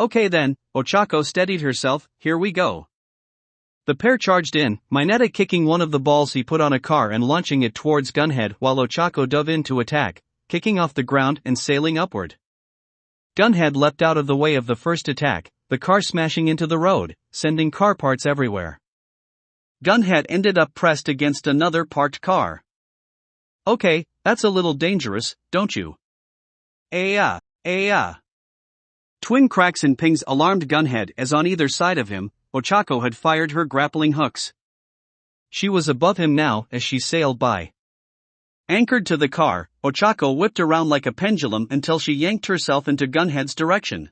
Okay then, Ochako steadied herself, here we go. The pair charged in, Mineta kicking one of the balls he put on a car and launching it towards Gunhead while Ochako dove in to attack, kicking off the ground and sailing upward. Gunhead leapt out of the way of the first attack, the car smashing into the road, sending car parts everywhere. Gunhead ended up pressed against another parked car. Okay, that's a little dangerous, don't you? Twin cracks and pings alarmed Gunhead as on either side of him, Ochako had fired her grappling hooks. She was above him now as she sailed by. Anchored to the car, Ochako whipped around like a pendulum until she yanked herself into Gunhead's direction.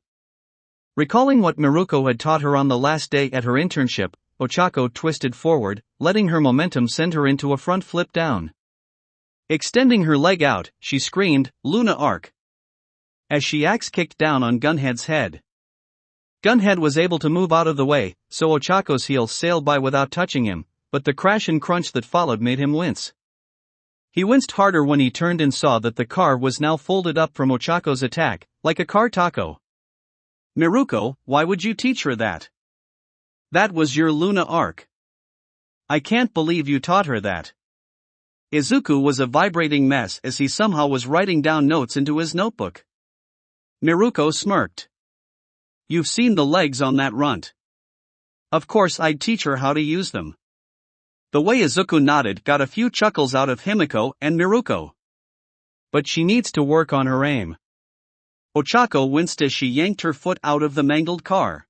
Recalling what Miruko had taught her on the last day at her internship, Ochako twisted forward, letting her momentum send her into a front flip down. Extending her leg out, she screamed, Luna Arc, as she axe-kicked down on Gunhead's head. Gunhead was able to move out of the way, so Ochako's heel sailed by without touching him, but the crash and crunch that followed made him wince. He winced harder when he turned and saw that the car was now folded up from Ochako's attack, like a car taco. Miruko, why would you teach her that? That was your Luna Arc. I can't believe you taught her that. Izuku was a vibrating mess as he somehow was writing down notes into his notebook. Miruko smirked. You've seen the legs on that runt. Of course I'd teach her how to use them. The way Izuku nodded got a few chuckles out of Himiko and Miruko. But she needs to work on her aim. Ochako winced as she yanked her foot out of the mangled car.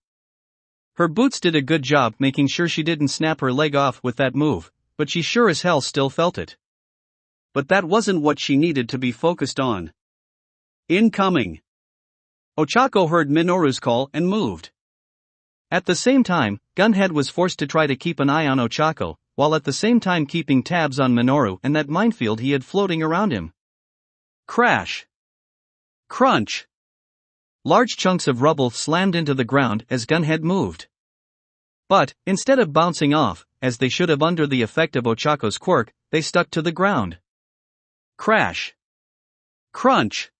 Her boots did a good job making sure she didn't snap her leg off with that move, but she sure as hell still felt it. But that wasn't what she needed to be focused on. Incoming. Ochako heard Minoru's call and moved. At the same time, Gunhead was forced to try to keep an eye on Ochako, while at the same time keeping tabs on Minoru and that minefield he had floating around him. Crash. Crunch. Large chunks of rubble slammed into the ground as Gunhead moved. But, instead of bouncing off, as they should have under the effect of Ochako's quirk, they stuck to the ground. Crash. Crunch.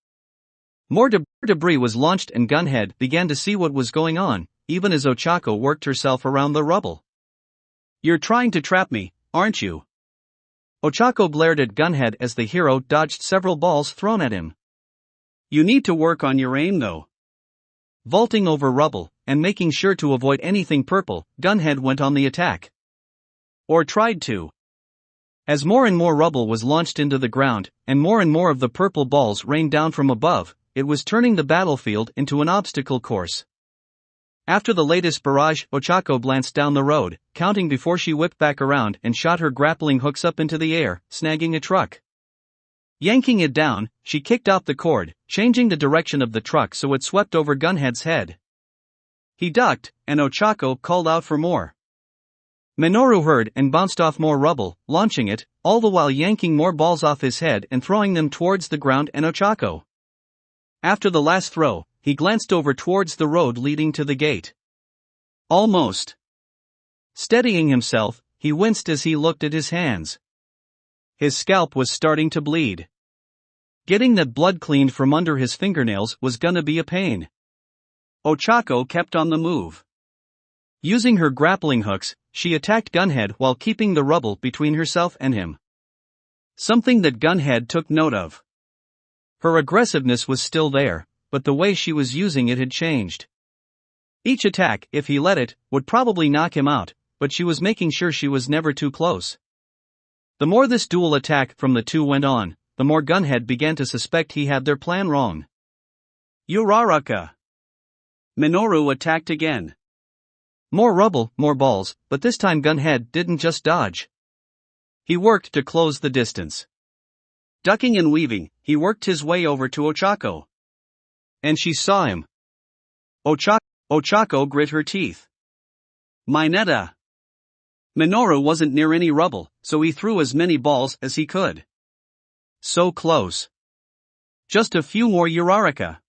More debris was launched and Gunhead began to see what was going on, even as Ochako worked herself around the rubble. You're trying to trap me, aren't you? Ochako glared at Gunhead as the hero dodged several balls thrown at him. You need to work on your aim though. Vaulting over rubble, and making sure to avoid anything purple, Gunhead went on the attack. Or tried to. As more and more rubble was launched into the ground, and more of the purple balls rained down from above, it was turning the battlefield into an obstacle course. After the latest barrage, Ochako glanced down the road, counting before she whipped back around and shot her grappling hooks up into the air, snagging a truck. Yanking it down, she kicked off the cord, changing the direction of the truck so it swept over Gunhead's head. He ducked, and Ochako called out for more. Minoru heard and bounced off more rubble, launching it, all the while yanking more balls off his head and throwing them towards the ground and Ochako. After the last throw, he glanced over towards the road leading to the gate. Almost. Steadying himself, he winced as he looked at his hands. His scalp was starting to bleed. Getting that blood cleaned from under his fingernails was gonna be a pain. Ochako kept on the move. Using her grappling hooks, she attacked Gunhead while keeping the rubble between herself and him. Something that Gunhead took note of. Her aggressiveness was still there, but the way she was using it had changed. Each attack, if he let it, would probably knock him out, but she was making sure she was never too close. The more this dual attack from the two went on, the more Gunhead began to suspect he had their plan wrong. Uraraka. Minoru attacked again. More rubble, more balls, but this time Gunhead didn't just dodge. He worked to close the distance. Ducking and weaving, he worked his way over to Ochako. And she saw him. Ochako grit her teeth. Mineta. Minoru wasn't near any rubble, so he threw as many balls as he could. So close. Just a few more Uraraka.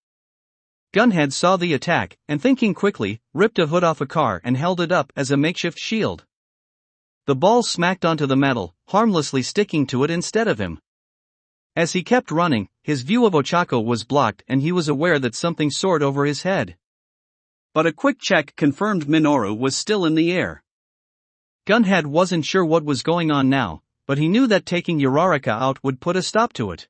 Gunhead saw the attack, and thinking quickly, ripped a hood off a car and held it up as a makeshift shield. The ball smacked onto the metal, harmlessly sticking to it instead of him. As he kept running, his view of Ochako was blocked and he was aware that something soared over his head. But a quick check confirmed Minoru was still in the air. Gunhead wasn't sure what was going on now, but he knew that taking Uraraka out would put a stop to it.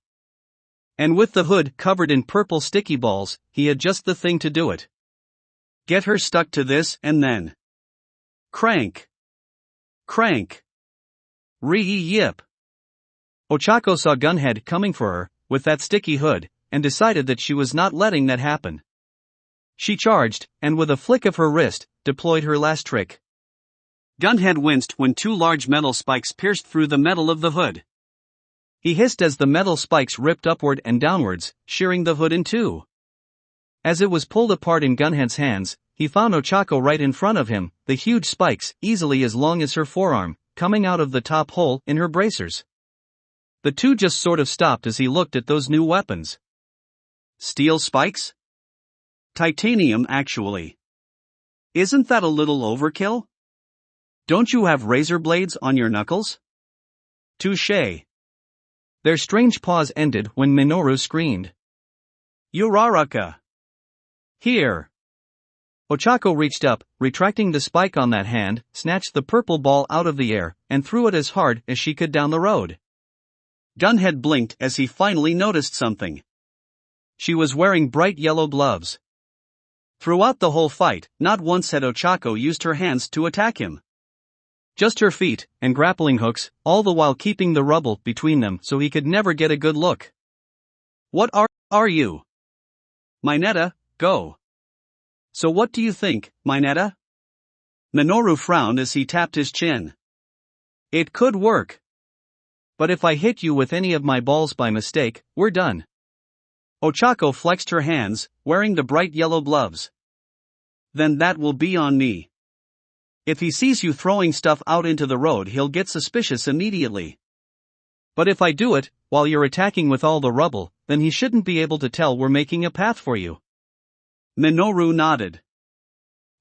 And with the hood covered in purple sticky balls, he had just the thing to do it. Get her stuck to this and then crank. Crank. Re-yip. Ochako saw Gunhead coming for her, with that sticky hood, and decided that she was not letting that happen. She charged, and with a flick of her wrist, deployed her last trick. Gunhead winced when two large metal spikes pierced through the metal of the hood. He hissed as the metal spikes ripped upward and downwards, shearing the hood in two. As it was pulled apart in Gunhead's hands, he found Ochako right in front of him, the huge spikes, easily as long as her forearm, coming out of the top hole in her bracers. The two just sort of stopped as he looked at those new weapons. Steel spikes? Titanium, actually. Isn't that a little overkill? Don't you have razor blades on your knuckles? Touché. Their strange pause ended when Minoru screamed. Uraraka! Here! Ochako reached up, retracting the spike on that hand, snatched the purple ball out of the air, and threw it as hard as she could down the road. Gunhead blinked as he finally noticed something. She was wearing bright yellow gloves. Throughout the whole fight, not once had Ochako used her hands to attack him. Just her feet, and grappling hooks, all the while keeping the rubble between them so he could never get a good look. What are you? Mineta, go. So what do you think, Mineta? Minoru frowned as he tapped his chin. It could work. But if I hit you with any of my balls by mistake, we're done. Ochako flexed her hands, wearing the bright yellow gloves. Then that will be on me. If he sees you throwing stuff out into the road, he'll get suspicious immediately. But if I do it, while you're attacking with all the rubble, then he shouldn't be able to tell we're making a path for you. Minoru nodded.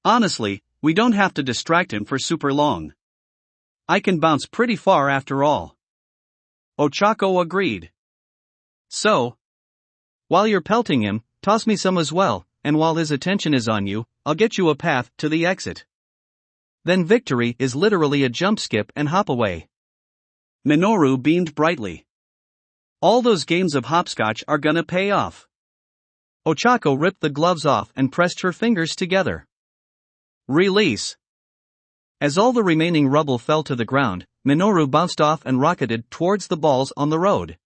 Honestly, we don't have to distract him for super long. I can bounce pretty far after all. Ochako agreed. So, while you're pelting him, toss me some as well, and while his attention is on you, I'll get you a path to the exit. Then victory is literally a jump, skip, and hop away. Minoru beamed brightly. All those games of hopscotch are gonna pay off. Ochako ripped the gloves off and pressed her fingers together. Release. As all the remaining rubble fell to the ground, Minoru bounced off and rocketed towards the balls on the road.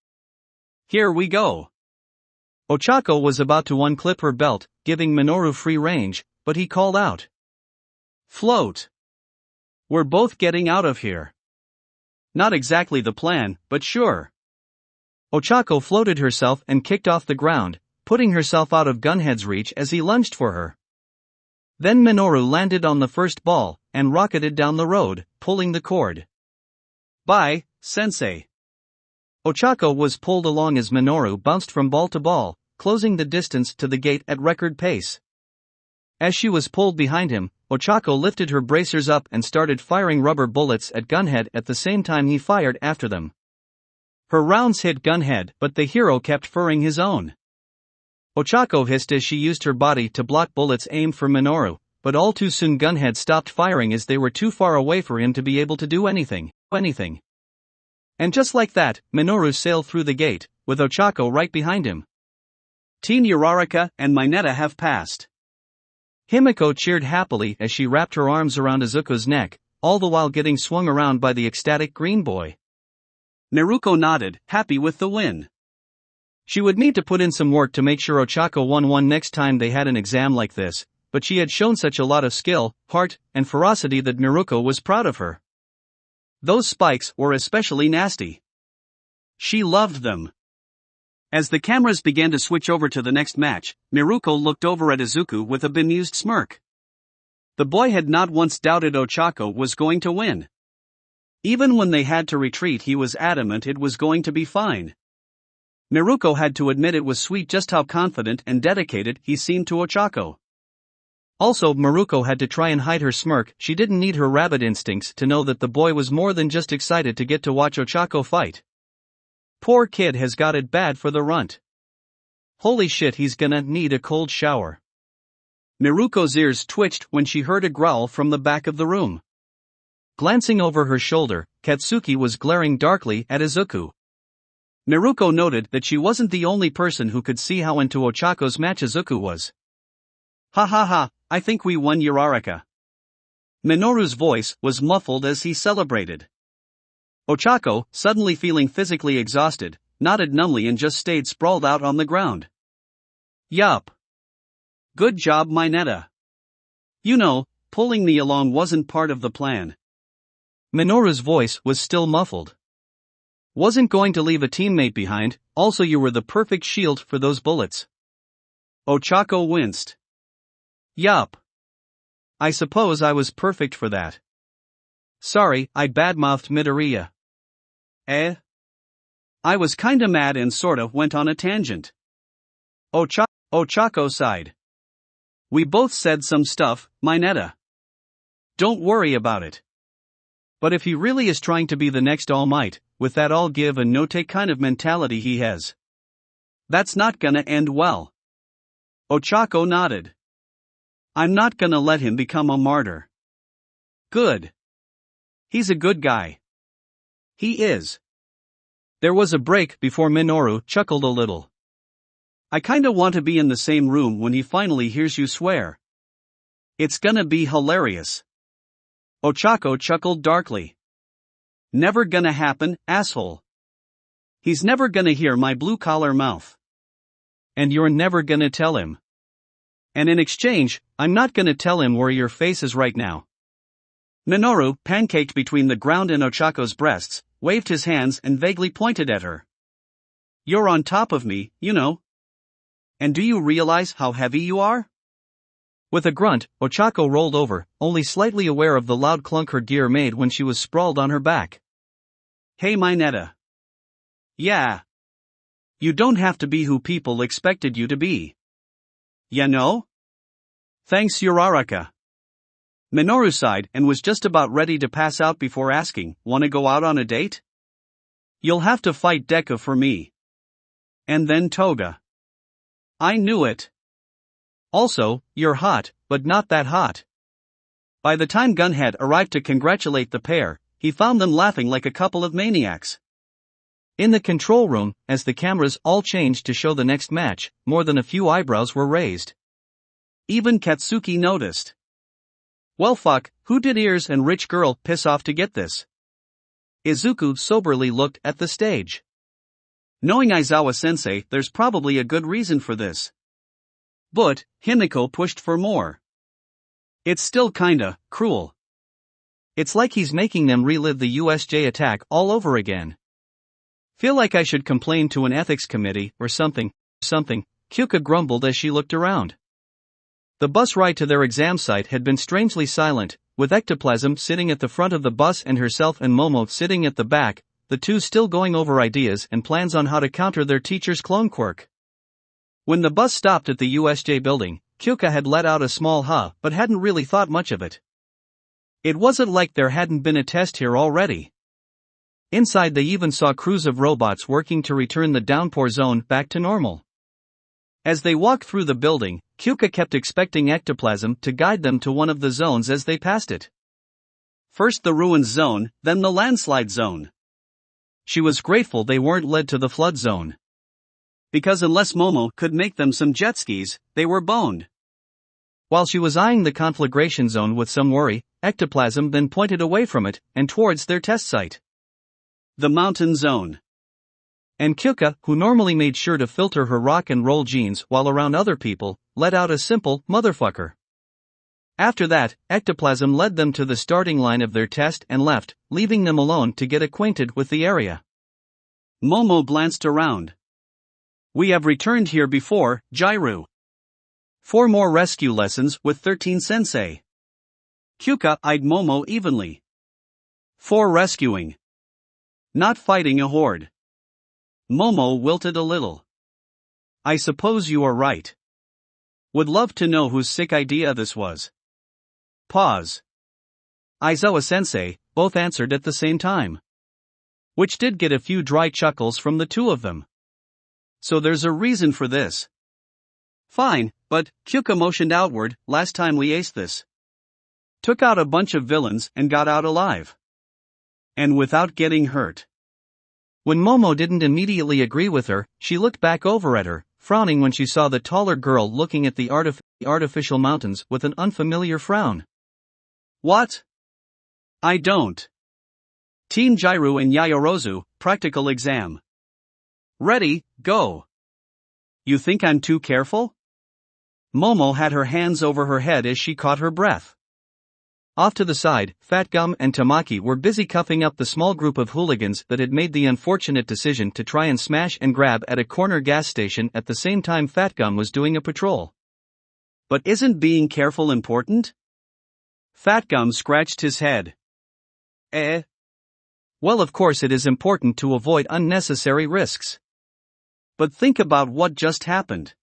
Here we go. Ochako was about to unclip her belt, giving Minoru free range, but he called out. Float. We're both getting out of here. Not exactly the plan, but sure. Ochako floated herself and kicked off the ground, putting herself out of Gunhead's reach as he lunged for her. Then Minoru landed on the first ball, and rocketed down the road, pulling the cord. Bye, sensei. Ochako was pulled along as Minoru bounced from ball to ball, closing the distance to the gate at record pace. As she was pulled behind him, Ochako lifted her bracers up and started firing rubber bullets at Gunhead at the same time he fired after them. Her rounds hit Gunhead, but the hero kept furring his own. Ochako hissed as she used her body to block bullets aimed for Minoru, but all too soon Gunhead stopped firing as they were too far away for him to be able to do anything. And just like that, Minoru sailed through the gate, with Ochako right behind him. Teen Uraraka and Mineta have passed. Himiko cheered happily as she wrapped her arms around Izuku's neck, all the while getting swung around by the ecstatic green boy. Miruko nodded, happy with the win. She would need to put in some work to make sure Ochako won next time they had an exam like this, but she had shown such a lot of skill, heart, and ferocity that Miruko was proud of her. Those spikes were especially nasty. She loved them. As the cameras began to switch over to the next match, Miruko looked over at Izuku with a bemused smirk. The boy had not once doubted Ochako was going to win. Even when they had to retreat, he was adamant it was going to be fine. Miruko had to admit it was sweet just how confident and dedicated he seemed to Ochako. Also, Miruko had to try and hide her smirk. She didn't need her rabbit instincts to know that the boy was more than just excited to get to watch Ochako fight. Poor kid has got it bad for the runt. Holy shit, he's gonna need a cold shower. Miruko's ears twitched when she heard a growl from the back of the room. Glancing over her shoulder, Katsuki was glaring darkly at Izuku. Miruko noted that she wasn't the only person who could see how into Ochako's match Izuku was. Ha ha ha, I think we won Uraraka. Minoru's voice was muffled as he celebrated. Ochako, suddenly feeling physically exhausted, nodded numbly and just stayed sprawled out on the ground. Yup. Good job, Mineta. You know, pulling me along wasn't part of the plan. Minoru's voice was still muffled. Wasn't going to leave a teammate behind, also you were the perfect shield for those bullets. Ochako winced. Yup. I suppose I was perfect for that. Sorry, I badmouthed Midoriya. I was kinda mad and sorta went on a tangent. Ochako sighed. We both said some stuff, Mineta. Don't worry about it. But if he really is trying to be the next All Might, with that all give and no take kind of mentality he has, that's not gonna end well. Ochako nodded. I'm not gonna let him become a martyr. Good. He's a good guy. He is. There was a break before Minoru chuckled a little. I kinda want to be in the same room when he finally hears you swear. It's gonna be hilarious. Ochako chuckled darkly. Never gonna happen, asshole. He's never gonna hear my blue-collar mouth. And you're never gonna tell him. And in exchange, I'm not gonna tell him where your face is right now. Minoru, pancaked between the ground and Ochako's breasts, waved his hands and vaguely pointed at her. You're on top of me, you know. And do you realize how heavy you are? With a grunt, Ochako rolled over, only slightly aware of the loud clunk her gear made when she was sprawled on her back. Hey Mineta. Yeah. You don't have to be who people expected you to be. Ya know? Thanks Uraraka. Minoru sighed and was just about ready to pass out before asking, wanna go out on a date? You'll have to fight Deku for me. And then Toga. I knew it. Also, you're hot, but not that hot. By the time Gunhead arrived to congratulate the pair, he found them laughing like a couple of maniacs. In the control room, as the cameras all changed to show the next match, more than a few eyebrows were raised. Even Katsuki noticed. Well fuck, who did ears and rich girl piss off to get this? Izuku soberly looked at the stage. Knowing Aizawa-sensei, there's probably a good reason for this. But, Himiko pushed for more. It's still kinda cruel. It's like he's making them relive the USJ attack all over again. Feel like I should complain to an ethics committee or something. Kyoka grumbled as she looked around. The bus ride to their exam site had been strangely silent, with Ectoplasm sitting at the front of the bus and herself and Momo sitting at the back, the two still going over ideas and plans on how to counter their teacher's clone quirk. When the bus stopped at the USJ building, Kyoka had let out a small huh but hadn't really thought much of it. It wasn't like there hadn't been a test here already. Inside they even saw crews of robots working to return the downpour zone back to normal. As they walked through the building, Kyoka kept expecting ectoplasm to guide them to one of the zones as they passed it. First the ruins zone, then the landslide zone. She was grateful they weren't led to the flood zone. Because unless Momo could make them some jet skis, they were boned. While she was eyeing the conflagration zone with some worry, ectoplasm then pointed away from it and towards their test site. The mountain zone. And Kyoka, who normally made sure to filter her rock and roll genes while around other people, let out a simple motherfucker. After that, ectoplasm led them to the starting line of their test and left, leaving them alone to get acquainted with the area. Momo glanced around. We have returned here before, Jairu. 4 more rescue lessons with 13 sensei. Kyoka eyed Momo evenly. 4 rescuing. Not fighting a horde. Momo wilted a little. I suppose you are right. Would love to know whose sick idea this was. Pause. Aizawa-sensei, both answered at the same time. Which did get a few dry chuckles from the two of them. So there's a reason for this. Fine, but, Kyoka motioned outward, last time we aced this. Took out a bunch of villains and got out alive. And without getting hurt. When Momo didn't immediately agree with her, she looked back over at her, frowning when she saw the taller girl looking at the artificial mountains with an unfamiliar frown. What? I don't. Team Jairu and Yayorozu, practical exam. Ready, go. You think I'm too careful? Momo had her hands over her head as she caught her breath. Off to the side, Fat Gum and Tamaki were busy cuffing up the small group of hooligans that had made the unfortunate decision to try and smash and grab at a corner gas station at the same time Fat Gum was doing a patrol. But isn't being careful important? Fat Gum scratched his head. Well, of course it is important to avoid unnecessary risks. But think about what just happened.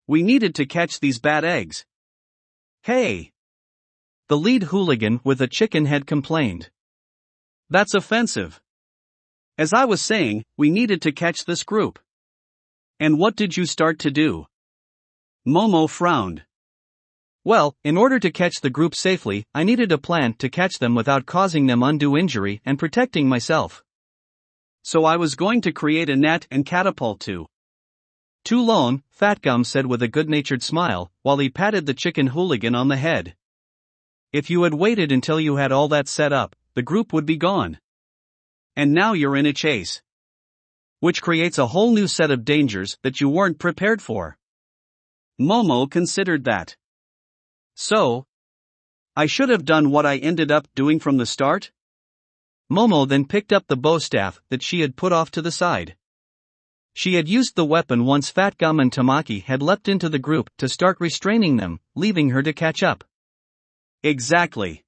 We needed to catch these bad eggs. Hey! The lead hooligan with a chicken head complained. That's offensive. As I was saying, we needed to catch this group. And what did you start to do? Momo frowned. Well, in order to catch the group safely, I needed a plan to catch them without causing them undue injury and protecting myself. So I was going to create a net and catapult too. Too long, Fat Gum said with a good-natured smile, while he patted the chicken hooligan on the head. If you had waited until you had all that set up, the group would be gone. And now you're in a chase. Which creates a whole new set of dangers that you weren't prepared for. Momo considered that. So, I should have done what I ended up doing from the start? Momo then picked up the bow staff that she had put off to the side. She had used the weapon once Fat Gum and Tamaki had leapt into the group to start restraining them, leaving her to catch up. Exactly.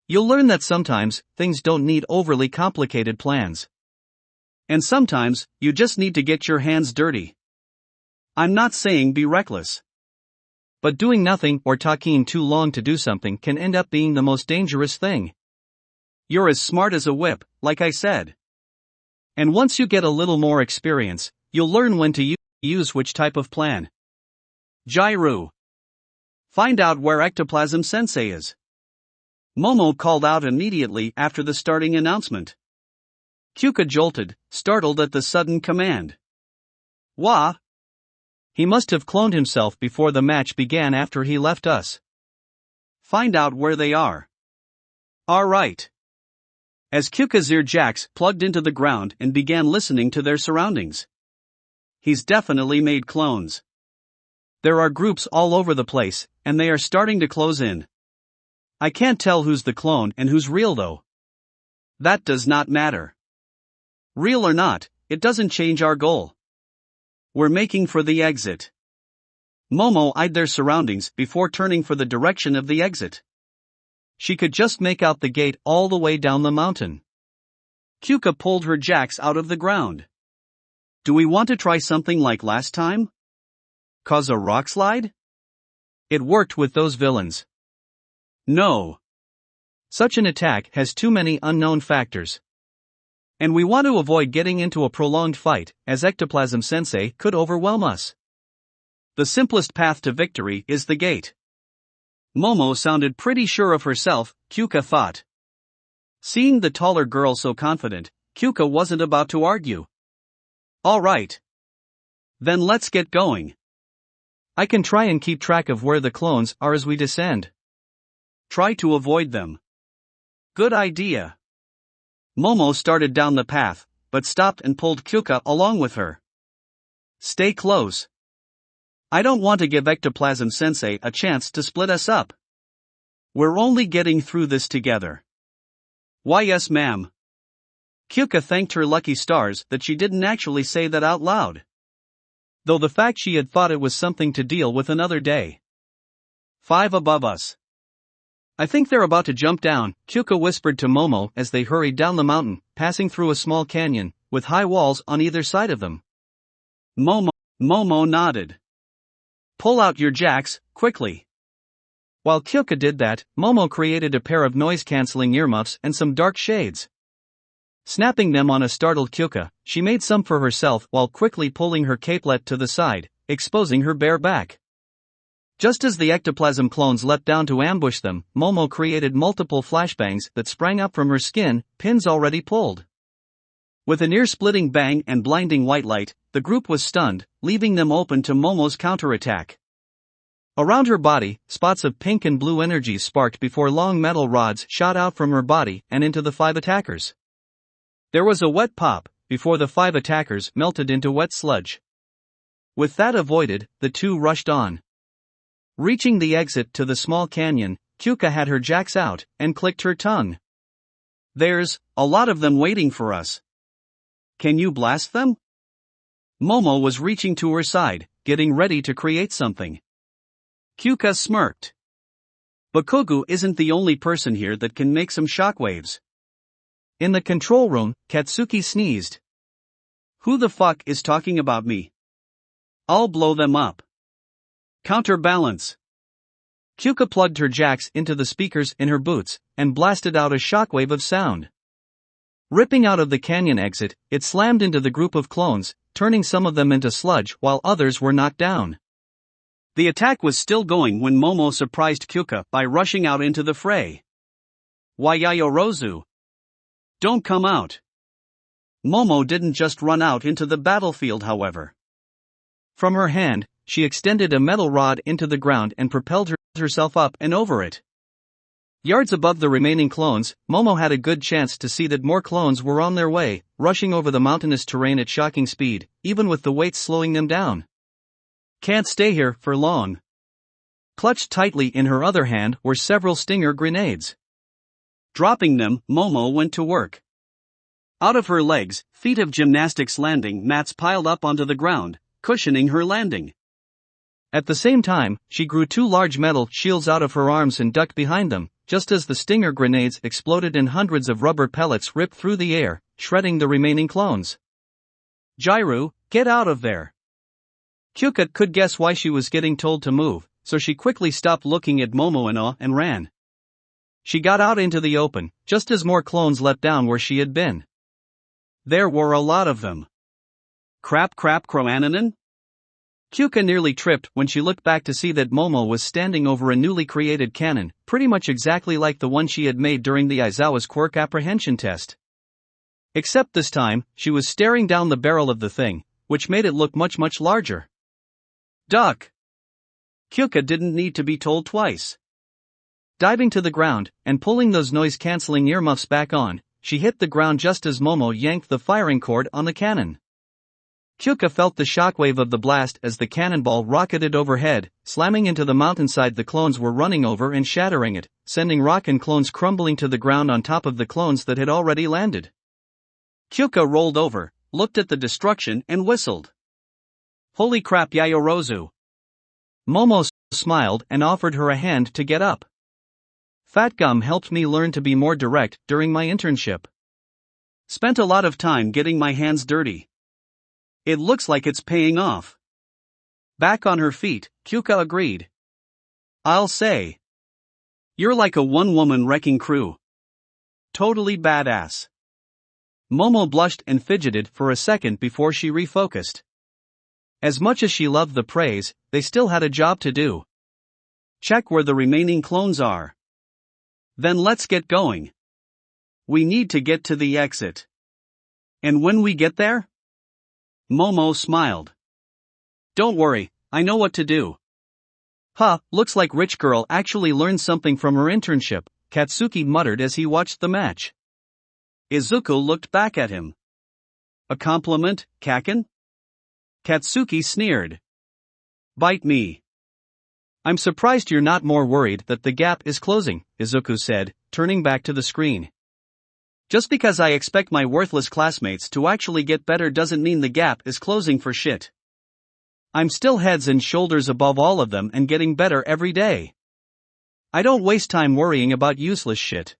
You'll learn that sometimes, things don't need overly complicated plans. And sometimes, you just need to get your hands dirty. I'm not saying be reckless. But doing nothing or talking too long to do something can end up being the most dangerous thing. You're as smart as a whip, like I said. And once you get a little more experience, you'll learn when to use which type of plan. Jairu. Find out where Ectoplasm Sensei is. Momo called out immediately after the starting announcement. Kyoka jolted, startled at the sudden command. Wah! He must have cloned himself before the match began after he left us. Find out where they are. Alright. As Kyoka's ear jacks plugged into the ground and began listening to their surroundings. He's definitely made clones. There are groups all over the place, and they are starting to close in. I can't tell who's the clone and who's real though. That does not matter. Real or not, it doesn't change our goal. We're making for the exit. Momo eyed their surroundings before turning for the direction of the exit. She could just make out the gate all the way down the mountain. Kyoka pulled her jacks out of the ground. Do we want to try something like last time? Cause a rock slide? It worked with those villains. No. Such an attack has too many unknown factors. And we want to avoid getting into a prolonged fight, as Ectoplasm Sensei could overwhelm us. The simplest path to victory is the gate. Momo sounded pretty sure of herself, Kyoka thought. Seeing the taller girl so confident, Kyoka wasn't about to argue. All right. Then let's get going. I can try and keep track of where the clones are as we descend. Try to avoid them. Good idea. Momo started down the path, but stopped and pulled Kyoka along with her. Stay close. I don't want to give Ectoplasm Sensei a chance to split us up. We're only getting through this together. Why yes ma'am. Kyoka thanked her lucky stars that she didn't actually say that out loud. Though the fact she had thought it was something to deal with another day. 5 above us. I think they're about to jump down, Kyoka whispered to Momo as they hurried down the mountain, passing through a small canyon, with high walls on either side of them. Momo nodded. Pull out your jacks, quickly. While Kyoka did that, Momo created a pair of noise-canceling earmuffs and some dark shades. Snapping them on a startled Kyoka, she made some for herself while quickly pulling her capelet to the side, exposing her bare back. Just as the ectoplasm clones leapt down to ambush them, Momo created multiple flashbangs that sprang up from her skin, pins already pulled. With an ear-splitting bang and blinding white light, the group was stunned, leaving them open to Momo's counterattack. Around her body, spots of pink and blue energies sparked before long metal rods shot out from her body and into the 5 attackers. There was a wet pop, before the 5 attackers melted into wet sludge. With that avoided, the 2 rushed on. Reaching the exit to the small canyon, Kyoka had her jacks out, and clicked her tongue. There's a lot of them waiting for us. Can you blast them? Momo was reaching to her side, getting ready to create something. Kyoka smirked. Bakugou isn't the only person here that can make some shockwaves. In the control room, Katsuki sneezed. Who the fuck is talking about me? I'll blow them up. Counterbalance. Kyoka plugged her jacks into the speakers in her boots, and blasted out a shockwave of sound. Ripping out of the canyon exit, it slammed into the group of clones, turning some of them into sludge while others were knocked down. The attack was still going when Momo surprised Kyoka by rushing out into the fray. Yayorozu. Don't come out. Momo didn't just run out into the battlefield, however. From her hand, she extended a metal rod into the ground and propelled herself up and over it. Yards above the remaining clones, Momo had a good chance to see that more clones were on their way, rushing over the mountainous terrain at shocking speed, even with the weights slowing them down. Can't stay here for long. Clutched tightly in her other hand were several stinger grenades. Dropping them, Momo went to work. Out of her legs, feet of gymnastics landing mats piled up onto the ground, cushioning her landing. At the same time, she grew 2 large metal shields out of her arms and ducked behind them, just as the stinger grenades exploded and hundreds of rubber pellets ripped through the air, shredding the remaining clones. Jairu, get out of there. Kyoka could guess why she was getting told to move, so she quickly stopped looking at Momo in awe and ran. She got out into the open, just as more clones leapt down where she had been. There were a lot of them. Crap Croananon? Kyoka nearly tripped when she looked back to see that Momo was standing over a newly created cannon, pretty much exactly like the one she had made during the Aizawa's quirk apprehension test. Except this time, she was staring down the barrel of the thing, which made it look much larger. Duck! Kyoka didn't need to be told twice. Diving to the ground, and pulling those noise-canceling earmuffs back on, she hit the ground just as Momo yanked the firing cord on the cannon. Kyoka felt the shockwave of the blast as the cannonball rocketed overhead, slamming into the mountainside the clones were running over and shattering it, sending rock and clones crumbling to the ground on top of the clones that had already landed. Kyoka rolled over, looked at the destruction and whistled. Holy crap, Yayorozu. Momo smiled and offered her a hand to get up. Fat Gum helped me learn to be more direct during my internship. Spent a lot of time getting my hands dirty. It looks like it's paying off. Back on her feet, Kyoka agreed. I'll say. You're like a one-woman wrecking crew. Totally badass. Momo blushed and fidgeted for a second before she refocused. As much as she loved the praise, they still had a job to do. Check where the remaining clones are. Then let's get going. We need to get to the exit. And when we get there? Momo smiled. Don't worry, I know what to do. Huh, looks like rich girl actually learned something from her internship, Katsuki muttered as he watched the match. Izuku looked back at him. A compliment, Kaken? Katsuki sneered. Bite me. I'm surprised you're not more worried that the gap is closing, Izuku said, turning back to the screen. Just because I expect my worthless classmates to actually get better doesn't mean the gap is closing for shit. I'm still heads and shoulders above all of them and getting better every day. I don't waste time worrying about useless shit.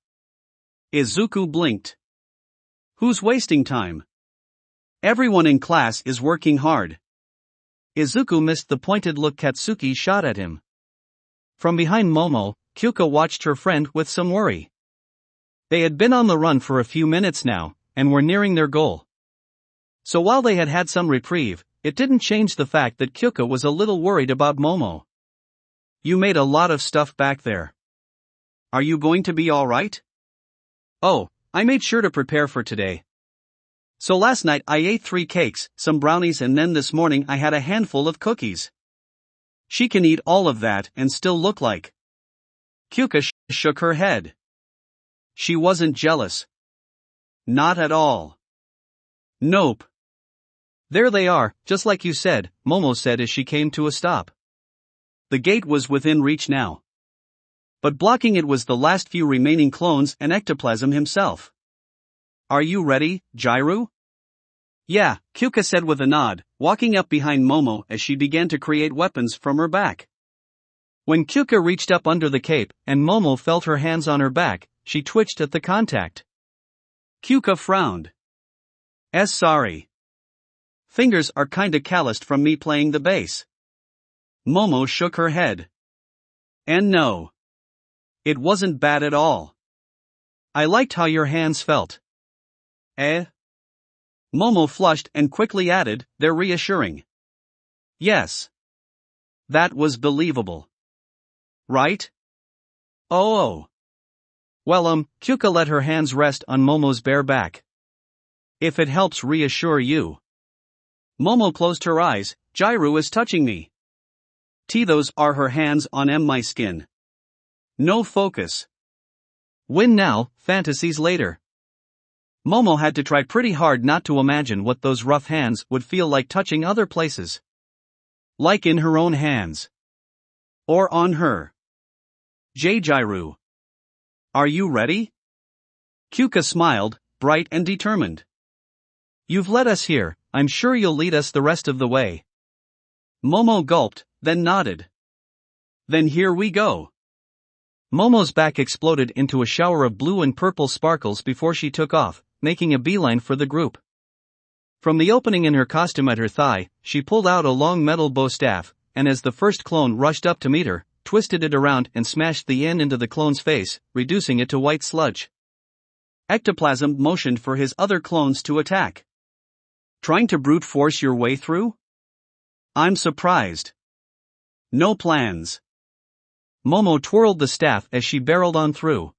Izuku blinked. Who's wasting time? Everyone in class is working hard. Izuku missed the pointed look Katsuki shot at him. From behind Momo, Kyoka watched her friend with some worry. They had been on the run for a few minutes now, and were nearing their goal. So while they had had some reprieve, it didn't change the fact that Kyoka was a little worried about Momo. You made a lot of stuff back there. Are you going to be alright? Oh, I made sure to prepare for today. So last night I ate 3 cakes, some brownies, and then this morning I had a handful of cookies. She can eat all of that and still look like. Kyoka shook her head. She wasn't jealous. Not at all. Nope. There they are, just like you said, Momo said as she came to a stop. The gate was within reach now. But blocking it was the last few remaining clones and ectoplasm himself. Are you ready, Jairu? Yeah, Kyoka said with a nod, walking up behind Momo as she began to create weapons from her back. When Kyoka reached up under the cape and Momo felt her hands on her back, she twitched at the contact. Kyoka frowned. Sorry. Fingers are kinda calloused from me playing the bass. Momo shook her head. And no. It wasn't bad at all. I liked how your hands felt. Momo flushed and quickly added, they're reassuring. Yes. That was believable. Right? Oh. Well, Kyoka let her hands rest on Momo's bare back. If it helps reassure you. Momo closed her eyes. Jairu is touching me. Those are her hands on my skin. No focus. Win now, fantasies later. Momo had to try pretty hard not to imagine what those rough hands would feel like touching other places. Like in her own hands. Or on her. Jairu. Are you ready? Kyoka smiled, bright and determined. You've led us here, I'm sure you'll lead us the rest of the way. Momo gulped, then nodded. Then here we go. Momo's back exploded into a shower of blue and purple sparkles before she took off, making a beeline for the group. From the opening in her costume at her thigh, she pulled out a long metal bow staff, and as the first clone rushed up to meet her, twisted it around and smashed the end into the clone's face, reducing it to white sludge. Ectoplasm motioned for his other clones to attack. Trying to brute force your way through? I'm surprised. No plans. Momo twirled the staff as she barreled on through.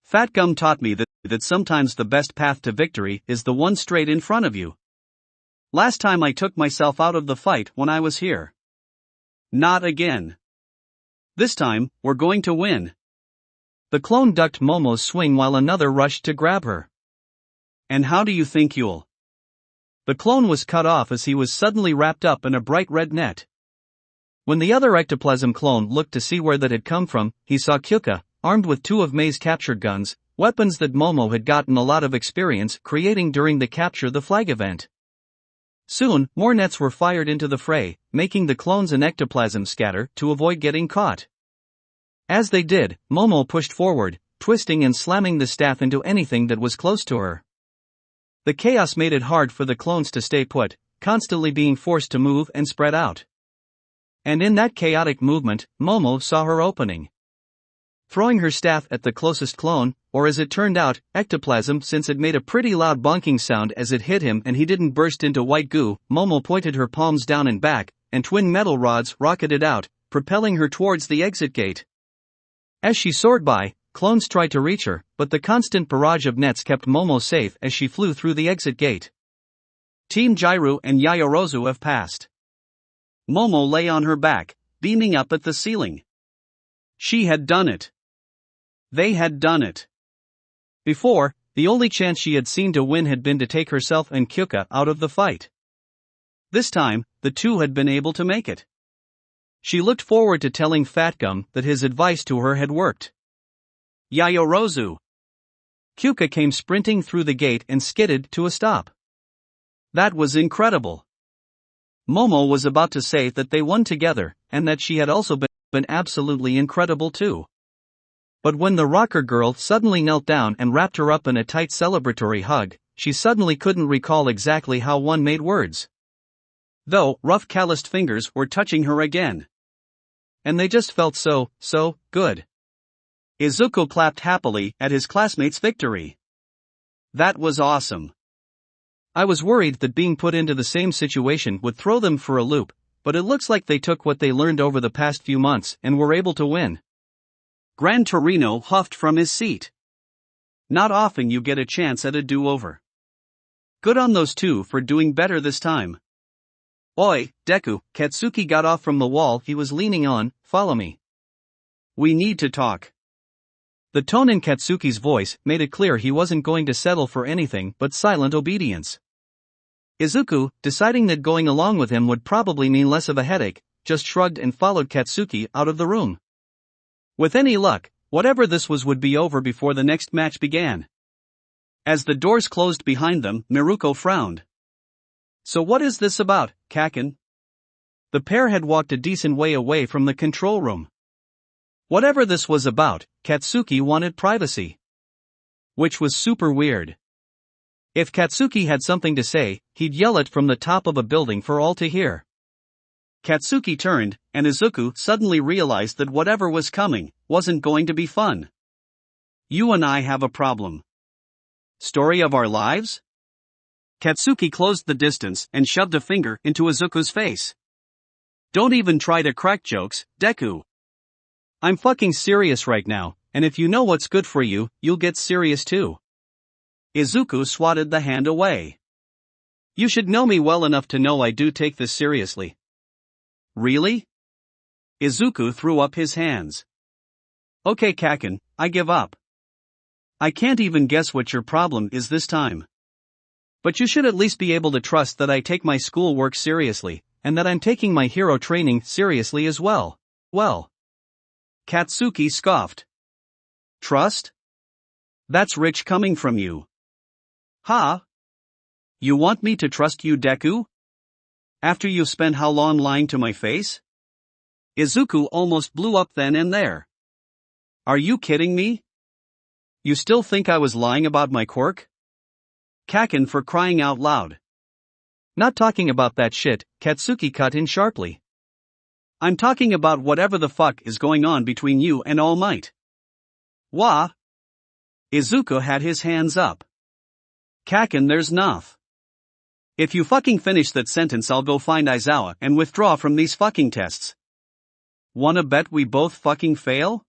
Fat Gum taught me that sometimes the best path to victory is the one straight in front of you. Last time I took myself out of the fight when I was here. Not again. This time, we're going to win. The clone ducked Momo's swing while another rushed to grab her. And how do you think you'll? The clone was cut off as he was suddenly wrapped up in a bright red net. When the other ectoplasm clone looked to see where that had come from, he saw Kyoka, armed with 2 of Mei's captured guns, weapons that Momo had gotten a lot of experience creating during the Capture the Flag event. Soon, more nets were fired into the fray, making the clones and ectoplasm scatter to avoid getting caught. As they did, Momo pushed forward, twisting and slamming the staff into anything that was close to her. The chaos made it hard for the clones to stay put, constantly being forced to move and spread out. And in that chaotic movement, Momo saw her opening. throwing her staff at the closest clone, or as it turned out, ectoplasm, since it made a pretty loud bonking sound as it hit him and he didn't burst into white goo. Momo pointed her palms down and back, and twin metal rods rocketed out, propelling her towards the exit gate. As she soared by, clones tried to reach her, but the constant barrage of nets kept Momo safe as she flew through the exit gate. Team Jairu and Yayorozu have passed. Momo lay on her back, beaming up at the ceiling. She had done it. They had done it. Before, the only chance she had seen to win had been to take herself and Kyoka out of the fight. This time, the two had been able to make it. She looked forward to telling Fatgum that his advice to her had worked. Yayorozu. Kyoka came sprinting through the gate and skidded to a stop. That was incredible. Momo was about to say that they won together, and that she had also been absolutely incredible too. But when the rocker girl suddenly knelt down and wrapped her up in a tight celebratory hug, she suddenly couldn't recall exactly how one made words. Though, rough calloused fingers were touching her again. And they just felt so good. Izuku clapped happily at his classmate's victory. That was awesome. I was worried that being put into the same situation would throw them for a loop, but it looks like they took what they learned over the past few months and were able to win. Gran Torino huffed from his seat. Not often you get a chance at a do-over. Good on those two for doing better this time. Oi, Deku, Katsuki got off from the wall he was leaning on, follow me. We need to talk. The tone in Katsuki's voice made it clear he wasn't going to settle for anything but silent obedience. Izuku, deciding that going along with him would probably mean less of a headache, just shrugged and followed Katsuki out of the room. With any luck, whatever this was would be over before the next match began. As the doors closed behind them, Miruko frowned. So what is this about, Kaken? The pair had walked a decent way away from the control room. Whatever this was about, Katsuki wanted privacy. Which was super weird. If Katsuki had something to say, he'd yell it from the top of a building for all to hear. Katsuki turned, and Izuku suddenly realized that whatever was coming wasn't going to be fun. You and I have a problem. Story of our lives? Katsuki closed the distance and shoved a finger into Izuku's face. Don't even try to crack jokes, Deku. I'm fucking serious right now, and if you know what's good for you, you'll get serious too. Izuku swatted the hand away. You should know me well enough to know I do take this seriously. Really? Izuku threw up his hands. Okay, Kaken, I give up. I can't even guess what your problem is this time. But you should at least be able to trust that I take my schoolwork seriously, and that I'm taking my hero training seriously as well. Well. Katsuki scoffed. Trust? That's rich coming from you. Huh? You want me to trust you, Deku? After you spent how long lying to my face? Izuku almost blew up then and there. Are you kidding me? You still think I was lying about my quirk? Kaken, for crying out loud. Not talking about that shit, Katsuki cut in sharply. I'm talking about whatever the fuck is going on between you and All Might. Wah? Izuku had his hands up. Kaken, there's nothing. If you fucking finish that sentence, I'll go find Aizawa and withdraw from these fucking tests. Wanna bet we both fucking fail?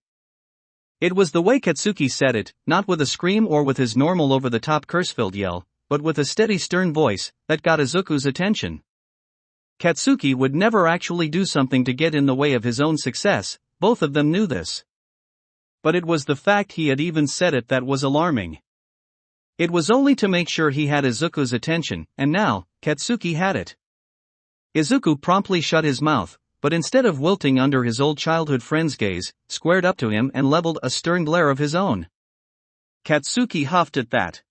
It was the way Katsuki said it, not with a scream or with his normal over-the-top curse-filled yell, but with a steady stern voice that got Izuku's attention. Katsuki would never actually do something to get in the way of his own success, both of them knew this. But it was the fact he had even said it that was alarming. It was only to make sure he had Izuku's attention, and now, Katsuki had it. Izuku promptly shut his mouth, but instead of wilting under his old childhood friend's gaze, squared up to him and leveled a stern glare of his own. Katsuki huffed at that.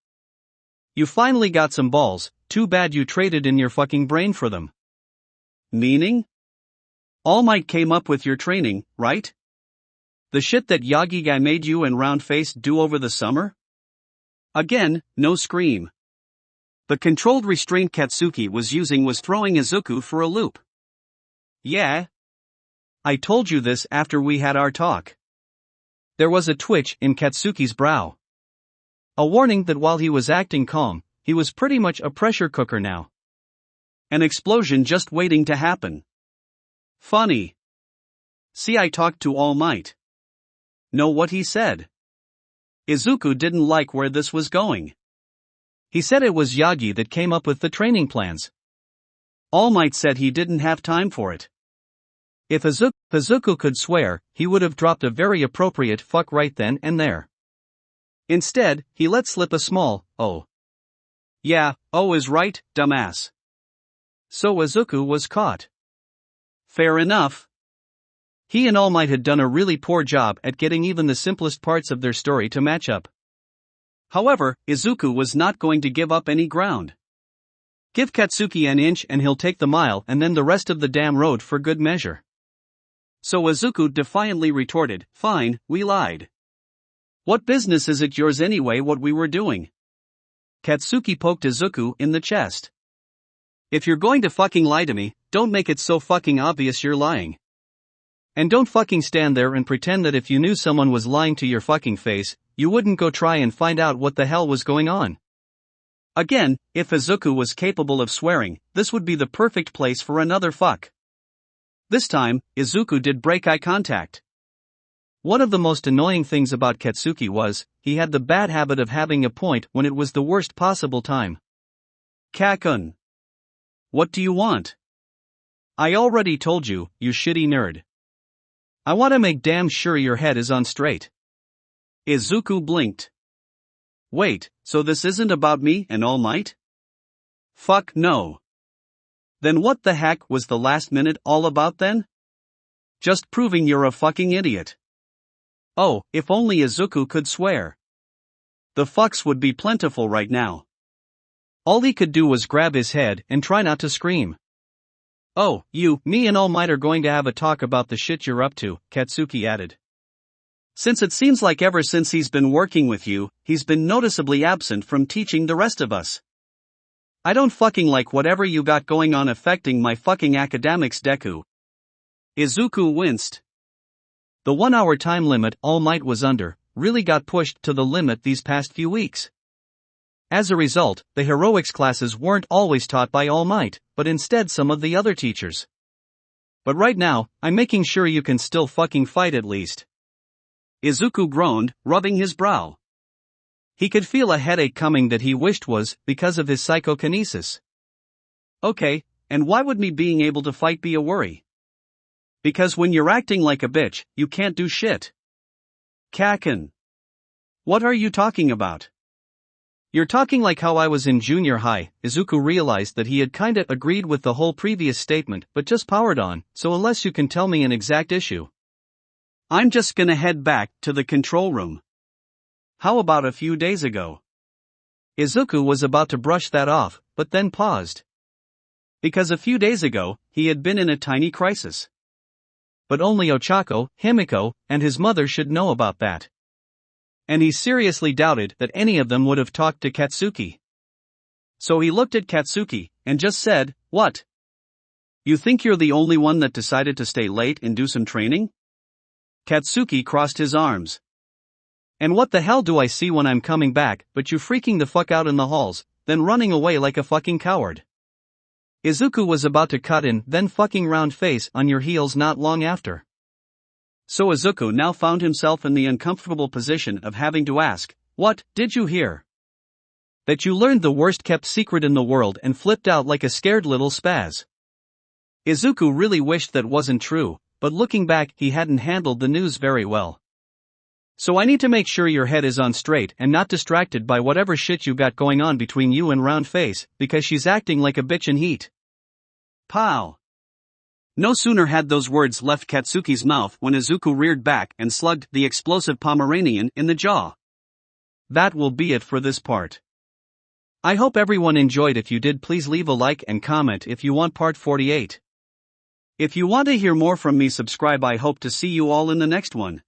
You finally got some balls, too bad you traded in your fucking brain for them. Meaning? All Might came up with your training, right? The shit that Yagi guy made you and round-faced do over the summer? Again, no scream. The controlled restraint Katsuki was using was throwing Izuku for a loop. Yeah. I told you this after we had our talk. There was a twitch in Katsuki's brow. A warning that while he was acting calm, he was pretty much a pressure cooker now. An explosion just waiting to happen. Funny. See, I talked to All Might. Know what he said? Izuku didn't like where this was going. He said it was Yagi that came up with the training plans. All Might said he didn't have time for it. If Izuku could swear, he would have dropped a very appropriate fuck right then and there. Instead, he let slip a small, oh. Yeah, oh is right, dumbass. So Izuku was caught. Fair enough. He and All Might had done a really poor job at getting even the simplest parts of their story to match up. However, Izuku was not going to give up any ground. Give Katsuki an inch and he'll take the mile and then the rest of the damn road for good measure. So Izuku defiantly retorted, fine, we lied. What business is it yours anyway what we were doing? Katsuki poked Izuku in the chest. If you're going to fucking lie to me, don't make it so fucking obvious you're lying. And don't fucking stand there and pretend that if you knew someone was lying to your fucking face, you wouldn't go try and find out what the hell was going on. Again, if Izuku was capable of swearing, this would be the perfect place for another fuck. This time, Izuku did break eye contact. One of the most annoying things about Katsuki was, he had the bad habit of having a point when it was the worst possible time. Kakun. What do you want? I already told you, you shitty nerd. I want to make damn sure your head is on straight. Izuku blinked. Wait, so this isn't about me and All Might? Fuck no. Then what the heck was the last minute all about then? Just proving you're a fucking idiot. Oh, if only Izuku could swear. The fucks would be plentiful right now. All he could do was grab his head and try not to scream. Oh, me and All Might are going to have a talk about the shit you're up to, Katsuki added. Since it seems like ever since he's been working with you, he's been noticeably absent from teaching the rest of us. I don't fucking like whatever you got going on affecting my fucking academics, Deku. Izuku winced. The 1 hour time limit All Might was under really got pushed to the limit these past few weeks. As a result, the heroics classes weren't always taught by All Might, but instead some of the other teachers. But right now, I'm making sure you can still fucking fight at least. Izuku groaned, rubbing his brow. He could feel a headache coming that he wished was because of his psychokinesis. Okay, and why would me being able to fight be a worry? Because when you're acting like a bitch, you can't do shit. Kaken. What are you talking about? You're talking like how I was in junior high. Izuku realized that he had kinda agreed with the whole previous statement but just powered on, so unless you can tell me an exact issue. I'm just gonna head back to the control room. How about a few days ago? Izuku was about to brush that off, but then paused. Because a few days ago, he had been in a tiny crisis. But only Ochako, Himiko, and his mother should know about that. And he seriously doubted that any of them would have talked to Katsuki. So he looked at Katsuki, and just said, what? You think you're the only one that decided to stay late and do some training? Katsuki crossed his arms. And what the hell do I see when I'm coming back but you freaking the fuck out in the halls, then running away like a fucking coward? Izuku was about to cut in, then fucking round face on your heels not long after. So Izuku now found himself in the uncomfortable position of having to ask, what, did you hear? That you learned the worst kept secret in the world and flipped out like a scared little spaz. Izuku really wished that wasn't true, but looking back he hadn't handled the news very well. So I need to make sure your head is on straight and not distracted by whatever shit you got going on between you and round face, because she's acting like a bitch in heat. Pow! No sooner had those words left Katsuki's mouth when Izuku reared back and slugged the explosive Pomeranian in the jaw. That will be it for this part. I hope everyone enjoyed. If you did, please leave a like and comment if you want part 48. If you want to hear more from me, subscribe. I hope to see you all in the next one.